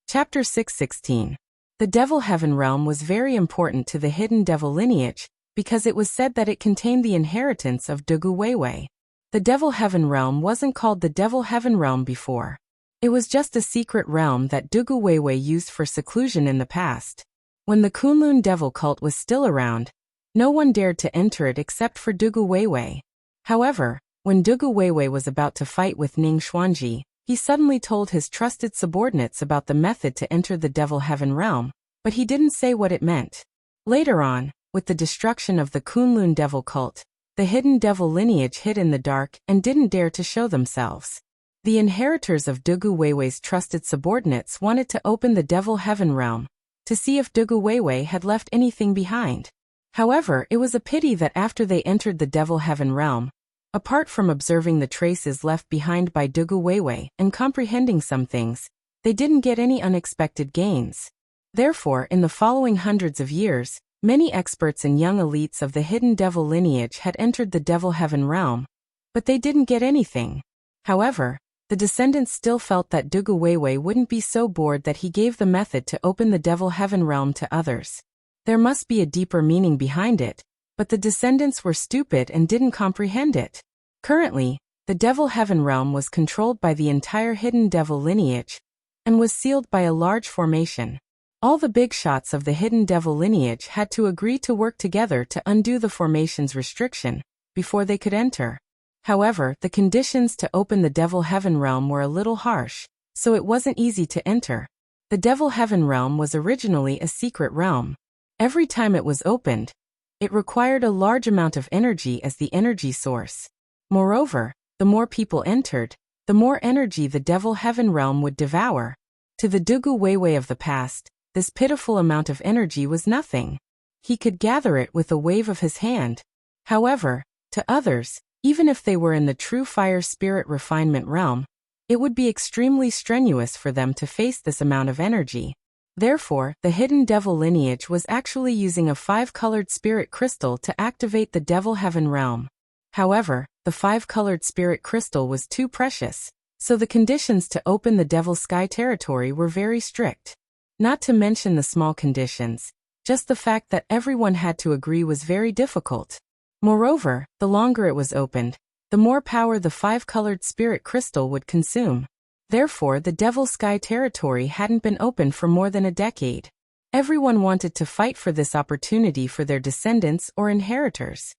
Chapter 6:16. The Devil Heaven Realm was very important to the hidden devil lineage, because it was said that it contained the inheritance of Dugu Weiwei. The Devil Heaven Realm wasn't called the Devil Heaven Realm before. It was just a secret realm that Dugu Weiwei used for seclusion in the past. When the Kunlun devil cult was still around, no one dared to enter it except for Dugu Weiwei. However, when Dugu Weiwei was about to fight with Ning Xuanji, he suddenly told his trusted subordinates about the method to enter the Devil Heaven Realm, but he didn't say what it meant. Later on, with the destruction of the Kunlun devil cult, the hidden devil lineage hid in the dark and didn't dare to show themselves. The inheritors of Dugu Weiwei's trusted subordinates wanted to open the Devil Heaven Realm, to see if Dugu Weiwei had left anything behind. However, it was a pity that after they entered the Devil Heaven Realm, apart from observing the traces left behind by Dugu Weiwei and comprehending some things, they didn't get any unexpected gains. Therefore, in the following hundreds of years, many experts and young elites of the hidden devil lineage had entered the Devil Heaven Realm, but they didn't get anything. However, the descendants still felt that Dugu Weiwei wouldn't be so bored that he gave the method to open the Devil Heaven Realm to others. There must be a deeper meaning behind it, but the descendants were stupid and didn't comprehend it. Currently, the Devil Heaven Realm was controlled by the entire hidden devil lineage, and was sealed by a large formation. All the big shots of the hidden devil lineage had to agree to work together to undo the formation's restriction, before they could enter. However, the conditions to open the Devil Heaven Realm were a little harsh, so it wasn't easy to enter. The Devil Heaven Realm was originally a secret realm. Every time it was opened, it required a large amount of energy as the energy source. Moreover, the more people entered, the more energy the Devil Heaven Realm would devour. To the Dugu Weiwei of the past, this pitiful amount of energy was nothing. He could gather it with a wave of his hand. However, to others, even if they were in the true fire spirit refinement realm, it would be extremely strenuous for them to face this amount of energy. Therefore, the hidden devil lineage was actually using a 5-colored spirit crystal to activate the Devil Heaven Realm. However, the 5-colored spirit crystal was too precious, so the conditions to open the Devil Sky territory were very strict. Not to mention the small conditions, just the fact that everyone had to agree was very difficult. Moreover, the longer it was opened, the more power the 5-colored spirit crystal would consume. Therefore, the Devil Sky territory hadn't been opened for more than a decade. Everyone wanted to fight for this opportunity for their descendants or inheritors.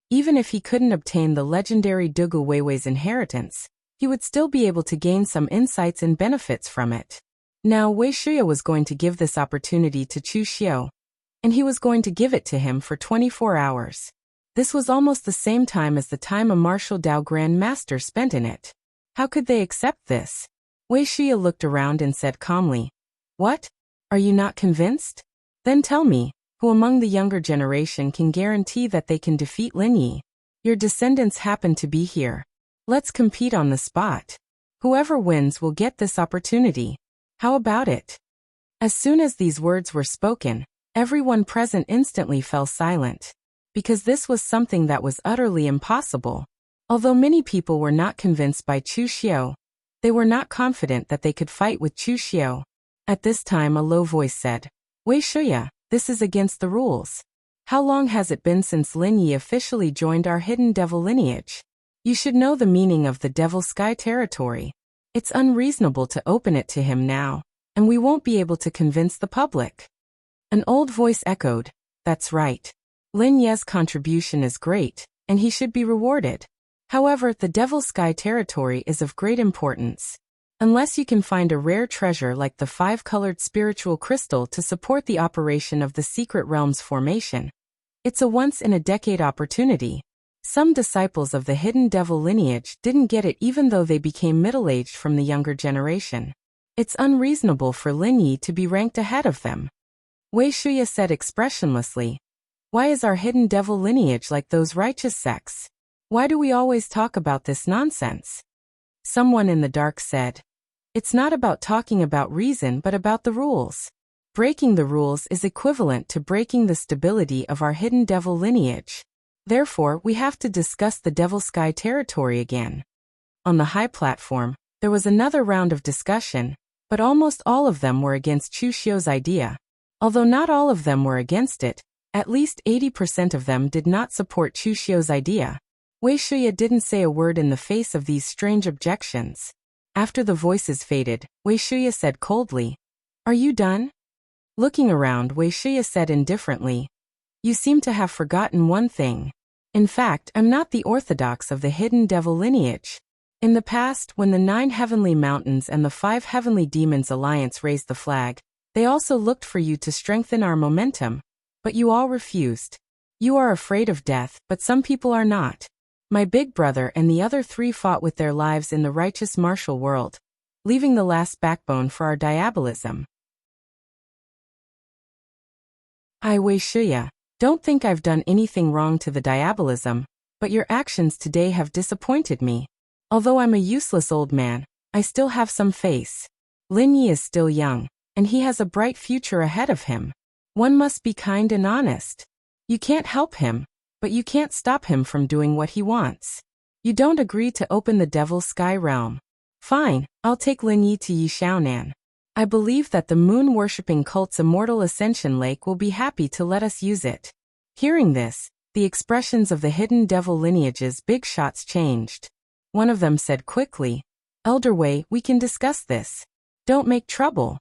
Even if he couldn't obtain the legendary Dugu Weiwei's inheritance, he would still be able to gain some insights and benefits from it. Now Wei Shuya was going to give this opportunity to Chu Xiu, and he was going to give it to him for 24 hours. This was almost the same time as the time a martial Dao Grand Master spent in it. How could they accept this? Wei Shuya looked around and said calmly, "What? Are you not convinced? Then tell me, who among the younger generation can guarantee that they can defeat Lin Yi? Your descendants happen to be here. Let's compete on the spot. Whoever wins will get this opportunity. How about it?" As soon as these words were spoken, everyone present instantly fell silent, because this was something that was utterly impossible. Although many people were not convinced by Chu Xiu, they were not confident that they could fight with Chu Xiu. At this time a low voice said, "Wei Shuya, this is against the rules. How long has it been since Lin Yi officially joined our hidden devil lineage? You should know the meaning of the Devil Sky territory. It's unreasonable to open it to him now, and we won't be able to convince the public." An old voice echoed, "That's right. Lin Ye's contribution is great, and he should be rewarded. However, the Devil Sky territory is of great importance. Unless you can find a rare treasure like the 5-colored spiritual crystal to support the operation of the Secret Realm's formation, it's a once-in-a-decade opportunity." Some disciples of the hidden devil lineage didn't get it even though they became middle-aged from the younger generation. It's unreasonable for Lin Yi to be ranked ahead of them. Wei Shuya said expressionlessly, "Why is our hidden devil lineage like those righteous sects? Why do we always talk about this nonsense?" Someone in the dark said, "It's not about talking about reason but about the rules. Breaking the rules is equivalent to breaking the stability of our hidden devil lineage. Therefore, we have to discuss the Devil Sky territory again." On the high platform, there was another round of discussion, but almost all of them were against Chu Xiu's idea. Although not all of them were against it, at least 80% of them did not support Chu Xiu's idea. Wei Shuya didn't say a word in the face of these strange objections. After the voices faded, Wei Shuya said coldly, "Are you done?" Looking around, Wei Shuya said indifferently, "You seem to have forgotten one thing. In fact, I'm not the orthodox of the hidden devil lineage. In the past, when the 9 heavenly mountains and the 5 heavenly demons alliance raised the flag, they also looked for you to strengthen our momentum, but you all refused. You are afraid of death, but some people are not. My big brother and the other 3 fought with their lives in the righteous martial world, leaving the last backbone for our diabolism. I, Wei Shuya, don't think I've done anything wrong to the diabolism, but your actions today have disappointed me. Although I'm a useless old man, I still have some face. Lin Yi is still young, and he has a bright future ahead of him. One must be kind and honest. You can't help him, but you can't stop him from doing what he wants. You don't agree to open the Devil Sky realm. Fine, I'll take Lin Yi to Yishaonan. I believe that the moon-worshipping cult's immortal ascension lake will be happy to let us use it." Hearing this, the expressions of the hidden devil lineage's big shots changed. One of them said quickly, "Elder Wei, we can discuss this. Don't make trouble."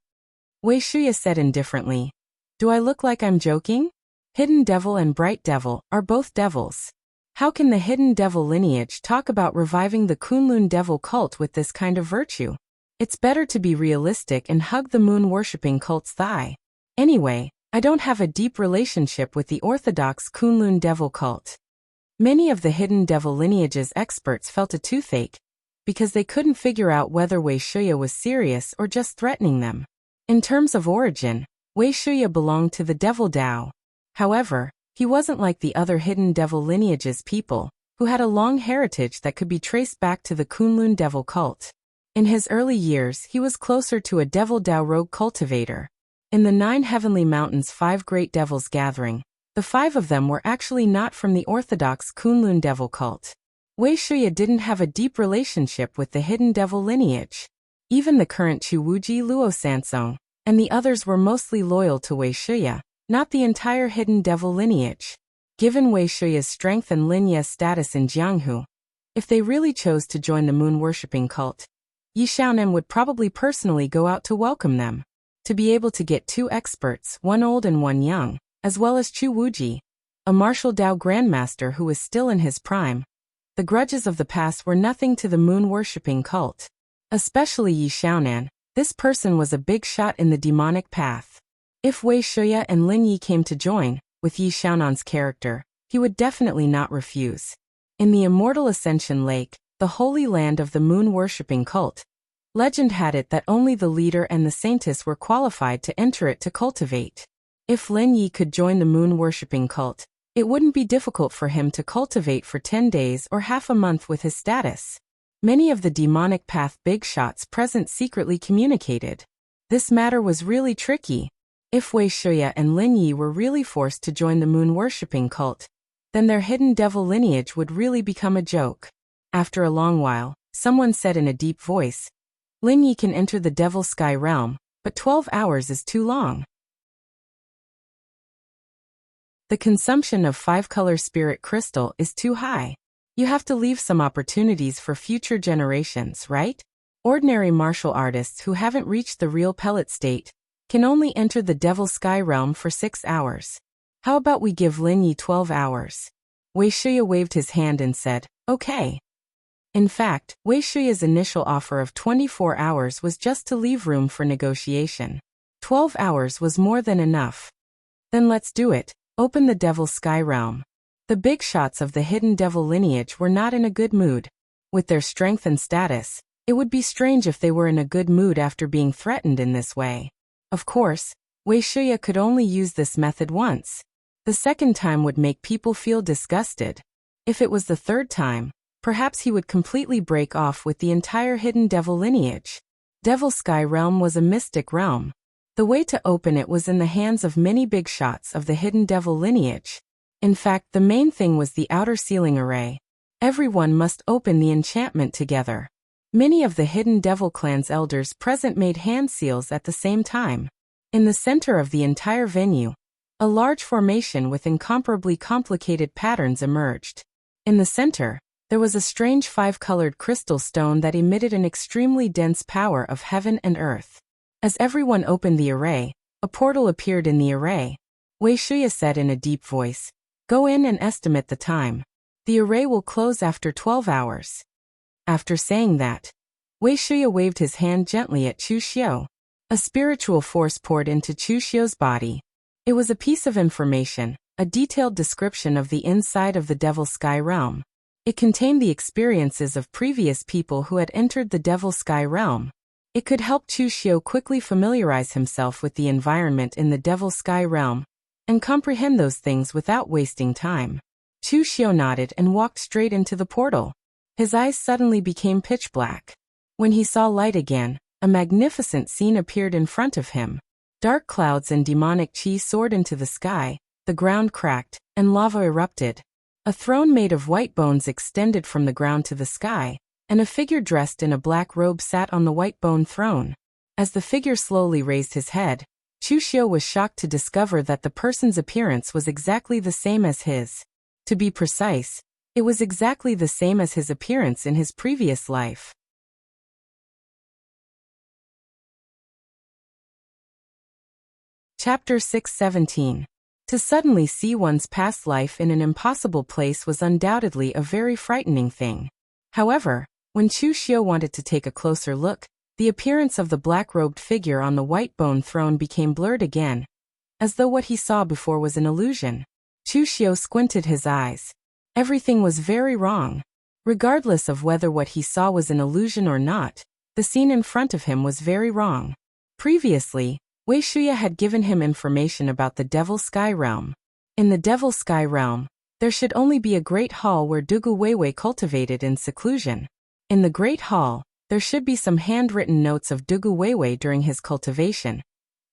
Wei Shuya said indifferently, "Do I look like I'm joking? Hidden devil and bright devil are both devils. How can the hidden devil lineage talk about reviving the Kunlun devil cult with this kind of virtue? It's better to be realistic and hug the moon-worshipping cult's thigh. Anyway, I don't have a deep relationship with the orthodox Kunlun devil cult." Many of the hidden devil lineage's experts felt a toothache, because they couldn't figure out whether Wei Shuya was serious or just threatening them. In terms of origin, Wei Shuya belonged to the Devil Dao. However, he wasn't like the other hidden devil lineage's people, who had a long heritage that could be traced back to the Kunlun devil cult. In his early years, he was closer to a Devil Dao rogue cultivator. In the 9 heavenly mountains' 5 great devils gathering, The 5 of them were actually not from the orthodox Kunlun devil cult. Wei Shuya didn't have a deep relationship with the hidden devil lineage. Even the current Chuwuji Luo Sansong and the others were mostly loyal to Wei Shuya, not the entire hidden devil lineage. Given Wei Shuya's strength and Linya's status in Jianghu, if they really chose to join the moon-worshipping cult, Yi Xiaonan would probably personally go out to welcome them. To be able to get 2 experts, one old and one young, as well as Chu Wuji, a martial Dao grandmaster who was still in his prime. The grudges of the past were nothing to the moon-worshipping cult. Especially Yi Xiaonan, this person was a big shot in the demonic path. If Wei Shuya and Lin Yi came to join, with Yi Xiaonan's character, he would definitely not refuse. In the Immortal Ascension Lake, the holy land of the moon-worshipping cult, legend had it that only the leader and the saintess were qualified to enter it to cultivate. If Lin Yi could join the moon-worshipping cult, it wouldn't be difficult for him to cultivate for 10 days or half a month with his status. Many of the demonic path big shots present secretly communicated. This matter was really tricky. If Wei Shuya and Lin Yi were really forced to join the moon-worshipping cult, then their hidden devil lineage would really become a joke. After a long while, someone said in a deep voice, Lin Yi can enter the devil sky realm, but 12 hours is too long. The consumption of 5-color spirit crystal is too high. You have to leave some opportunities for future generations, right? Ordinary martial artists who haven't reached the real pellet state can only enter the devil sky realm for 6 hours. How about we give Lin Yi 12 hours? Wei Shuya waved his hand and said, okay. In fact, Wei Shuya's initial offer of 24 hours was just to leave room for negotiation. 12 hours was more than enough. Then let's do it. Open the devil sky realm. The big shots of the hidden devil lineage were not in a good mood. With their strength and status, it would be strange if they were in a good mood after being threatened in this way. Of course, Wei Shuya could only use this method once. The second time would make people feel disgusted. If it was the third time, perhaps he would completely break off with the entire hidden devil lineage. Devil Sky Realm was a mystic realm. The way to open it was in the hands of many big shots of the hidden devil lineage. In fact, the main thing was the outer ceiling array. Everyone must open the enchantment together. Many of the hidden devil clan's elders present made hand seals at the same time. In the center of the entire venue, a large formation with incomparably complicated patterns emerged. In the center, there was a strange 5-colored crystal stone that emitted an extremely dense power of heaven and earth. As everyone opened the array, a portal appeared in the array. Wei Shuya said in a deep voice, "Go in and estimate the time. The array will close after 12 hours. After saying that, Wei Shuya waved his hand gently at Chu Xiu. A spiritual force poured into Chu Xiu's body. It was a piece of information, a detailed description of the inside of the Devil Sky Realm. It contained the experiences of previous people who had entered the Devil Sky Realm. It could help Chu Xiu quickly familiarize himself with the environment in the Devil Sky Realm and comprehend those things without wasting time. Chu Xiu nodded and walked straight into the portal. His eyes suddenly became pitch black. When he saw light again, a magnificent scene appeared in front of him. Dark clouds and demonic chi soared into the sky, the ground cracked, and lava erupted. A throne made of white bones extended from the ground to the sky, and a figure dressed in a black robe sat on the white bone throne. As the figure slowly raised his head, Chu Xiu was shocked to discover that the person's appearance was exactly the same as his. To be precise, it was exactly the same as his appearance in his previous life. Chapter 617. To suddenly see one's past life in an impossible place was undoubtedly a very frightening thing. However, when Chu Xiu wanted to take a closer look, the appearance of the black-robed figure on the white bone throne became blurred again, as though what he saw before was an illusion. Chu Xiu squinted his eyes. Everything was very wrong. Regardless of whether what he saw was an illusion or not, the scene in front of him was very wrong. Previously, Wei Shuya had given him information about the Devil Sky Realm. In the Devil Sky Realm, there should only be a great hall where Dugu Weiwei cultivated in seclusion. In the great hall, there should be some handwritten notes of Dugu Weiwei during his cultivation,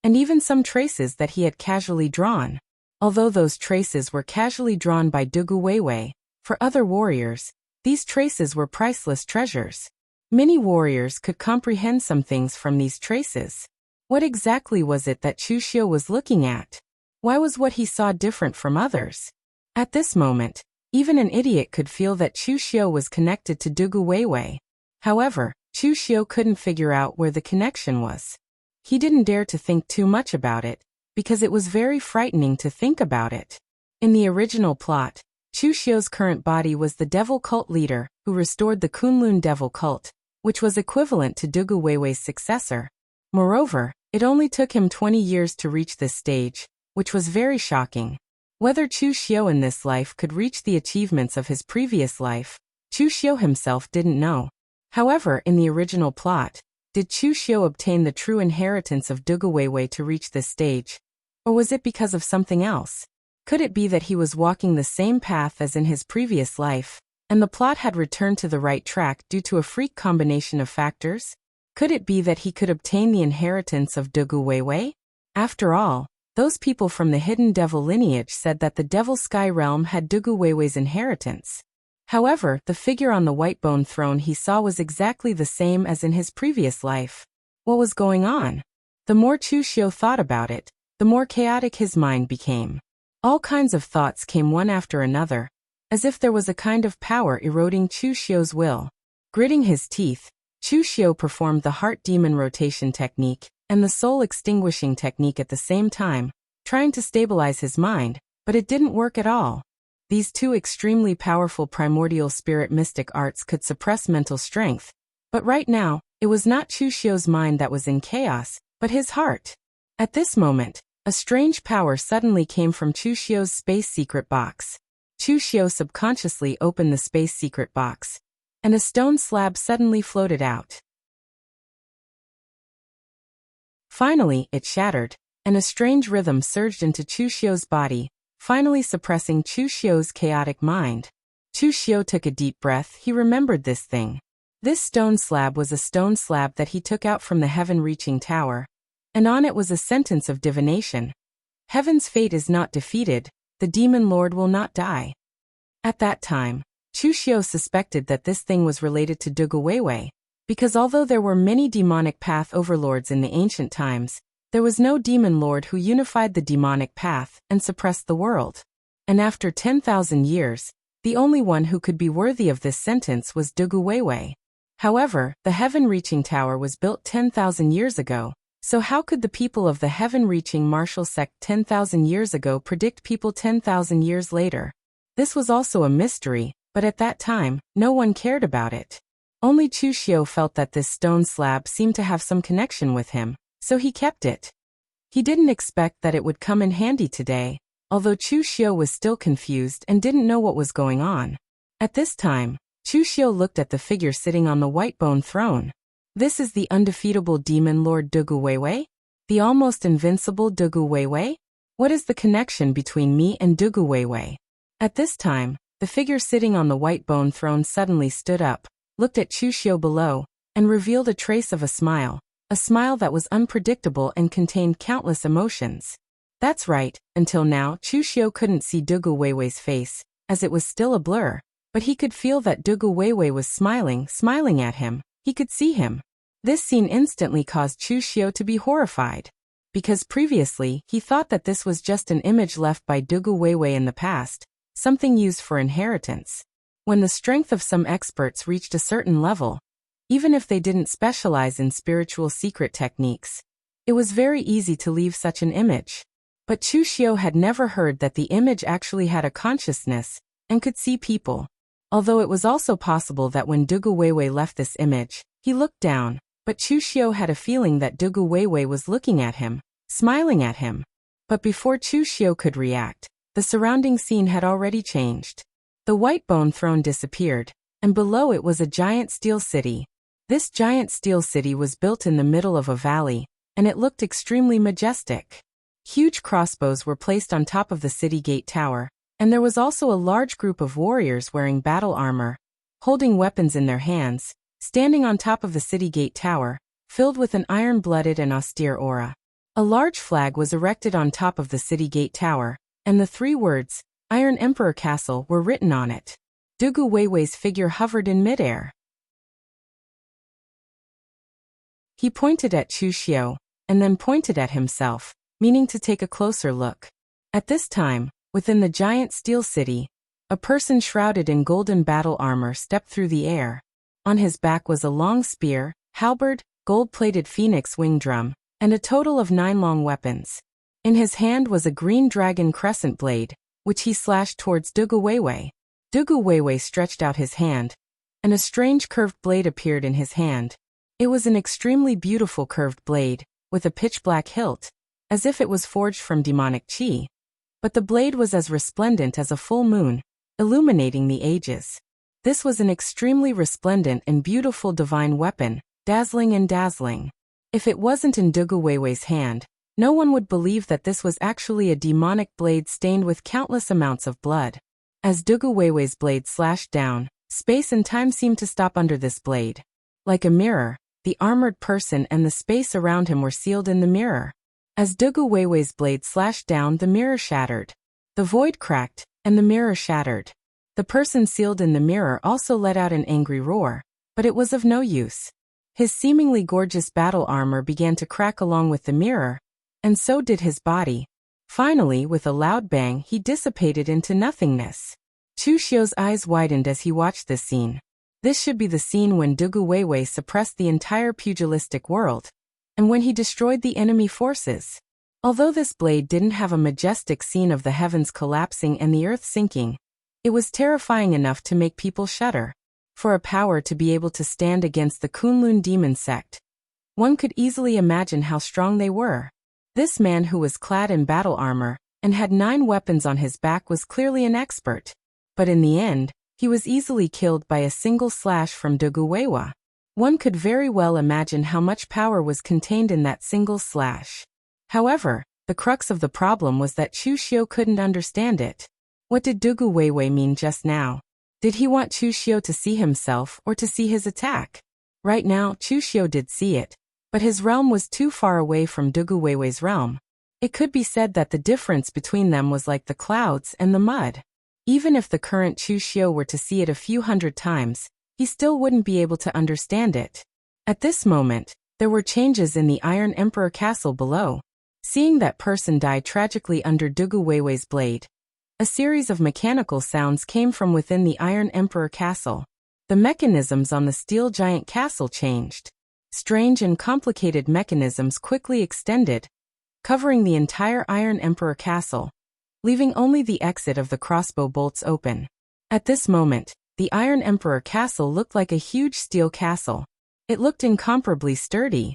and even some traces that he had casually drawn. Although those traces were casually drawn by Dugu Weiwei, for other warriors, these traces were priceless treasures. Many warriors could comprehend some things from these traces. What exactly was it that Chu Xiu was looking at? Why was what he saw different from others? At this moment, even an idiot could feel that Chu Xiu was connected to Dugu Weiwei. However, Chu Xiu couldn't figure out where the connection was. He didn't dare to think too much about it, because it was very frightening to think about it. In the original plot, Chu Xiu's current body was the devil cult leader who restored the Kunlun devil cult, which was equivalent to Dugu Weiwei's successor. Moreover, it only took him 20 years to reach this stage, which was very shocking. Whether Chu Xiu in this life could reach the achievements of his previous life, Chu Xiu himself didn't know. However, in the original plot, did Chu Xiu obtain the true inheritance of Dugu Weiwei to reach this stage? Or was it because of something else? Could it be that he was walking the same path as in his previous life, and the plot had returned to the right track due to a freak combination of factors? Could it be that he could obtain the inheritance of Dugu Weiwei? After all, those people from the hidden devil lineage said that the Devil Sky Realm had Dugu Weiwei's inheritance. However, the figure on the white bone throne he saw was exactly the same as in his previous life. What was going on? The more Chu Xiu thought about it, the more chaotic his mind became. All kinds of thoughts came one after another, as if there was a kind of power eroding Chu Xiu's will. Gritting his teeth, Chu Xiu performed the heart demon rotation technique and the soul extinguishing technique at the same time, trying to stabilize his mind, but it didn't work at all. These two extremely powerful primordial spirit mystic arts could suppress mental strength, but right now, it was not Chu Xiu's mind that was in chaos, but his heart. At this moment, a strange power suddenly came from Chu Xiu's space secret box. Chu Xiu subconsciously opened the space secret box, and a stone slab suddenly floated out. Finally, it shattered, and a strange rhythm surged into Chu Xiu's body, finally suppressing Chu Xiu's chaotic mind. Chu Xiu took a deep breath. He remembered this thing. This stone slab was a stone slab that he took out from the heaven-reaching tower, and on it was a sentence of divination. Heaven's fate is not defeated, the demon lord will not die. At that time, Chu Xiu suspected that this thing was related to Dugu Weiwei, because although there were many demonic path overlords in the ancient times, there was no demon lord who unified the demonic path and suppressed the world. And after 10,000 years, the only one who could be worthy of this sentence was Dugu Weiwei. However, the heaven-reaching tower was built 10,000 years ago, so how could the people of the heaven-reaching martial sect 10,000 years ago predict people 10,000 years later? This was also a mystery, but at that time, no one cared about it. Only Chu Xiu felt that this stone slab seemed to have some connection with him, so he kept it. He didn't expect that it would come in handy today, although Chu Xiu was still confused and didn't know what was going on. At this time, Chu Xiu looked at the figure sitting on the white bone throne. This is the undefeatable demon lord Dugu Weiwei? The almost invincible Dugu Weiwei? What is the connection between me and Dugu Weiwei? At this time, the figure sitting on the white bone throne suddenly stood up, looked at Chu Xiu below, and revealed a trace of a smile that was unpredictable and contained countless emotions. That's right, until now Chu Xiu couldn't see Dugu Weiwei's face, as it was still a blur, but he could feel that Dugu Weiwei was smiling at him. He could see him. This scene instantly caused Chu Xiu to be horrified, because previously he thought that this was just an image left by Dugu Weiwei in the past, something used for inheritance. When the strength of some experts reached a certain level, even if they didn't specialize in spiritual secret techniques, it was very easy to leave such an image. But Chu Xiu had never heard that the image actually had a consciousness and could see people. Although it was also possible that when Dugu Weiwei left this image, he looked down, but Chu Xiu had a feeling that Dugu Weiwei was looking at him, smiling at him. But before Chu Xiu could react, the surrounding scene had already changed. The white bone throne disappeared, and below it was a giant steel city. This giant steel city was built in the middle of a valley, and it looked extremely majestic. Huge crossbows were placed on top of the city gate tower, and there was also a large group of warriors wearing battle armor, holding weapons in their hands, standing on top of the city gate tower, filled with an iron-blooded and austere aura. A large flag was erected on top of the city gate tower, and the 3 words, Iron Emperor Castle, were written on it. Dugu Weiwei's figure hovered in midair. He pointed at Chu Xiu, and then pointed at himself, meaning to take a closer look. At this time, within the giant steel city, a person shrouded in golden battle armor stepped through the air. On his back was a long spear, halberd, gold-plated phoenix wing drum, and a total of 9 long weapons. In his hand was a green dragon crescent blade, which he slashed towards Dugu Weiwei. Dugu Weiwei stretched out his hand, and a strange curved blade appeared in his hand. It was an extremely beautiful curved blade, with a pitch-black hilt, as if it was forged from demonic qi. But the blade was as resplendent as a full moon, illuminating the ages. This was an extremely resplendent and beautiful divine weapon, dazzling and dazzling. If it wasn't in Dugu Weiwei's hand, no one would believe that this was actually a demonic blade stained with countless amounts of blood. As Dugu Weiwei's blade slashed down, space and time seemed to stop under this blade. Like a mirror, the armored person and the space around him were sealed in the mirror. As Dugu Weiwei's blade slashed down, the mirror shattered. The void cracked, and the mirror shattered. The person sealed in the mirror also let out an angry roar, but it was of no use. His seemingly gorgeous battle armor began to crack along with the mirror, and so did his body. Finally, with a loud bang, he dissipated into nothingness. Chu Xiu's eyes widened as he watched this scene. This should be the scene when Dugu Weiwei suppressed the entire pugilistic world, and when he destroyed the enemy forces. Although this blade didn't have a majestic scene of the heavens collapsing and the earth sinking, it was terrifying enough to make people shudder. For a power to be able to stand against the Kunlun demon sect, one could easily imagine how strong they were. This man who was clad in battle armor and had 9 weapons on his back was clearly an expert. But in the end, he was easily killed by a single slash from Dugu Weiwei. One could very well imagine how much power was contained in that single slash. However, the crux of the problem was that Chu Xiu couldn't understand it. What did Dugu Weiwei mean just now? Did he want Chu Xiu to see himself or to see his attack? Right now, Chu Xiu did see it, but his realm was too far away from Dugu Weiwei's realm. It could be said that the difference between them was like the clouds and the mud. Even if the current Chu Xiu were to see it a few hundred times, he still wouldn't be able to understand it. At this moment, there were changes in the Iron Emperor Castle below. Seeing that person die tragically under Dugu Weiwei's blade, a series of mechanical sounds came from within the Iron Emperor Castle. The mechanisms on the steel giant castle changed. Strange and complicated mechanisms quickly extended, covering the entire Iron Emperor Castle, leaving only the exit of the crossbow bolts open. At this moment, the Iron Emperor Castle looked like a huge steel castle. It looked incomparably sturdy.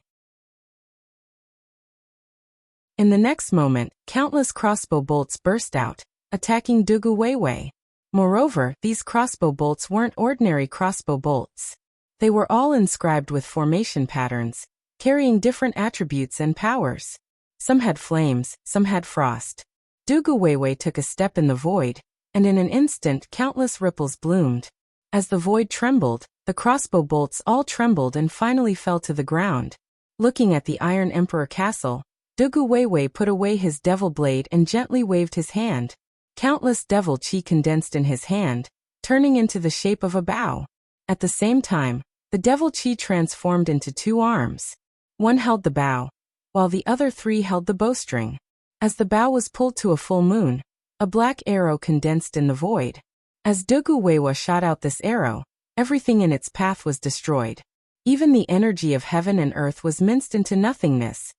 In the next moment, countless crossbow bolts burst out, attacking Dugu Weiwei. Moreover, these crossbow bolts weren't ordinary crossbow bolts. They were all inscribed with formation patterns, carrying different attributes and powers. Some had flames, some had frost. Dugu Weiwei took a step in the void, and in an instant countless ripples bloomed. As the void trembled, the crossbow bolts all trembled and finally fell to the ground. Looking at the Iron Emperor Castle, Dugu Weiwei put away his devil blade and gently waved his hand. Countless devil qi condensed in his hand, turning into the shape of a bow. At the same time, the devil qi transformed into 2 arms. One held the bow, while the other 3 held the bowstring. As the bow was pulled to a full moon, a black arrow condensed in the void. As Dugu Weiwei shot out this arrow, everything in its path was destroyed. Even the energy of heaven and earth was minced into nothingness,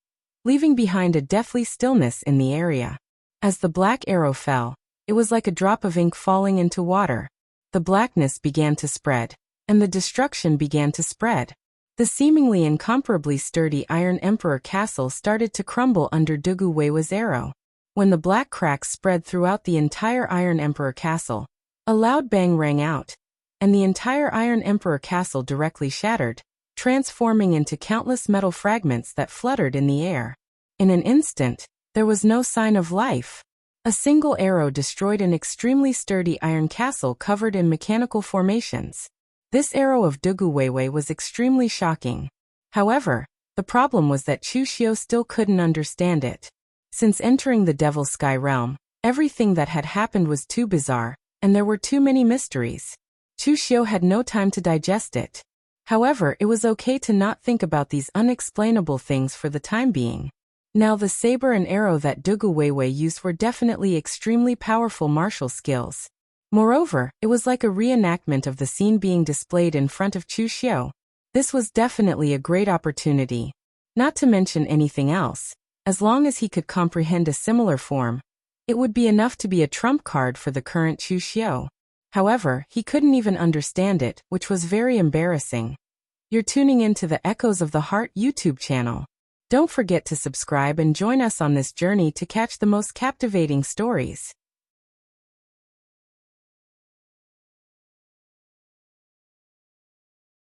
leaving behind a deathly stillness in the area. As the black arrow fell, it was like a drop of ink falling into water. The blackness began to spread, and the destruction began to spread. The seemingly incomparably sturdy Iron Emperor Castle started to crumble under Dugu Weiwei's arrow. When the black cracks spread throughout the entire Iron Emperor Castle, a loud bang rang out, and the entire Iron Emperor Castle directly shattered, transforming into countless metal fragments that fluttered in the air. In an instant, there was no sign of life. A single arrow destroyed an extremely sturdy iron castle covered in mechanical formations. This arrow of Dugu Weiwei was extremely shocking. However, the problem was that Chu Xiu still couldn't understand it. Since entering the Devil's Sky realm, Everything that had happened was too bizarre, and there were too many mysteries. Chu Xiu had no time to digest it. However, it was okay to not think about these unexplainable things for the time being. Now the saber and arrow that Dugu Weiwei used were definitely extremely powerful martial skills. Moreover, it was like a reenactment of the scene being displayed in front of Chu Xiu. This was definitely a great opportunity. Not to mention anything else, as long as he could comprehend a similar form, it would be enough to be a trump card for the current Chu Xiu. However, he couldn't even understand it, which was very embarrassing. You're tuning into the Echoes of the Heart YouTube channel. Don't forget to subscribe and join us on this journey to catch the most captivating stories.